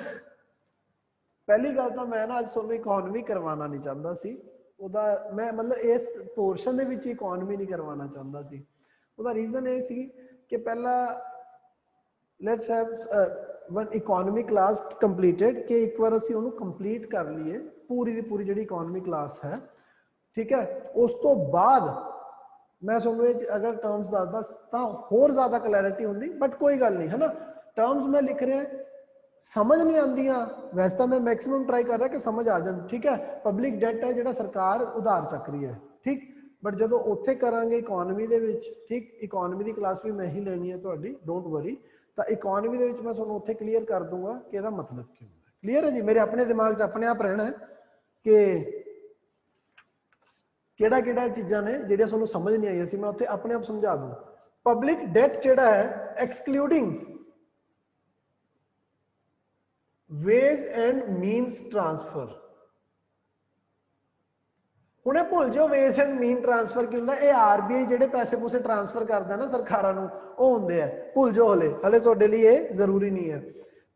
ਪਹਿਲੀ ਗੱਲ ਤਾਂ ਮੈਂ ਨਾ ਅੱਜ ਤੁਹਾਨੂੰ ਇਕਨੋਮੀ ਕਰਵਾਉਣਾ ਨਹੀਂ ਚਾਹੁੰਦਾ ਸੀ, ਉਹਦਾ ਮੈਂ ਮਤਲਬ ਇਸ ਪੋਰਸ਼ਨ ਦੇ ਵਿੱਚ ਇਕਨੋਮੀ ਨਹੀਂ ਕਰਵਾਉਣਾ ਚਾਹੁੰਦਾ ਸੀ। ਉਹਦਾ ਰੀਜ਼ਨ ਇਹ ਸੀ ਕਿ ਪਹਿਲਾਂ let's have one economy class completed, ਕਿ ਇੱਕ ਵਾਰ ਅਸੀਂ ਉਹਨੂੰ ਕੰਪਲੀਟ ਕਰ ਲਈਏ ਪੂਰੀ ਦੀ ਪੂਰੀ ਜਿਹੜੀ ਇਕਨੋਮੀ ਕਲਾਸ ਹੈ। ਠੀਕ ਹੈ, ਉਸ ਤੋਂ ਬਾਅਦ मैं ਤੁਹਾਨੂੰ ਇਹ ਅਗਰ ਟਰਮਸ ਦੱਸਦਾ ਤਾਂ ਹੋਰ ਜ਼ਿਆਦਾ ਕਲੈਰਿਟੀ ਹੁੰਦੀ, ਬਟ ਕੋਈ ਗੱਲ ਨਹੀਂ ਹੈ ਨਾ। ਟਰਮਸ ਮੈਂ ਲਿਖ ਰਿਹਾ, ਸਮਝ ਨਹੀਂ ਆਉਂਦੀਆਂ ਵੈਸੇ ਤਾਂ ਮੈਂ ਮੈਕਸਿਮਮ ਟਰਾਈ ਕਰ ਰਿਹਾ ਕਿ ਸਮਝ ਆ ਜਾਣ। ਠੀਕ ਹੈ, ਪਬਲਿਕ ਡੈਟ ਹੈ ਜਿਹੜਾ ਸਰਕਾਰ ਉਧਾਰ ਚੱਕ ਰਹੀ ਹੈ। ਠੀਕ, ਬਟ ਜਦੋਂ ਉੱਥੇ ਕਰਾਂਗੇ ਇਕਨੋਮੀ ਦੇ ਵਿੱਚ, ਠੀਕ, ਇਕਨੋਮੀ ਦੀ ਕਲਾਸ ਵੀ ਮੈਂ ਹੀ ਲੈਣੀ ਹੈ ਤੁਹਾਡੀ, ਡੋਂਟ ਵਰੀ, ਤਾਂ ਇਕਨੋਮੀ ਦੇ ਵਿੱਚ ਮੈਂ ਤੁਹਾਨੂੰ ਉੱਥੇ ਕਲੀਅਰ ਕਰ ਦੂੰਗਾ ਕਿ ਇਹਦਾ ਮਤਲਬ ਕੀ ਹੁੰਦਾ। ਕਲੀਅਰ ਹੈ ਜੀ, ਮੇਰੇ ਆਪਣੇ ਦਿਮਾਗ 'ਚ ਆਪਣੇ ਆਪ ਰਹਿਣਾ ਹੈ ਕਿ ਕਿਹੜਾ ਕਿਹੜਾ ਚੀਜ਼ਾਂ ਨੇ ਜਿਹੜੀਆਂ ਤੁਹਾਨੂੰ ਸਮਝ ਨਹੀਂ ਆਈਆਂ ਸੀ, ਮੈਂ ਉੱਥੇ ਆਪਣੇ ਆਪ ਸਮਝਾ ਦੂੰ। ਪਬਲਿਕ ਡੈਟ ਜਿਹੜਾ ਹੈ ਐਕਸਕਲੂਡਿੰਗ ਵੇਜ਼ ਐਂਡ ਮੀਨਸ ਟ੍ਰਾਂਸਫਰ। ਹੁਣ ਇਹ ਭੁੱਲ ਜਾਓ ਵੇਜ਼ ਐਂਡ ਮੀਨ ਟ੍ਰਾਂਸਫਰ ਕੀ ਹੁੰਦਾ। ਇਹ ਆਰਬੀਆਈ ਜਿਹੜੇ ਪੈਸੇ ਪੂਸੇ ਟ੍ਰਾਂਸਫਰ ਕਰਦਾ ਨਾ ਸਰਕਾਰਾਂ ਨੂੰ, ਉਹ ਹੁੰਦੇ ਆ, ਭੁੱਲ ਜਾਓ ਹਲੇ ਤੁਹਾਡੇ ਲਈ ਇਹ ਜ਼ਰੂਰੀ ਨਹੀਂ ਹੈ।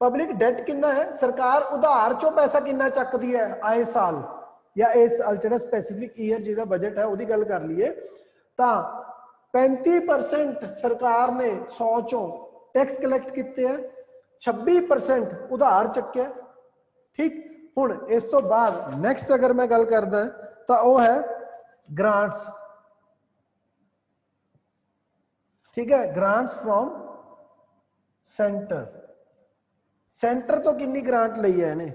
ਪਬਲਿਕ ਡੈਟ ਕਿੰਨਾ ਹੈ, ਸਰਕਾਰ ਉਧਾਰ ਚੋਂ ਪੈਸਾ ਕਿੰਨਾ ਚੱਕਦੀ ਹੈ ਆਏ ਸਾਲ, ਜਾਂ ਇਸ ਜਿਹੜਾ ਸਪੈਸੀਫਿਕ ਈਅਰ ਜਿਹਦਾ ਬਜਟ ਹੈ ਉਹਦੀ ਗੱਲ ਕਰ ਲਈਏ ਤਾਂ 35% ਸਰਕਾਰ ਨੇ 100 ਚੋਂ ਟੈਕਸ ਕਲੈਕਟ ਕੀਤੇ ਹੈ, 26% ਉਧਾਰ ਚੱਕਿਆ। ਠੀਕ, ਹੁਣ ਇਸ ਤੋਂ ਬਾਅਦ ਨੈਕਸਟ ਅਗਰ ਮੈਂ ਗੱਲ ਕਰਦਾ ਤਾਂ ਉਹ ਹੈ ਗ੍ਰਾਂਟਸ। ਠੀਕ ਹੈ, ਗ੍ਰਾਂਟਸ ਫਰੋਮ ਸੈਂਟਰ ਤੋਂ ਕਿੰਨੀ ਗ੍ਰਾਂਟ ਲਈ ਹੈ ਇਹਨੇ।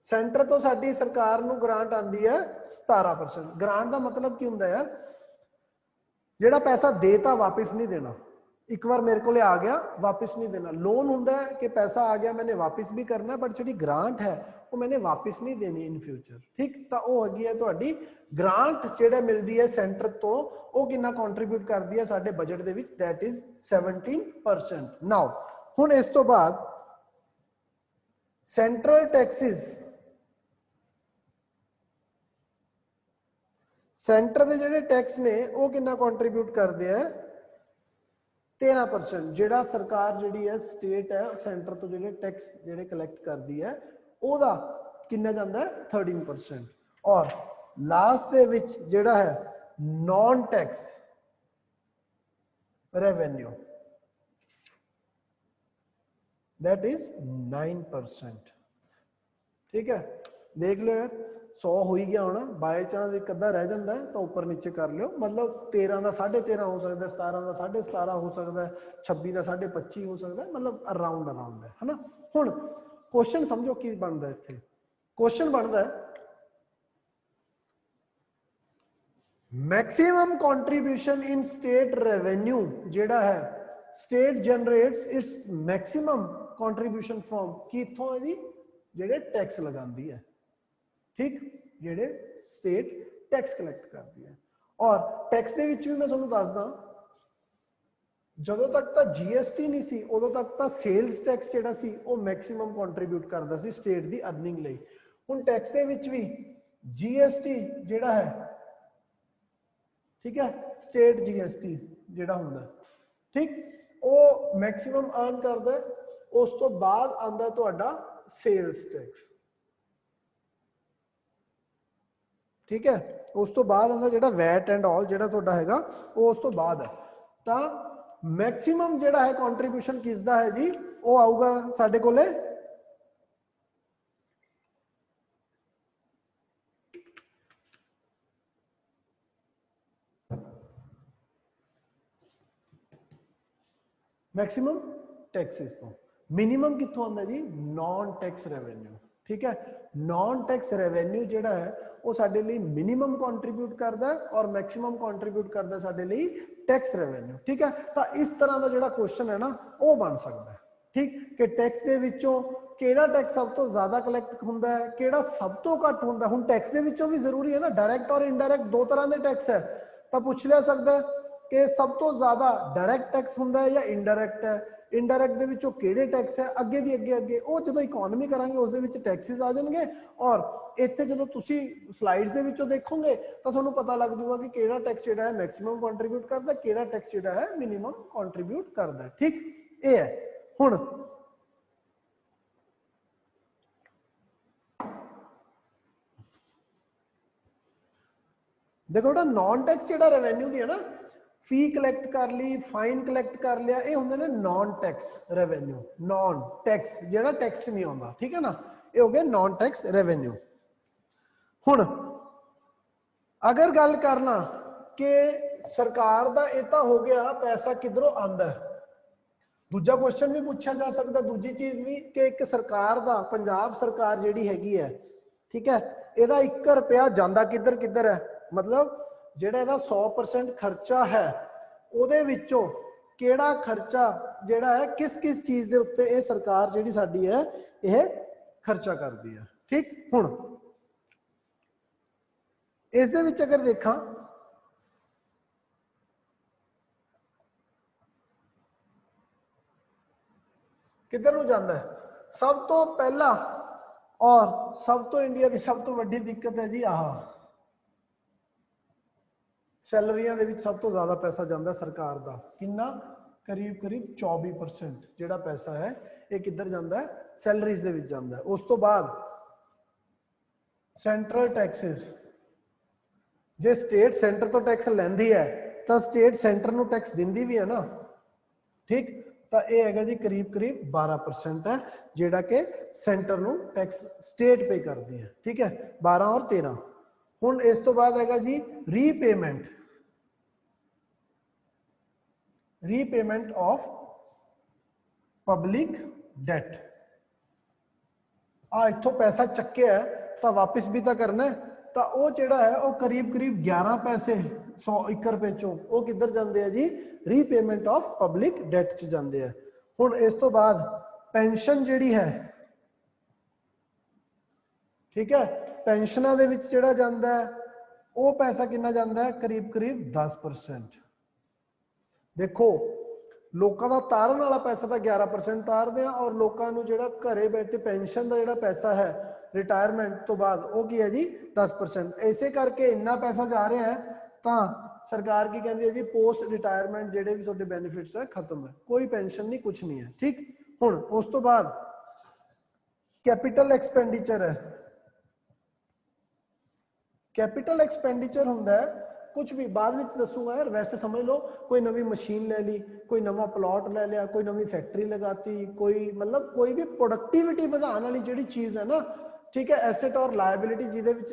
ਸੈਂਟਰ ਤੋਂ ਸਾਡੀ ਸਰਕਾਰ ਨੂੰ ਗ੍ਰਾਂਟ ਆਉਂਦੀ ਹੈ 17%। ਗ੍ਰਾਂਟ ਦਾ ਮਤਲਬ ਕੀ ਹੁੰਦਾ ਯਾਰ, ਜਿਹੜਾ ਪੈਸਾ ਦੇਤਾ ਵਾਪਿਸ ਨਹੀਂ ਦੇਣਾ, ਇੱਕ ਵਾਰ ਮੇਰੇ ਕੋਲੇ ਆ ਗਿਆ ਵਾਪਿਸ ਨਹੀਂ ਦੇਣਾ। ਲੋਨ ਹੁੰਦਾ ਹੈ ਕਿ ਪੈਸਾ ਆ ਗਿਆ मैंने ਵਾਪਿਸ ਵੀ ਕਰਨਾ, ਬਟ ਜਿਹੜੀ ਗ੍ਰਾਂਟ ਹੈ ਉਹ मैंने ਵਾਪਿਸ ਨਹੀਂ ਦੇਣੀ ਇਨ ਫਿਊਚਰ। ਠੀਕ, ਤਾਂ ਉਹ ਹੈਗੀ ਹੈ ਤੁਹਾਡੀ ਗ੍ਰਾਂਟ ਜਿਹੜਾ ਮਿਲਦੀ ਹੈ ਸੈਂਟਰ ਤੋਂ, ਉਹ ਕਿੰਨਾ ਕੰਟਰੀਬਿਊਟ ਕਰਦੀ ਹੈ ਸਾਡੇ ਬਜਟ ਦੇ ਵਿੱਚ, ਦੈਟ ਇਜ਼ 17%। ਨਾਓ ਹੁਣ ਇਸ ਤੋਂ ਬਾਅਦ ਸੈਂਟਰਲ ਟੈਕਸਿਸ, ਸੈਂਟਰ ਦੇ ਜਿਹੜੇ ਟੈਕਸ ਨੇ ਉਹ ਕਿੰਨਾ ਕੰਟਰੀਬਿਊਟ ਕਰਦੇ ਆ 13%। ਜਿਹੜਾ ਸਰਕਾਰ ਜਿਹੜੀ ਹੈ ਸਟੇਟ ਹੈ ਸੈਂਟਰ ਤੋਂ ਜਿਹੜੇ ਟੈਕਸ ਜਿਹੜੇ ਕਲੈਕਟ ਕਰਦੀ ਹੈ ਉਹਦਾ ਕਿੰਨਾ ਜਾਂਦਾ ਹੈ 13%। ਔਰ ਲਾਸਟ ਦੇ ਵਿੱਚ ਜਿਹੜਾ ਹੈ ਨॉन ਟੈਕਸ ਰੈਵਨਿਊ, that is 9%। ठीक है, देख लो यार 100 हो ही गया होना, बाय चांस एक अद्धा रह जाता है तो ऊपर नीचे कर लियो, मतलब 13 का 13.5 हो सकता है, 17 का 17.5 हो सकता है, 26 का 25.5 हो सकता है, मतलब अराउंड है ना। हुण क्वेश्चन समझो की बनता है, इत्थे क्वेश्चन बनता है maximum contribution in state revenue जेड़ा है, state generates its maximum contribution from की इत्थों है जी जेड़े टैक्स लगांदी है। ठीक, जेड़े स्टेट टैक्स कलैक्ट करती है। और टैक्स दे विच भी मैं तुहानूं दसदा, जदों तक तो जीएसटी नहीं सी उदों तक तो सेल्स टैक्स जेड़ा सी वो मैक्सिमम कंट्रीब्यूट करदा सी स्टेट दी अर्निंग लई। हुण टैक्स दे विच भी जीएसटी जेड़ा है, ठीक है, स्टेट जीएसटी जेड़ा हुंदा, ठीक, वो मैक्सिमम अर्न करदा। उस तो बाद आंदा तुहाडा सेल्स टैक्स, ठीक है, उस तो बाद आंदा जेड़ा वैट एंड ऑल जेड़ा तुहाडा हैगा वो उस तो बाद है। तां मैक्सिमम जेड़ा है कंट्रीब्यूशन किसदा है जी, वो आऊगा साडे कोले मैक्सिमम टैक्सेस तो। मिनिमम कित्थों आंदा जी, नॉन टैक्स रेवेन्यू। ठीक है, नॉन टैक्स रेवेन्यू जेड़ा है वो साडे लई मिनिमम कंट्रीब्यूट करदा है और मैक्सिमम कंट्रीब्यूट करदा साडे लई टैक्स रेवेन्यू। ठीक है, तो इस तरह का जेड़ा क्वेश्चन है ना वो बन सकता है। ठीक, कि टैक्स दे विचों केड़ा टैक्स सब तो ज्यादा कलैक्ट हुंदा है, केड़ा सब तो घट हुंदा। हुण टैक्स दे विचों भी जरूरी है ना, डायरैक्ट और इनडायरैक्ट दो तरह के टैक्स है, तो पूछ लिया सकदा है कि सब तो ज्यादा डायरैक्ट टैक्स हुंदा है या इनडायरैक्ट है, ਇਨਡਾਇਰੈਕਟ ਦੇ ਵਿੱਚੋਂ ਕਿਹੜੇ ਟੈਕਸ ਹੈ, ਅੱਗੇ ਦੀ ਅੱਗੇ ਉਹ ਜਦੋਂ ਇਕਨੋਮੀ ਕਰਾਂਗੇ ਉਸ ਦੇ ਵਿੱਚ ਟੈਕਸਿਸ ਆ ਜਾਣਗੇ। ਔਰ ਇੱਥੇ ਜਦੋਂ ਤੁਸੀਂ ਸਲਾਈਡਸ ਦੇ ਵਿੱਚੋਂ ਦੇਖੋਗੇ ਤਾਂ ਤੁਹਾਨੂੰ ਪਤਾ ਲੱਗ ਜਾਊਗਾ ਕਿ ਕਿਹੜਾ ਟੈਕਸ ਜਿਹੜਾ ਹੈ ਮੈਕਸਿਮਮ ਕੰਟਰੀਬਿਊਟ ਕਰਦਾ, ਕਿਹੜਾ ਟੈਕਸ ਜਿਹੜਾ ਹੈ ਮਿਨੀਮਮ ਕੰਟਰੀਬਿਊਟ ਕਰਦਾ। ਠੀਕ, ਇਹ ਹੈ। ਹੁਣ देखो बेटा नॉन टैक्स जो रेवेन्यू दी है ना, फी कलैक्ट कर ली, फाइन कलैक्ट कर लिया, ये होंगे ने non tax revenue. Non tax जो टैक्स नहीं आता, ठीक है ना, ये हो गया नॉन टैक्स रेवेन्यू। हुण अगर गल करना कि सरकार दा ये तो हो गया पैसा किधरों आंदा है, दूजा क्वेश्चन भी पूछा जा सकता, दूजी चीज भी कि एक सरकार दा पंजाब सरकार जिहड़ी हैगी है, ठीक है, इहदा 1 रुपया जांदा किधर किधर है, मतलब जिहड़ा इहदा 100% खर्चा है उहदे विचों किहड़ा खर्चा जिहड़ा है किस किस चीज दे उत्ते ये सरकार जिहड़ी साडी है ये खर्चा करदी है। ठीक, हुण इस दे विच अगर देखा किधर नूं जांदा है, सब तो पहला और सब तो इंडिया की सब तो वड्डी दिक्कत है जी आह सैलरियां दे विच सब तो ज़्यादा पैसा जाता सरकार का, कितना करीब करीब 24% जिहड़ा पैसा है ये किधर जाता है, सैलरीज दे विच जाता है। उस तो बाद सेंट्रल टैक्सेस, जे स्टेट सेंटर तो टैक्स लैंदी है तो स्टेट सेंटर नूं टैक्स दिंदी भी है ना, ठीक, तो यह है जी करीब करीब 12% है जिहड़ा कि सेंटर नूं टैक्स स्टेट पे करती है। ठीक है, 12 और 13। हुण इस तो बाद है जी repayment, repayment of public debt. इत्थों पैसा चक्के है तो वापस भी तो करना है, तो वो जिहड़ा है वो करीब करीब 11 पैसे 101 रुपए चों वो किधर जाते हैं जी, रीपेमेंट ऑफ पब्लिक डेट च जाते हैं। हुण इस तो बाद पेंशन जिहड़ी है, ठीक है, पेंशनां दे विच जिहड़ा जांदा है वो पैसा कितना जाता है, करीब करीब 10%। देखो लोगों का तारन वाला पैसा तो 11% तारते हैं और लोगों को जो घरे बैठे पेंशन का जो पैसा है रिटायरमेंट तो बाद वो की है जी 10%। इसे करके इन्ना पैसा जा रहा है तो सरकार की कहती है जी पोस्ट रिटायरमेंट जेडे भी थोड़े बेनिफिट्स है खत्म है, कोई पेंशन नहीं, कुछ नहीं है। ठीक, हुण उस तो बाद कैपिटल एक्सपेंडिचर है, कैपिटल एक्सपेंडिचर हुंदा है कुछ भी बाद में दसूंगा यार, वैसे समझ लो कोई नवी मशीन ले ली, कोई नवा प्लॉट ले लिया, कोई नवी फैक्ट्री लगाती, कोई मतलब कोई भी प्रोडक्टिविटी बढ़ाने वाली जिहड़ी चीज़ है ना, ठीक है, एसेट और लायबिलिटी जिहदे विच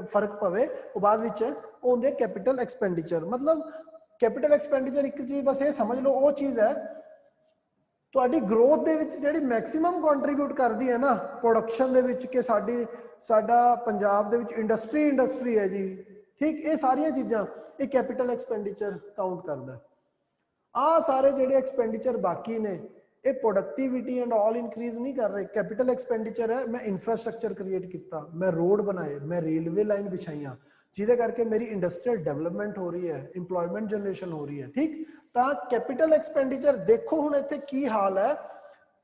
फर्क पवे वो बाद विच है वो हुंदे कैपिटल एक्सपेंडिचर। मतलब कैपिटल एक्सपेंडिचर एक चीज़ बस ये समझ लो वो चीज़ है तुहाडी ग्रोथ दे विच जिहड़ी मैक्सिमम कंट्रीब्यूट करदी है ना प्रोडक्शन दे विच कि साडा पंजाब दे विच इंडस्ट्री है जी, ठीक, ये सारिया चीज़ां ये कैपिटल एक्सपेंडिचर काउंट करता है। आ सारे जिहड़े एक्सपेंडिचर बाकी ने ये प्रोडक्टिविटी एंड ऑल इंक्रीज नहीं कर रहे। कैपिटल एक्सपेंडिचर है मैं इंफ्रास्ट्रक्चर क्रिएट किया, मैं रोड बनाए, मैं रेलवे लाइन बिछाइया जिहदे करके मेरी इंडस्ट्रीयल डेवलपमेंट हो रही है, इंप्लॉयमेंट जनरेशन हो रही है। ठीक, तो कैपिटल एक्सपेंडिचर देखो हुण इत्थे की हाल है,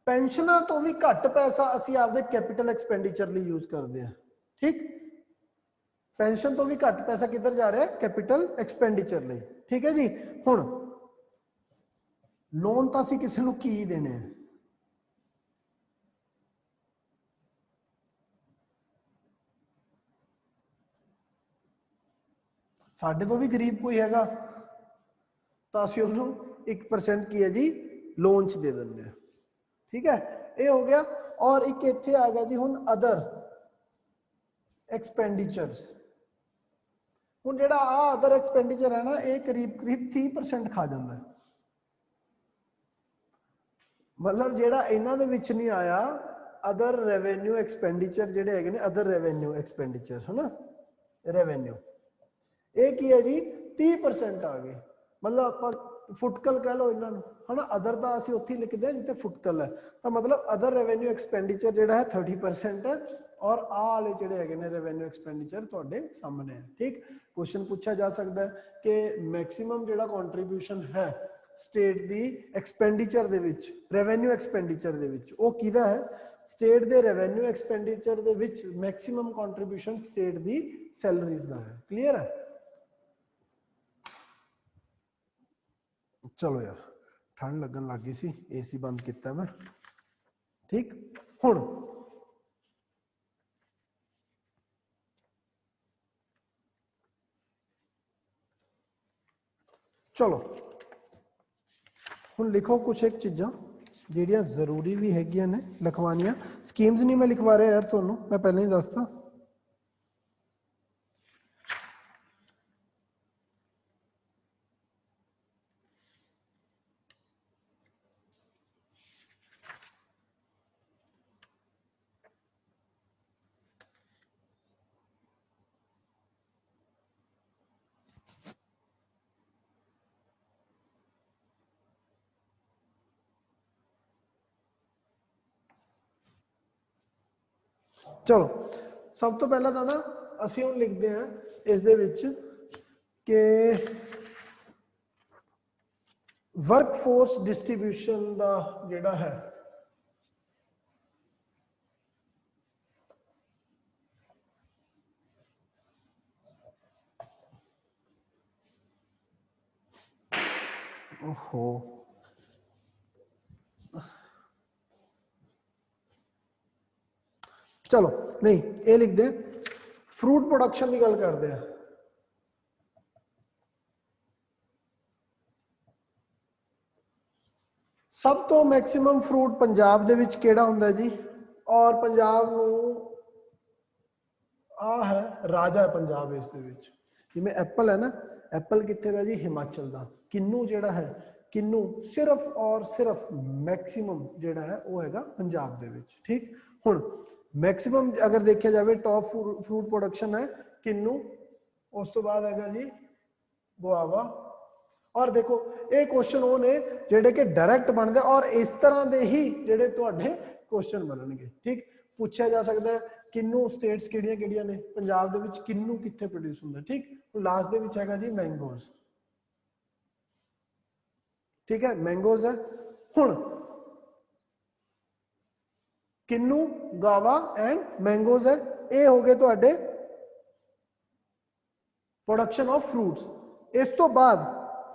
पेंशनां तो भी घट पैसा असीं आपदे कैपिटल एक्सपेंडिचर लई यूज करते हैं। ठीक, पेंशन तो भी घट पैसा किधर जा रहा है, कैपिटल एक्सपेंडिचर लई। ठीक है जी, हुण लोन तो असीं किसी नूं की देने हैं, साडे तो भी गरीब कोई हैगा तो असीं उहनूं 1% की है जी लोन च दे दिंदे हैं। ठीक है, ये हो गया। और एक इत्थे आ गया जी हुण अदर एक्सपेंडिचर्स। हुण जिहड़ा आ अदर एक्सपेंडिचर है ना ये करीब करीब 30% खा जाता है। मतलब जिहड़ा इन्हां दे विच नहीं आया अदर रेवेन्यू एक्सपेंडिचर जिहड़े हैगे ने अदर रेवेन्यू एक्सपेंडिचर है ना, रेवेन्यू ये की है जी 30% आ गए। मतलब आप फुटकल कह लो इन्हां नूं है ना, अदर तो असीं उत्थे ही लिखदे जिथे फुटकल है, तो मतलब अदर रेवेन्यू एक्सपेंडिचर जिहड़ा है 30% है और आ वाले जिहड़े हैगे ने रेवेन्यू एक्सपेंडिचर तुहाडे सामने है। ठीक, क्वेश्चन पूछा जा सकता है कि मैक्सिमम जिहड़ा कंट्रीब्यूशन है स्टेट दी एक्सपेंडिचर दे विच, रेवेन्यू एक्सपेंडिचर दे विच। वो किहदा है? स्टेट दे रेवेन्यू एक्सपेंडिचर दे विच मैक्सिमम कंट्रीब्यूशन स्टेट दी सैलरीज दा है। क्लियर है? चलो यार ठंड लगन लग गई सी, एसी बंद किया मैं। ठीक, हुण चलो हुण लिखो कुछ एक चीज़ां ਜਿਹੜੀਆਂ ਜ਼ਰੂਰੀ भी हैगियां ने लिखवानियां। स्कीम्स नहीं मैं लिखवा रहा यार ਤੁਹਾਨੂੰ, मैं पहले ही दसता। चलो सब तो पहला तो ना असी हम लिखते हैं इस दे विच कि वर्कफोर्स डिस्ट्रीब्यूशन का जिहड़ा है ओहो चलो नहीं ये लिख दे फ्रूट प्रोडक्शन की गल करते हैं। सब तो मैक्सिमम फ्रूट पंजाब दे विच केड़ा हुंदा जी? और पंजाब नूं आ है राजा है पंजाब इस दे विच। जिवें एप्पल है ना, एप्पल कित्थे दा जी? हिमाचल दा। किन्नू जिहड़ा है, किन्नू सिर्फ और सिर्फ मैक्सिमम जिहड़ा है वो हैगा पंजाब दे विच। ठीक, हुण मैक्सिमम अगर देखा जाए टॉप फ्रूट प्रोडक्शन है किन्नू, उस तो बाद हैगा जी गुआवा। और देखो ये क्वेश्चन वो ने जेडे कि डायरैक्ट बनते और इस तरह के ही जेडे तुहाडे क्वेश्चन बननगे। ठीक, पूछा जा सकता है किन्नू स्टेट्स किहड़ियां-किहड़ियां ने पंजाब दे विच, किन्नू कित्थे प्रोड्यूस हुंदा। ठीक, लास्ट दे विच हैगा जी मैंगोज। ठीक है, मैंगोज है। हुण किन्नू, गावा एंड मैंगोज है, ये हो गए तुहाडे प्रोडक्शन ऑफ फ्रूट्स। इस तो बाद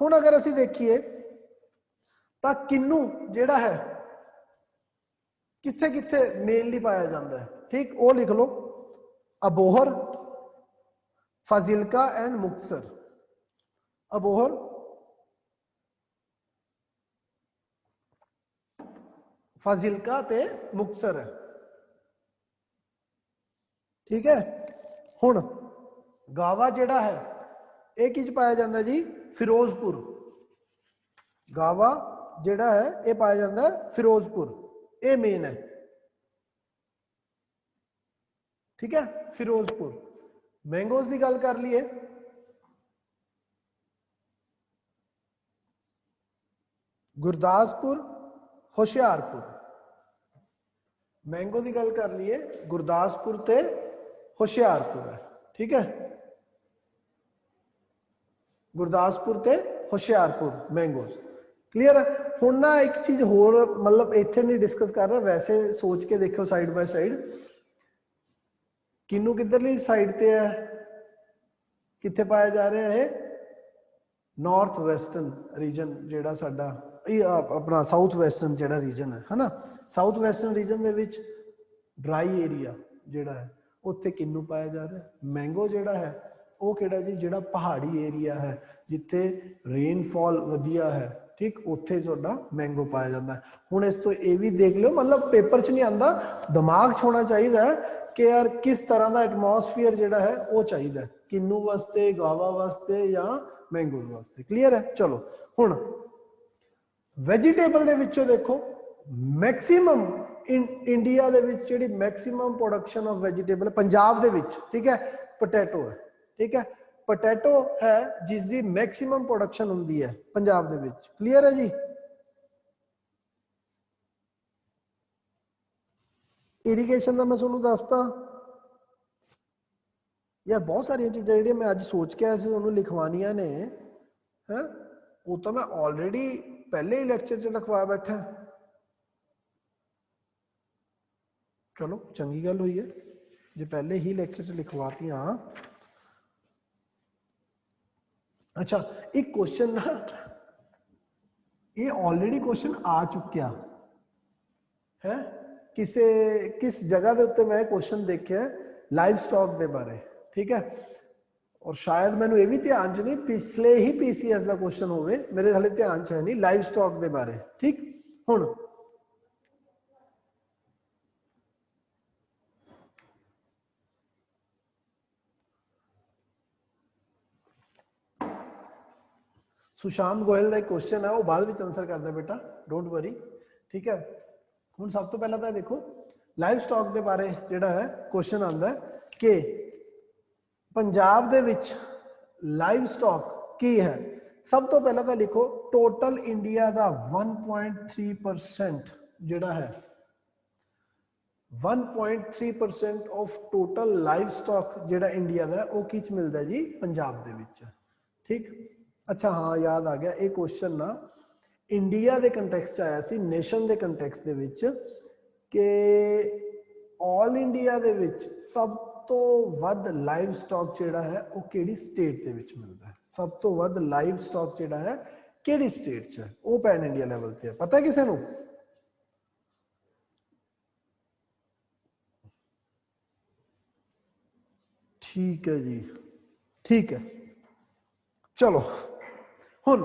हुण अगर असी देखिए तो किन्नू जिहड़ा है कित्थे कित्थे मेनली पाया जाता है। ठीक, वो लिख लो अबोहर, फाजिलका एंड मुक्तसर। अबोहर, फाजिलका ते मुक्तसर है। ठीक है, हुण गावा जिहड़ा है ये किस पाया जाता है जी? फिरोजपुर। गावा जिहड़ा है ये पाया जाता है फिरोजपुर, ये मेन है। ठीक है, फिरोजपुर। मैंगोज की गल कर लीए, गुरदासपुर, होशियारपुर। मैंगो की गल कर लीए गुरदासपुर ते होशियारपुर है। ठीक है, गुरदासपुर ते होशियारपुर मैंगोज। क्लीयर है? हुण ना एक चीज होर मतलब इत्थे नहीं डिस्कस कर रहा, वैसे सोच के देखो साइड बाय साइड किन्नू किधरली साइड ते है, कित्थे पाया जा रहा है? नॉर्थ वैसटर्न रीजन जिहड़ा साडा अपना साउथ वैसटर्न जिहड़ा रीजन है ना, साउथ वैसटर्न रीजन दे विच ड्राई एरिया जिहड़ा है उत्थे किन्नू पाया जा रहा है। मैंगो जिहड़ा है वो किहड़ा जी? जिहड़ा पहाड़ी एरिया है जिथे रेनफॉल वधिया है, ठीक, उत्थे तुहाडा मैंगो पाया जाता है। हुण इस तो ये भी देख लो, मतलब पेपर च नहीं आंदा, दिमाग च होना चाहिए कि यार किस तरह का एटमोसफेयर जिहड़ा है वो चाहिए किन्नू वास्ते, गावा वास्ते या मैंगो वास्ते। क्लीयर है? चलो हुण वेजिटेबल दे विचों देखो मैक्सिमम इंडिया दे विच जिहड़ी maximum production of vegetable Punjab दे विच, ठीक है, पोटैटो है। ठीक है, पोटैटो है जिसकी मैक्सिमम प्रोडक्शन हुंदी है पंजाब दे विच। क्लीयर है जी? इरीगेशन का मैं तुहानूं दसता यार, बहुत सारिया चीज़ां जिहड़ियां मैं अज सोच के आया सी तुहानूं लिखवानियां ने, है वो तो मैं ऑलरेडी पहले ही लेक्चर च लिखवा बैठा। चलो चंगी गल हुई है जो पहले ही लेक्चर च लिखवातियां। अच्छा एक क्वेश्चन ना ये ऑलरेडी क्वेश्चन आ चुकिया है किसे किस जगह के उत्ते मैं क्वेश्चन देखे लाइव स्टॉक के बारे, ठीक है। और शायद मैंने ये भी ध्यान च नहीं पिछले ही पीसीएस का क्वेश्चन होवे, मेरे हाले ध्यान च है नहीं लाइव स्टॉक के बारे, ठीक। हुण सुशांत गोयल का एक क्वेश्चन है वो बाद में आंसर करता बेटा, डोंट वरी, ठीक है। हुण सब तो पहला तो देखो लाइव स्टॉक के बारे जिहड़ा है क्वेश्चन आंदा है कि पंजाब दे विच लाइव स्टॉक की है। सब तो पहला तो लिखो टोटल इंडिया का 1.3% जिहड़ा है 1.3% ऑफ टोटल लाइव स्टॉक जिहड़ा इंडिया का वो किच मिलता है जी पंजाब दे विच, ठीक। अच्छा हाँ याद आ गया एक क्वेश्चन ना इंडिया के कंटैक्सट आया सी नेशन के कंटैक्सट दे विच कि ऑल इंडिया दे विच सब तो वध लाइव स्टॉक जिहड़ा है वो किहड़ी स्टेट दे विच मिलता है। सब तो वध लाइव स्टॉक जिहड़ा है किहड़ी स्टेट च है वो पैन इंडिया लेवल ते है, पता है किसी नूं? ठीक है जी, ठीक है। चलो हुण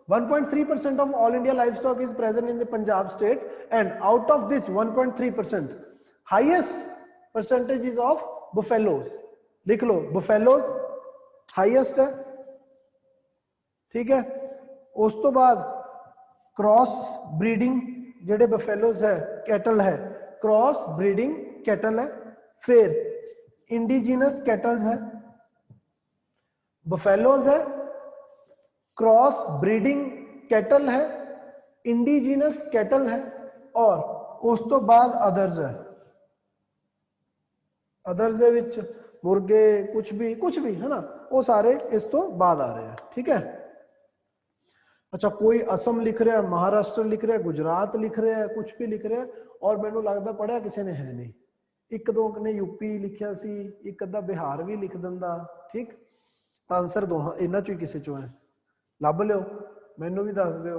1.3% of all India livestock is present in the Punjab state, and out of this 1.3%, highest percentage is of buffaloes. लिख लो buffaloes highest है, ठीक है। उस तो बाद क्रॉस ब्रीडिंग जेडे buffaloes है कैटल है, क्रॉस ब्रीडिंग कैटल है, फिर इंडिजिनस कैटल्स है, buffaloes है, क्रॉस ब्रीडिंग कैटल है, इंडिजिनस कैटल है, और उस तो बाद अदर्स है। अदर्स दे विच मुर्गे कुछ भी है ना वो सारे इस तो बाद आ रहे हैं, ठीक है। अच्छा कोई असम लिख रहा है, महाराष्ट्र लिख रहा है, गुजरात लिख रहा है, कुछ भी लिख रहा है, और मैनू लगता पढ़िया किसी ने है नहीं। एक दो ने यूपी लिखिया सी, एक अद्धा बिहार भी लिख दिंदा, ठीक। आंसर दोहां इन्हां चों ही किसी चों है, लभ लियो मैनू भी दस दिओ,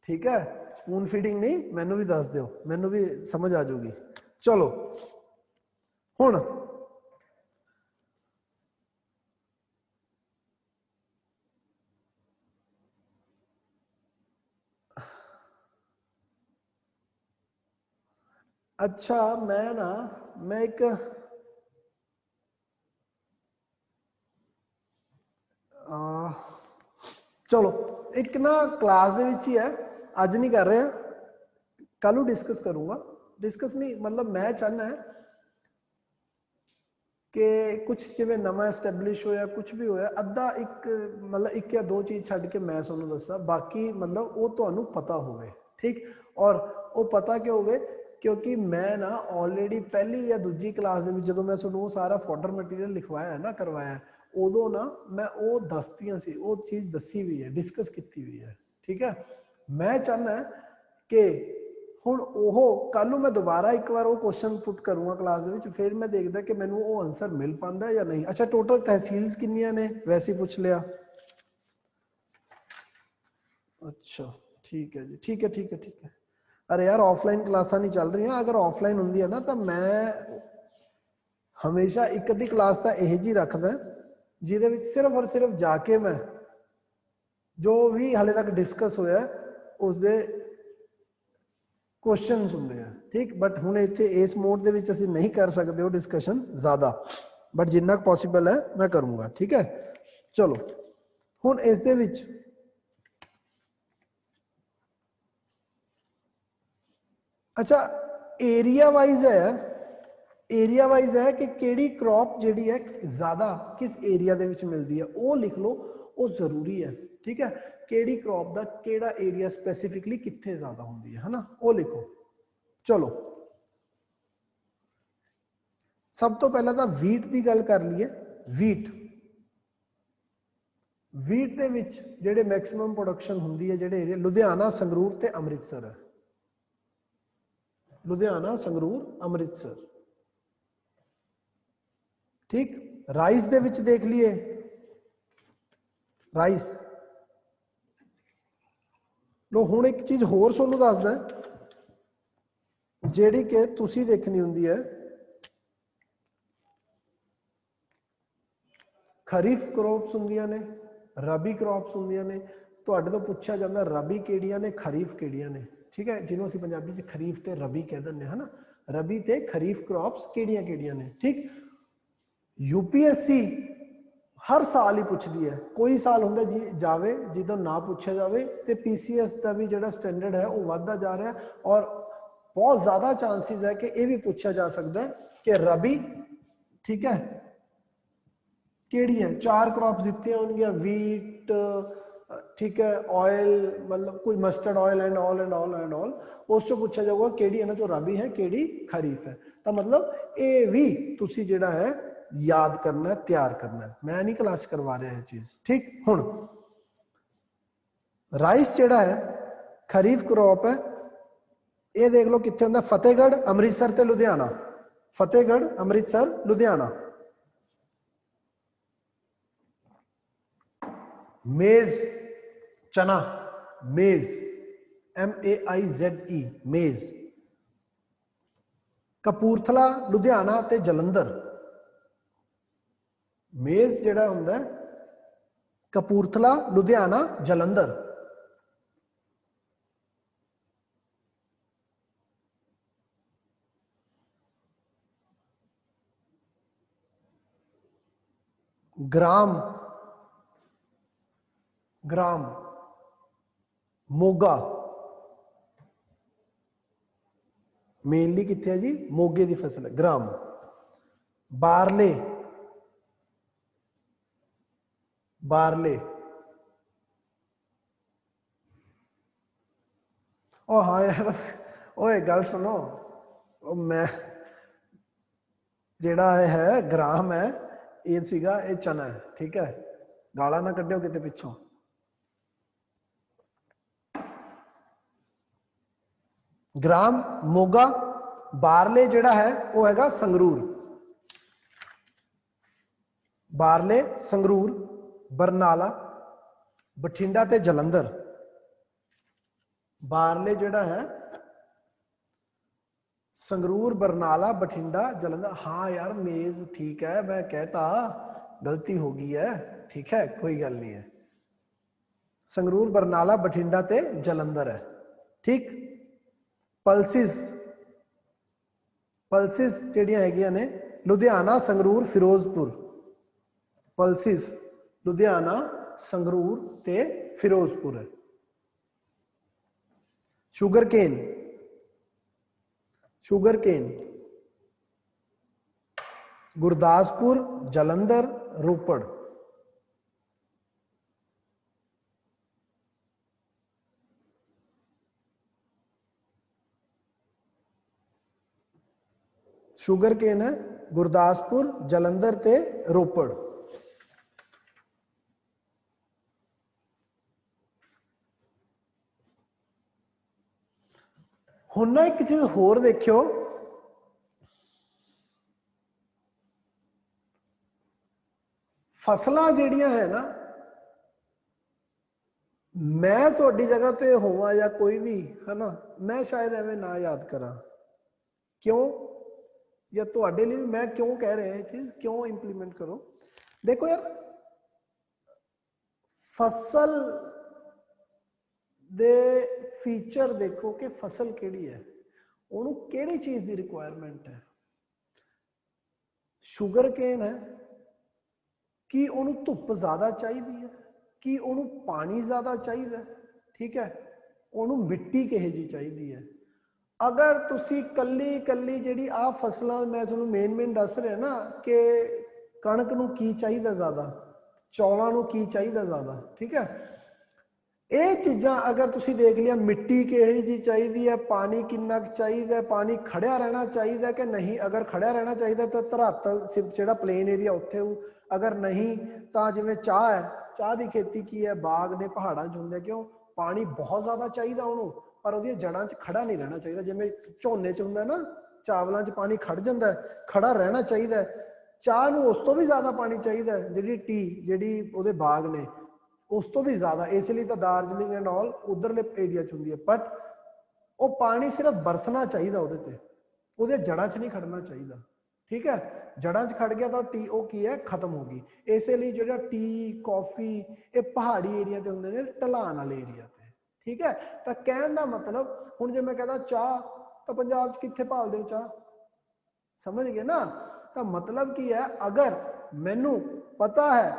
ठीक है। स्पून फीडिंग नहीं मैनू भी दस दिओ, मैनू भी समझ आ जाऊगी। चलो हुण अच्छा मैं एक चलो एक ना क्लास दे विच ही है, अज नहीं कर रहे, कल डिस्कस करूंगा, डिस्कस नहीं मतलब मैं चाहना है कि कुछ जिवें नवा एस्टैबलिश होया कुछ भी होया अद्धा एक मतलब एक या दो चीज़ छड्ड के मैं तुहानूं दस्सां, बाकी मतलब वो तुहानूं पता होवे, ठीक। और वो पता क्यों होवे क्योंकि मैं ना ऑलरेडी पहली या दूजी क्लास दे विच जदों मैं तुहानूं वो सारा फॉडर मटीरियल लिखवाया है ना करवाया है, उदों ना मैं वो दसदियां सी, वो चीज़ दसी हुई है, डिस्कस की हुई है, ठीक है। मैं चाहना है कि हुण ओहो कल मैं दोबारा एक बार वो क्वेश्चन पुट करूँगा क्लास दे विच, फिर मैं देखदा कि मैनूं वो आंसर मिल पांदा या नहीं। अच्छा टोटल तहसील्स कितनियां ने वैसे ही पूछ लिया। अच्छा ठीक है जी, ठीक है ठीक है ठीक है। अरे यार ऑफलाइन क्लासां नहीं चल रही, अगर ऑफलाइन होंदी है ना तो मैं हमेशा एक अद्धी क्लास तो यह जी रखदा जिहदे विच सिर्फ और सिर्फ जाके मैं जो भी हाले तक डिस्कस होया उसके क्वेश्चन होंगे हैं, ठीक। बट हुण इत्थे इस मोड दे विच असीं नहीं कर सकते हो डिस्कशन ज़्यादा, बट जिन्ना पॉसीबल है मैं करूँगा, ठीक है। चलो हुण इस दे विच अच्छा एरिया वाइज है, एरिया वाइज है कि केड़ी क्रॉप जिहड़ी है ज़्यादा किस एरिया दे विच मिलदी है वो लिख लो, वो जरूरी है, ठीक है। केड़ी क्रॉप दा केड़ा एरिया स्पेसिफिकली कित्थे ज़्यादा होंदी है ना वो लिखो। चलो सब तो पहला तो वीट की गल कर लीए, वीट ਵੀਟ ਦੇ ਵਿੱਚ ਜਿਹੜੇ ਮੈਕਸਿਮਮ ਪ੍ਰੋਡਕਸ਼ਨ ਹੁੰਦੀ ਹੈ ਜਿਹੜੇ ਏਰੀਆ ਲੁਧਿਆਣਾ ਸੰਗਰੂਰ ਤੇ ਅੰਮ੍ਰਿਤਸਰ ਹੈ। ਲੁਧਿਆਣਾ ਸੰਗਰੂਰ ਅੰਮ੍ਰਿਤਸਰ। ਠੀਕ। ਰਾਈਸ ਦੇ ਵਿੱਚ ਦੇਖ ਲਈਏ, ਰਾਈਸ ਲੋ ਹੁਣ ਇੱਕ ਚੀਜ਼ ਹੋਰ ਤੁਹਾਨੂੰ ਦੱਸਦਾ ਜਿਹੜੀ ਕਿ ਤੁਸੀਂ ਦੇਖਣੀ ਹੁੰਦੀ ਹੈ। ਖਰੀਫ ਕ੍ਰੌਪਸ ਹੁੰਦੀਆਂ ਨੇ, ਰਬੀ ਕ੍ਰੌਪਸ ਹੁੰਦੀਆਂ ਨੇ। ਤੁਹਾਡੇ ਤੋਂ ਪੁੱਛਿਆ ਜਾਂਦਾ ਰਬੀ ਕਿਹੜੀਆਂ ਨੇ, ਖਰੀਫ ਕਿਹੜੀਆਂ ਨੇ। ਠੀਕ ਹੈ, ਜਿਹਨੂੰ ਅਸੀਂ ਪੰਜਾਬੀ 'ਚ ਖਰੀਫ ਤੇ ਰਬੀ ਕਹਿ ਦਿੰਦੇ ਹਾਂ ਨਾ। ਰਬੀ ਤੇ ਖਰੀਫ ਕ੍ਰੌਪਸ ਕਿਹੜੀਆਂ ਕਿਹੜੀਆਂ ਨੇ। ਠੀਕ। यूपीएससी हर साल ही पुछदी है, कोई साल होंगे जी जावे जिदों ना पूछा जाए तो पीसीएस का भी जो स्टैंडर्ड है वो बढ़ता जा रहा है और बहुत ज़्यादा चांसेस है कि ये भी पूछा जा सकता है कि रबी ठीक है केड़ी है। 4 क्रॉप दिते होंगे, वीट ठीक है, ऑयल मतलब कोई mustard oil and all and all and all, उस पूछा जाऊगा केड़ी है ना जो रबी है केड़ी खरीफ है। तो मतलब ये भी तुसी जिहड़ा है याद करना है, तैयार करना है। मैं नहीं क्लास करवा रहा है चीज। ठीक। हुण राइस जिहड़ा है खरीफ क्रॉप है, ये देख लो कित्थे हुंदा, फतेहगढ़ अमृतसर ते लुधियाना। फतेहगढ़ अमृतसर लुधियाना। मेज चना, मेज MEIZE मेज। कपूरथला लुधियाना ते जलंधर। मेज जिहड़ा हुंदा कपूरथला लुधियाना जलंधर। ग्राम, ग्राम मोगा मेनली कित्थे है जी, मोगे की फसल है ग्राम। बारले, बारले ओ हाँ यार ओए गल सुनो, मैं जेड़ा है ग्राम है ये सीगा ये चना है। ठीक है, गाला ना कड्डियो किते पिछों। ग्राम मोगा। बारले जिहड़ा है वो हैगा संगरूर। बारले संगरूर, बरनाला, बठिंडा ते जलंधर। बारले जिहड़ा है संगरूर, बरनाला, बठिंडा, जलंधर। हाँ यार मेज ठीक है, मैं कहता गलती हो गई है। ठीक है, कोई गल नहीं है। संगरूर, बरनाला, बठिंडा ते जलंधर है। ठीक। पल्सिस, पल्सिस जिहड़ियां हैगियां ने लुधियाना, संगरूर, फिरोजपुर। पल्सिस लुधियाना, संगरूर ते फिरोजपुर है। Sugar cane, sugar cane Gurdaspur, Jalandhar, Ropar. Sugar cane है गुरदासपुर, जलंधर ते रोपड़। हुण ना एक चीज होर देखियो, फसलां जिहड़ियां है ना, मैं तुहाडी जगह पे होवां या कोई भी है ना, मैं शायद एवें ना याद करा। क्यों, या तुहाडे लिए मैं क्यों कह रहा है चीज, क्यों इंप्लीमेंट करो। देखो यार फसल दे फीचर देखो कि फसल केड़ी है, उन्होंने केड़ी चीज की रिक्वायरमेंट है। शुगर केन है कि उन्होंने धुप ज्यादा चाहिए है, कि उन्होंने पानी ज्यादा चाहिए। ठीक है, उन्होंने मिट्टी किहो जी चाहिए है। अगर तुसी कल्ली कल्ली जिहड़ी आ फसलां मैं तुहानूं मेन दस रहा ना कि कणक नूं की चाहिए ज्यादा, चौलां नूं की चाहिए ज्यादा। ठीक है, ये चीज़ां अगर तुसी देख लिया, मिट्टी किहड़ी जी चाहिए है, पानी किन्ना चाहिए, पानी खड़िया रहना चाहिए कि नहीं। अगर खड़िया रहना चाहिए तो धरातल जिहड़ा प्लेन एरिया उत्थे, अगर नहीं तो जिवें चाह है, ਚਾਹ ਦੀ ਖੇਤੀ ਕੀ ਹੈ, ਬਾਗ ਨੇ ਪਹਾੜਾਂ 'ਚ ਹੁੰਦੇ, ਕਿਉਂ ਪਾਣੀ ਬਹੁਤ ਜ਼ਿਆਦਾ ਚਾਹੀਦਾ ਉਹਨੂੰ, ਪਰ ਉਹਦੀਆਂ ਜੜ੍ਹਾਂ 'ਚ ਖੜਾ ਨਹੀਂ ਰਹਿਣਾ ਚਾਹੀਦਾ। ਜਿਵੇਂ ਝੋਨੇ 'ਚ ਹੁੰਦਾ ਨਾ, ਚਾਵਲਾਂ 'ਚ ਪਾਣੀ ਖੜ ਜਾਂਦਾ, ਖੜਾ ਰਹਿਣਾ ਚਾਹੀਦਾ। ਚਾਹ ਨੂੰ ਉਸ ਤੋਂ ਵੀ ਜ਼ਿਆਦਾ ਪਾਣੀ ਚਾਹੀਦਾ, ਜਿਹੜੀ ਜਿਹੜੀ ਉਹਦੇ ਬਾਗ ਨੇ ਉਸ ਤੋਂ ਵੀ ਜ਼ਿਆਦਾ। ਇਸ ਲਈ ਤਾਂ ਦਾਰਜਲਿੰਗ ਐਂਡ ਆਲ ਉਧਰਲੇ ਏਰੀਆ 'ਚ ਹੁੰਦੀ ਹੈ, ਬਟ ਉਹ ਪਾਣੀ ਸਿਰਫ ਬਰਸਣਾ ਚਾਹੀਦਾ ਉਹਦੇ ਤੇ, ਉਹਦੇ ਜੜ੍ਹਾਂ 'ਚ ਨਹੀਂ ਖੜਨਾ ਚਾਹੀਦਾ। ਠੀਕ ਹੈ, ਜੜ੍ਹਾਂ 'ਚ ਖੜ ਗਿਆ ਤਾਂ ਉਹ ਕੀ ਹੈ, ਖਤਮ ਹੋ ਗਈ। ਇਸੇ ਲਈ ਜਿਹੜਾ ਟੀ ਕੌਫੀ ਇਹ ਪਹਾੜੀ ਏਰੀਆ ਤੇ ਹੁੰਦੇ ਨੇ, ਢਲਾਨ ਵਾਲੇ ਏਰੀਆ ਤੇ। ਠੀਕ ਹੈ, ਤਾਂ ਕਹਿਣ ਦਾ ਮਤਲਬ ਹੁਣ ਜੇ ਮੈਂ ਕਹਿੰਦਾ ਚਾਹ, ਤਾਂ ਪੰਜਾਬ 'ਚ ਕਿੱਥੇ ਭਾਲਦੇ ਹੋ ਚਾਹ, ਸਮਝ ਗਏ ਨਾ। ਤਾਂ ਮਤਲਬ ਕੀ ਹੈ, ਅਗਰ ਮੈਨੂੰ ਪਤਾ ਹੈ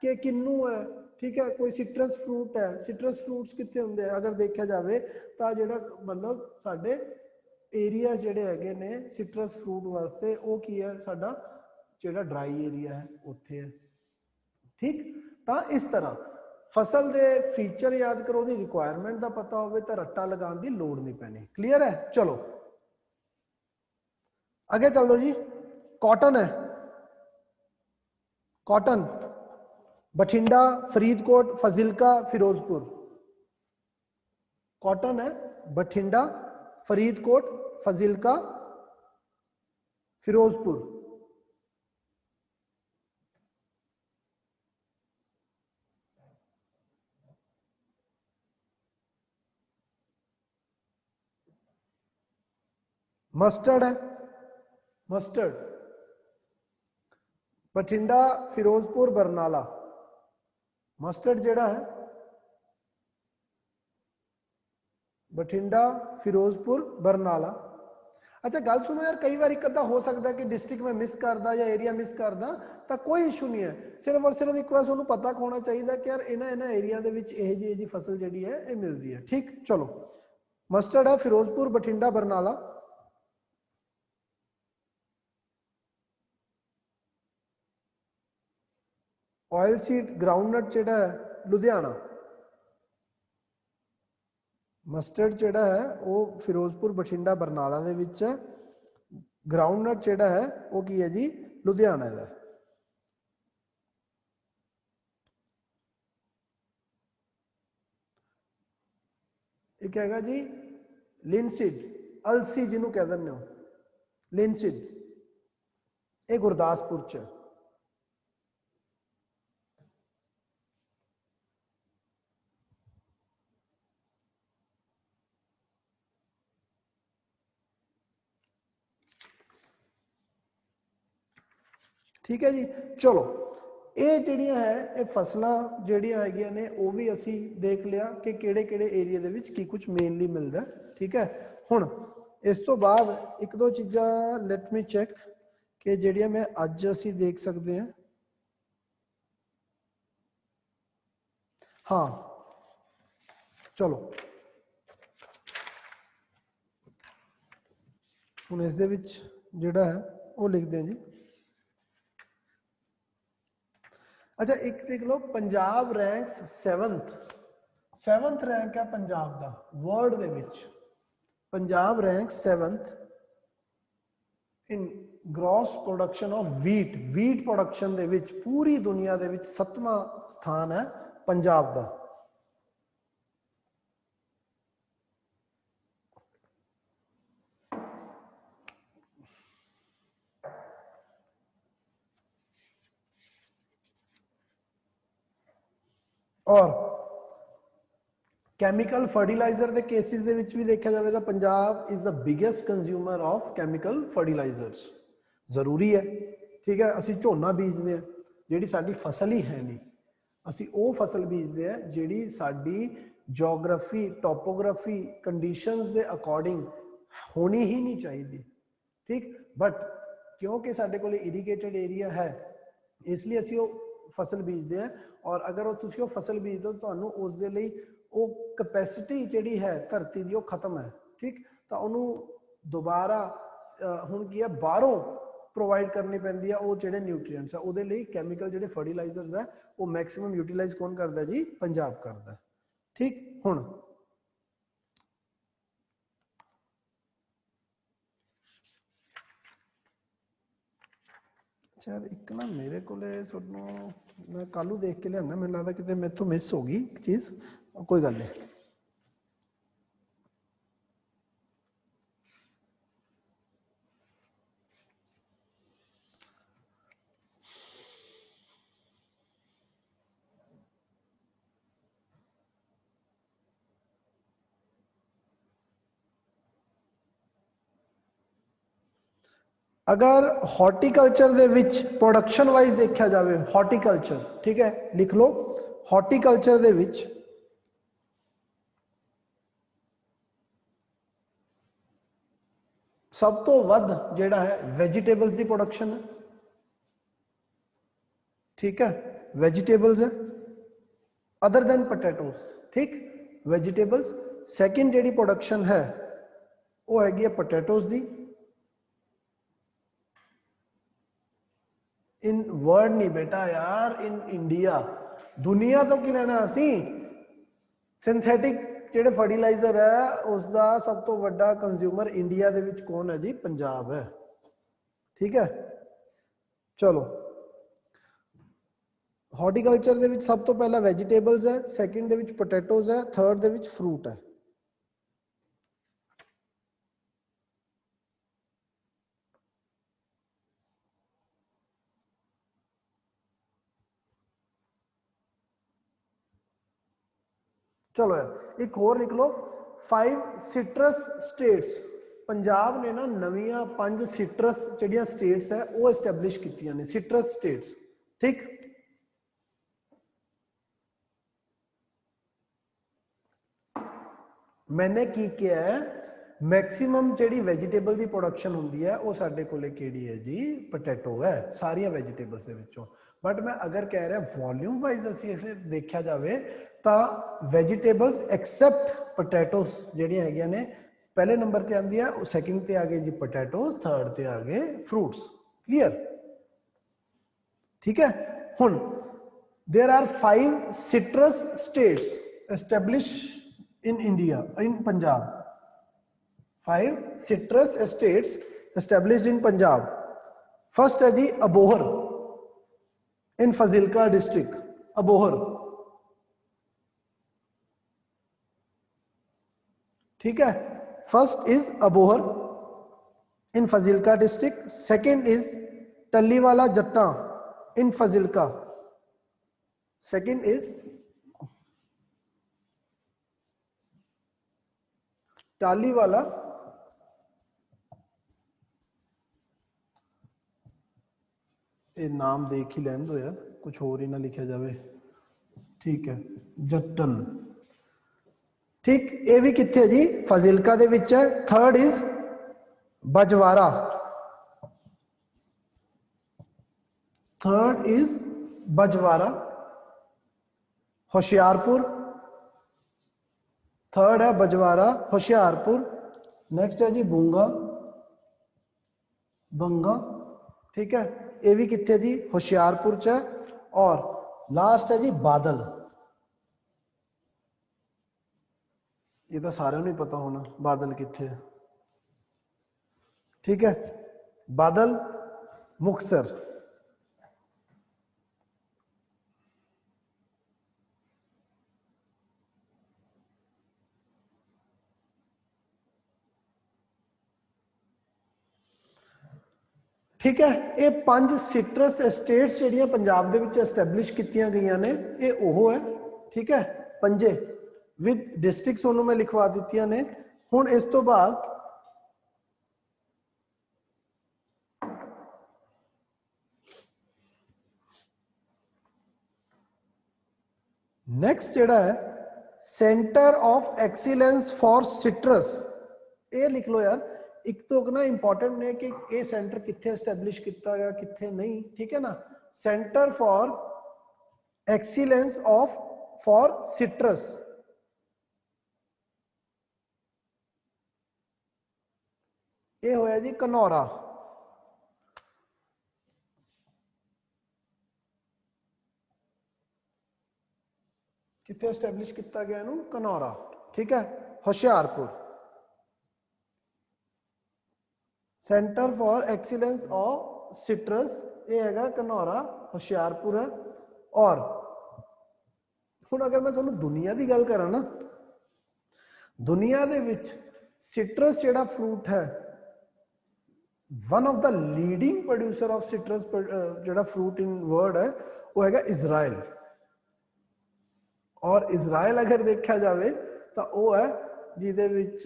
ਕਿ ਕਿੰਨੂ ਹੈ, ਠੀਕ ਹੈ, ਕੋਈ ਸਿਟਰਸ ਫਰੂਟ ਹੈ, ਸਿਟਰਸ ਫਰੂਟਸ ਕਿੱਥੇ ਹੁੰਦੇ ਆ ਅਗਰ ਦੇਖਿਆ ਜਾਵੇ ਤਾਂ ਜਿਹੜਾ ਮਤਲਬ ਸਾਡੇ ਏਰੀਆ ਜਿਹੜੇ ਹੈਗੇ ਨੇ ਸਿਟਰਸ ਫਰੂਟ ਵਾਸਤੇ, ਉਹ ਕੀ ਹੈ, ਸਾਡਾ ਜਿਹੜਾ ਡਰਾਈ ਏਰੀਆ ਹੈ ਉੱਥੇ ਹੈ। ਠੀਕ, ਤਾਂ ਇਸ ਤਰ੍ਹਾਂ ਫਸਲ ਦੇ ਫੀਚਰ ਯਾਦ ਕਰੋ, ਉਹਦੀ ਰਿਕੁਆਇਰਮੈਂਟ ਦਾ ਪਤਾ ਹੋਵੇ ਤਾਂ ਰੱਟਾ ਲਗਾਉਣ ਦੀ ਲੋੜ ਨਹੀਂ ਪੈਣੀ। ਕਲੀਅਰ ਹੈ, ਚਲੋ आगे चल दो जी। कॉटन है, कॉटन बठिंडा, फरीदकोट, फाजिलका, फिरोजपुर। कॉटन है बठिंडा, फरीदकोट, फाजिलका, फिरोजपुर। मस्टर्ड है, मस्टर्ड बठिंडा, फिरोजपुर, बरनाला। मस्टर्ड जेड़ा है बठिंडा, फिरोजपुर, बरनाला। अच्छा गल सुनो यार, कई बार एक अद्धा हो सकता है कि डिस्ट्रिक्ट में मिस करदा या एरिया मिस करदा, तो कोई इशू नहीं है। सिर्फ और सिर्फ एक बार तुहानू पता होना चाहिए कि यार इन्हां एरिया दे विच इह जी फसल जिहड़ी है ये मिलती है। ठीक, चलो मस्टर्ड है Firozpur, Bathinda, Barnala. Oil seed groundnut जेड़ा है लुधियाना। मस्टर्ड जेड़ा है वो फिरोजपुर, बठिंडा, बरनाला दे विच है। ग्राउंडनट जेड़ा है वो की है जी लुधियाना दा। एक हैगा जी लिनसीड, अलसी जिन्हों कह दें हो, लिनसीड, ये गुरदासपुर च। ठीक है जी, चलो ये जिहड़ियां है ये फसलां जिहड़ियां हैगियां ने वो भी असी देख लिया कि किहड़े-किहड़े एरिया दे विच की कुछ मेनली मिलदा। ठीक है, हुण इस तो बाद एक दो चीज़ां लेट मी चैक कि जिहड़ियां मैं अज असी देख सकते हैं। हाँ चलो हुण इस दे विच जिहड़ा है वो लिखते हैं जी। अच्छा एक लिख लो, पंजाब रैंक्स 7th रैंक है पंजाब का वर्ल्ड दे विच। Punjab rank 7th in gross production of wheat production दे विच पूरी दुनिया दे विच 7वां स्थान है पंजाब का। और कैमिकल फर्टिलाइजर के केसिस दे विच भी देखा जाए तो Punjab is the biggest consumer of chemical fertilisers. जरूरी है, ठीक है, असी झोना बीजते हैं जिहड़ी साडी फसल ही है नहीं, असी वो फसल बीजते हैं जिहड़ी साडी जोग्राफी टोपोग्राफी कंडीशंस के अकॉर्डिंग होनी ही नहीं चाहिए। ठीक, बट क्योंकि साडे कोल इरीगेटेड एरिया है इसलिए असी वो फसल बीजते हैं। और अगर वो तुसी वो फसल बीजते हो तो उस दे लई वो कैपेसिटी जिहड़ी है धरती की वो खत्म है। ठीक, तो उन्होंने दोबारा हुण की है बाहरों प्रोवाइड करनी पैंदी है वो जिहड़े न्यूट्रीएंट्स है, उहदे लई कैमिकल जिहड़े फर्टिलाइजर्स है वो मैक्सिमम यूटिलाइज कौन करता जी, पंजाब करता। ठीक, हुण अच्छा एक ना मेरे को मैं कल देख के लिया, मैंने लगता कि मेरे तो मिस होगी चीज, कोई गल नहीं। अगर हॉर्टिकल्चर दे विच प्रोडक्शन वाइज देखा जाए, हॉर्टिकल्चर, ठीक है लिख लो, हॉर्टिकल्चर दे विच सब तो वध जेड़ा है वेजिटेबल्स की प्रोडक्शन है, ठीक है, वेजिटेबल्स है अदर देन पोटैटोज, ठीक, वेजिटेबल्स। सैकेंड जेडी प्रोडक्शन है वो हैगी है पोटैटोज दी। इन वर्ड नहीं बेटा यार, इन इंडिया, दुनिया तो की लेना असी, सिंथेटिक जेडे फर्टिलाइजर है उसका सब तो बड़ा कंज्यूमर इंडिया दे विच कौन है जी, पंजाब है, ठीक है। चलो हॉर्टिकल्चर दे विच सब तो पहला वेजिटेबल्स है, सैकेंड दे विच पोटैटोज है, थर्ड दे विच फ्रूट है। चलो यार एक होर लिख लो, 5 सिट्रस स्टेट्स, पंजाब ने ना नवियां 5 सिट्रस जिहड़ियां स्टेट्स है वो एस्टैब्लिश कीतियां ने, सिट्रस स्टेट्स, ठीक। मैंने की किया है, मैक्सिमम जिहड़ी वेजिटेबल की प्रोडक्शन होंदी है वो साडे कोले किहड़ी है जी, पोटैटो है सारियां वेजिटेबल्स दे विचों। बट मैं अगर कह रहा वॉल्यूम वाइज असी इसे देखा जाए तो वेजिटेबल्स एक्सैप्ट पोटैटोस जिहड़ियां हैगियां ने पहले नंबर ते आंदी है, सैकेंड ते आ गए जी पोटैटोस, थर्ड ते आ गए फ्रूट्स, क्लियर, ठीक है। हुन there are 5 citrus states establish in India, in Punjab, 5 citrus states established in Punjab. First है जी अबोहर इन फाजिलका डिस्ट्रिक्ट, अबोहर, ठीक है, first is Abohar in Fazilka district, second is Tahliwala Jatta in Fazilka, second is Tahliwala, ये नाम देख ही लैन दो यार, कुछ और ही ना लिखा जाए, ठीक है, जट्टन, ठीक, ये भी कितने जी, फाजिलका दे विच है। Third is Bajwara, third is Bajwara, Hoshiarpur, third है बजवारा होशियारपुर, नेक्स्ट है जी बूंगा, बंगा, ठीक है, ये भी कितने जी, होशियारपुर च है। और लास्ट है जी बादल, ये तो सारे नहीं पता होना बादल कितने है, ठीक है, बादल मुक्तसर, ठीक है। ये 5 सिट्रस एस्टेट्स जिहड़ियां पंजाब दे विच एस्टैब्लिश कीतियां गईयां ने, ये ओहो है, ठीक है, पंजे विद डिस्ट्रिक्ट्स उन्होंने मैं लिखवा दित्तियां ने। हुण इस तो बाद नेक्स्ट जिहड़ा है centre of excellence for citrus, ये लिख लो यार, एक तो ना इंपॉर्टेंट ने कि ये सेंटर कितने एस्टैब्लिश किया गया कितने नहीं, ठीक है ना। Centre for excellence of for citrus, ये होया जी घनौरा, कितने एस्टैब्लिश किया गया इनू, घनौरा, ठीक है, Hoshiarpur. Centre for excellence of citrus ये है घनौरा, होशियारपुर है। और हुण अगर मैं तुहानूं दुनिया की गल करा ना, दुनिया दे विच सिट्रस जिहड़ा फ्रूट है, one of the leading producer of citrus जिहड़ा फ्रूट इन वर्ल्ड है वो हैगा इजराइल। और इजराइल अगर देखा जाए तो वह है जिहदे विच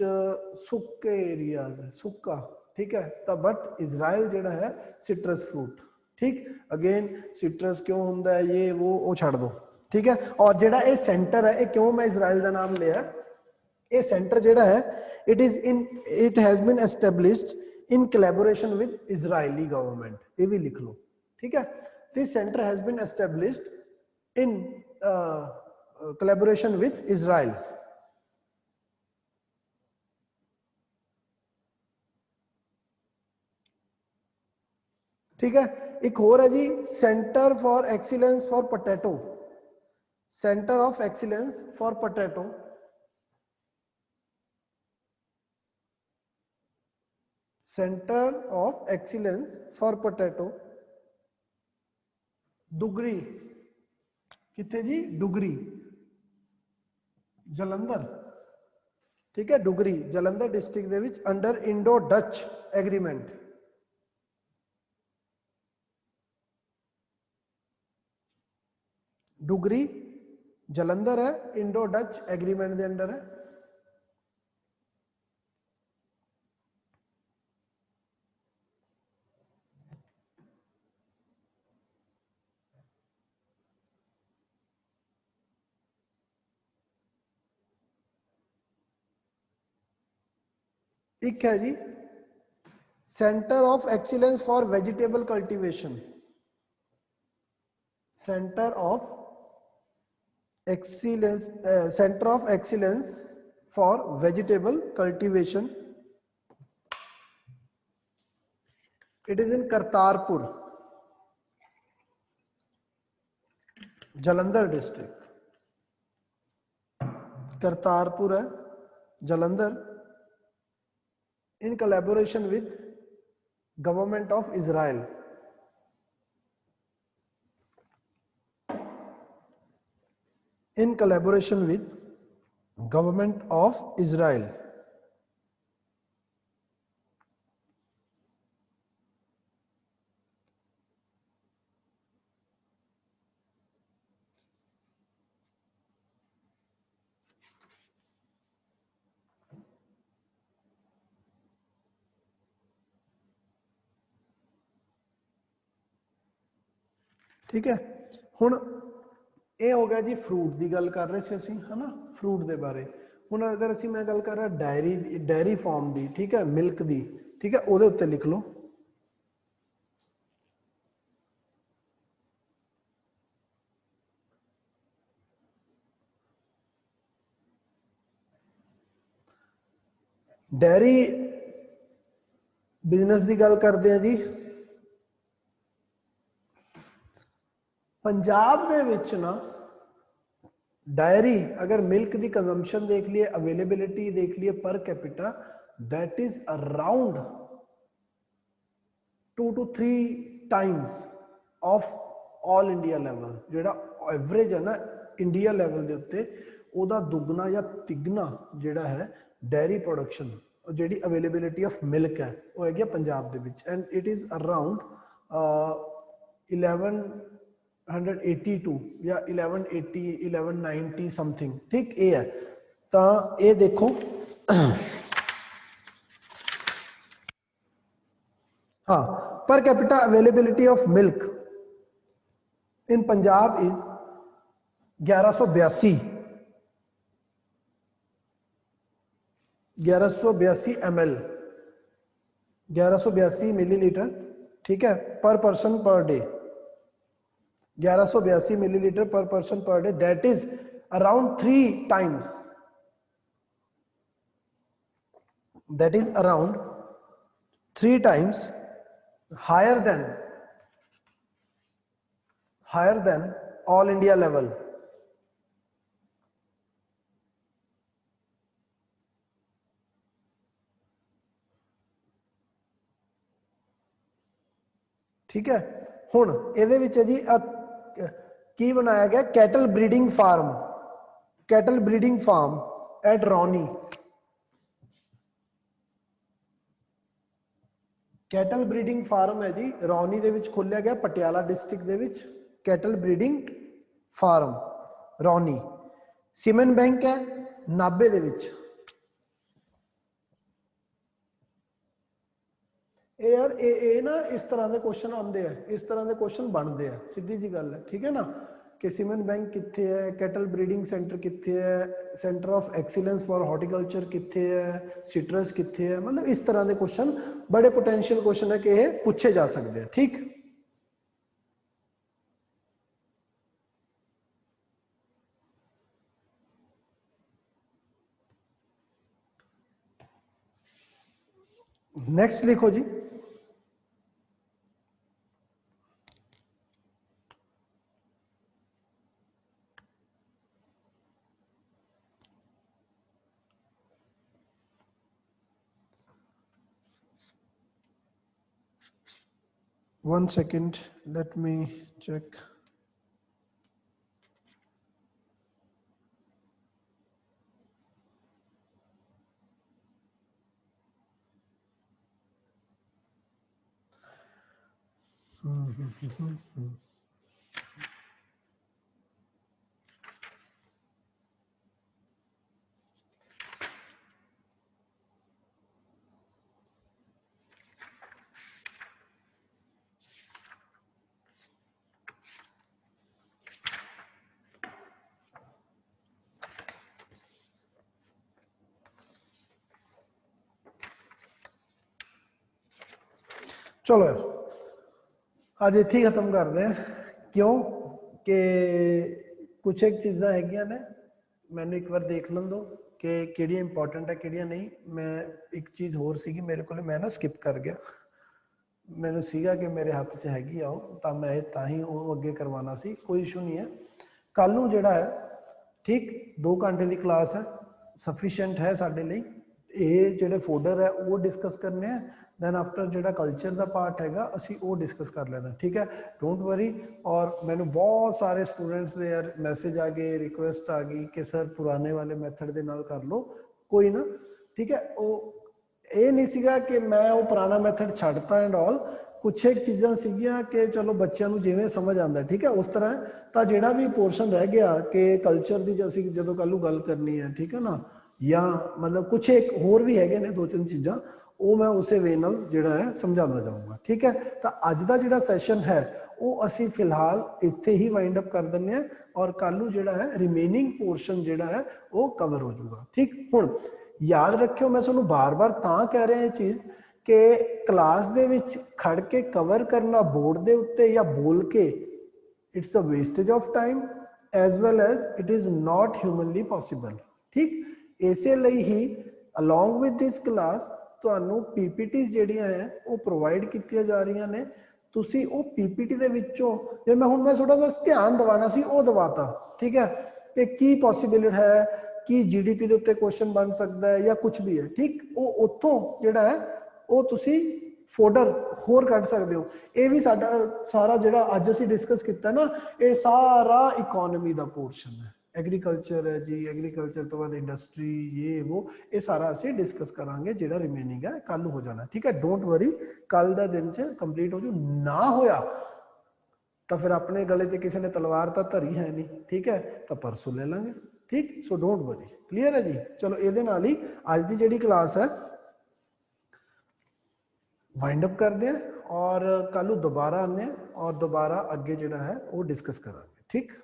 सुक्के एरियाज है, सुक्का, ठीक है। तो बट इजराइल जिहड़ा है सिट्रस फ्रूट, ठीक। अगेन सिट्रस क्यों हुंदा है ये वो छड़ दो, ठीक है। और जिहड़ा ये सेंटर है, ये क्यों मैं इजराइल का नाम लिया, ये सेंटर जिहड़ा है it has been established in collaboration with Israeli government, ये भी लिख लो, ठीक है। This centre has been established in collaboration with Israel. ठीक है। एक और है जी centre for excellence for potato, centre of excellence for potato, centre of excellence for potato Dugri, कितने जी, डुगरी जलंधर, ठीक है। डुगरी जलंधर डिस्ट्रिक्ट दे विच under Indo Dutch agreement. Dugri Jalandhar है, इंडो डच एग्रीमेंट के अंडर है। एक है जी centre of excellence for vegetable cultivation, centre of excellence, centre of excellence for vegetable cultivation, it is in Kartarpur, Jalandhar district. Kartarpur है Jalandhar, in collaboration with government of Israel. In collaboration with government of Israel. ठीक है। हुण ये हो गया जी fruit की गल कर रहे थे असीं, है ना, फ्रूट के बारे। हुण अगर असीं मैं गल कर रहा डेयरी फॉर्म की, ठीक है, मिल्क की, ठीक है, उहदे उत्ते लिख लो डेयरी बिजनेस की गल करते हैं जी। पंजाब दे विच ना डायरी अगर मिल्क की कंजम्पशन देख लिए, अवेलेबिलिटी देख लिए per capita, that is around 2 to 3 times of all India level. जोड़ा एवरेज है ना इंडिया लैवल के उत्ते, उहदा दुगना या तिगना जोड़ा है डेयरी प्रोडक्शन, जी अवेलेबिलिटी ऑफ मिल्क है वो है पंजाब दे विच, एंड इट इज़ अराउंड 1182 या 1180 1190 समथिंग, ठीक ये है। तो ये देखो हाँ, per capita availability of milk in Punjab is 1182 ml, 1182 millilitre, ठीक है, पर पर्सन पर डे, 1182 मिलीलीटर पर person per day, that is around 3 times, that is around 3 times higher than all India level। ठीक है। हुण इहदे विच जी की बनाया गया, cattle breeding farm, cattle breeding farm at Rauni. Cattle breeding farm है जी रौनी दे विच खोलिया गया, पटियाला डिस्ट्रिक्ट दे विच cattle breeding farm Rauni. Semen bank है नाभे दे विच। यार ये ना इस तरह के क्वेश्चन आते हैं, इस तरह के क्वेश्चन बनते हैं, सीधी जी गल है, ठीक है ना। कि सीमेंट बैंक कित्थे है, कैटल ब्रीडिंग सेंटर कित्थे है, centre of excellence for horticulture कित्थे है, सिट्रस कित्थे है, मतलब इस तरह के क्वेश्चन बड़े पोटेंशियल क्वेश्चन है कि ये पूछे जा सकते हैं, ठीक। नेक्स्ट लिखो जी। One second, let me check. चलो यार आज इत्थे ही खत्म करते हैं, क्यों कि कुछ एक चीज़ां हैगियां ने मैंने एक बार देख लन दो कि किहड़ियां इंपॉर्टेंट है किहड़ियां नहीं। मैं एक चीज़ होर सीगी मेरे को, मैं ना स्किप कर गया, मैनू सीगा कि मेरे हाथ च हैगी आओ तो मैं तां ही वो अगे करवाना सी, कोई इशू नहीं है। कल नूं जिहड़ा है ठीक 2 घंटे की क्लास है, सफिशेंट है साडे लई। ये जिहड़े फोल्डर है वो डिस्कस करने हैं, दैन आफ्टर जिहड़ा कल्चर का पार्ट हैगा असी वो डिस्कस कर लेना, ठीक है, डोंट वरी। और मैनू बहुत सारे स्टूडेंट्स दे यार मैसेज आ गए, रिक्वेस्ट आ गई कि सर पुराने वाले मैथड दे नाल कर लो, कोई ना, ठीक है। वो ये नहीं सीगा कि मैं वो पुराना मैथड छड्डता एंड ऑल, कुछ एक चीज़ां सीगियां कि चलो बच्चों को जिवें समझ आता, ठीक है, उस तरह। तो जिहड़ा भी पोर्शन रह गया कि कल्चर की असीं जदों कल गल करनी है, ठीक है ना, या मतलब कुछ एक होर भी हैगे ने 2-3 चीज़ां, वो मैं उस वे नाल जिहड़ा है समझाना जाऊँगा, ठीक है। तो अज का जिहड़ा सैशन है वो असीं फिलहाल इत्थे ही वाइंड अप कर दिंदे हैं, और कल नूं जिहड़ा है रिमेनिंग पोर्शन जिहड़ा है वो कवर हो जाऊगा, ठीक। हुण याद रखियो मैं तुहानूं बार बार तां कह रहा ये चीज़ कि क्लास दे विच खड़ के कवर करना बोर्ड दे उत्ते या बोल के, it's a wastage of time as well as it is not humanly possible, ठीक। इसे लई ही अलॉन्ग विद दिस क्लास ਤੁਹਾਨੂੰ ਪੀਪੀਟੀਜ਼ ਜਿਹੜੀਆਂ ਹੈ ਉਹ ਪ੍ਰੋਵਾਈਡ ਕੀਤੀਆਂ ਜਾ ਰਹੀਆਂ ਨੇ। ਤੁਸੀਂ ਉਹ ਪੀਪੀਟੀ ਦੇ ਵਿੱਚੋਂ ਜੇ ਮੈਂ ਹੁਣ ਮੈਂ ਥੋੜਾ ਬਸ ਧਿਆਨ ਦਿਵਾਣਾ ਸੀ ਉਹ ਦਿਵਾਤਾ, ਠੀਕ ਹੈ, ਕਿ ਕੀ ਪੋਸੀਬਿਲਿਟੀ ਹੈ, ਕੀ ਜੀਡੀਪੀ ਦੇ ਉੱਤੇ ਕੁਐਸਚਨ ਬਣ ਸਕਦਾ ਹੈ ਜਾਂ ਕੁਝ ਵੀ ਹੈ, ਠੀਕ। ਉਹ ਉੱਥੋਂ ਜਿਹੜਾ ਹੈ ਉਹ ਤੁਸੀਂ ਫੋਲਡਰ ਹੋਰ ਕੱਢ ਸਕਦੇ ਹੋ। ਇਹ ਵੀ ਸਾਡਾ ਸਾਰਾ ਜਿਹੜਾ ਅੱਜ ਅਸੀਂ ਡਿਸਕਸ ਕੀਤਾ ਨਾ, ਇਹ ਸਾਰਾ ਇਕੋਨਮੀ ਦਾ ਪੋਰਸ਼ਨ ਹੈ। एग्रीकल्चर है जी, एग्रीकल्चर तो बाद इंडस्ट्री ये सारा असी डिस्कस करांगे, जिहड़ा रिमेनिंग है कल हो जाना, ठीक है। डोंट वरी, कल का दिन च कंप्लीट हो जू, ना होया तो फिर अपने गले ते किसी ने तलवार तो धरी है नहीं, ठीक है, तो परसों ले लेंगे, ठीक। सो डोंट वरी, क्लीयर है जी। चलो ये नाल ही अज की जिहड़ी क्लास है वाइंड अप करते हैं, और कल दोबारा आने और दोबारा अगे जिहड़ा है वो डिस्कस करांगे, ठीक।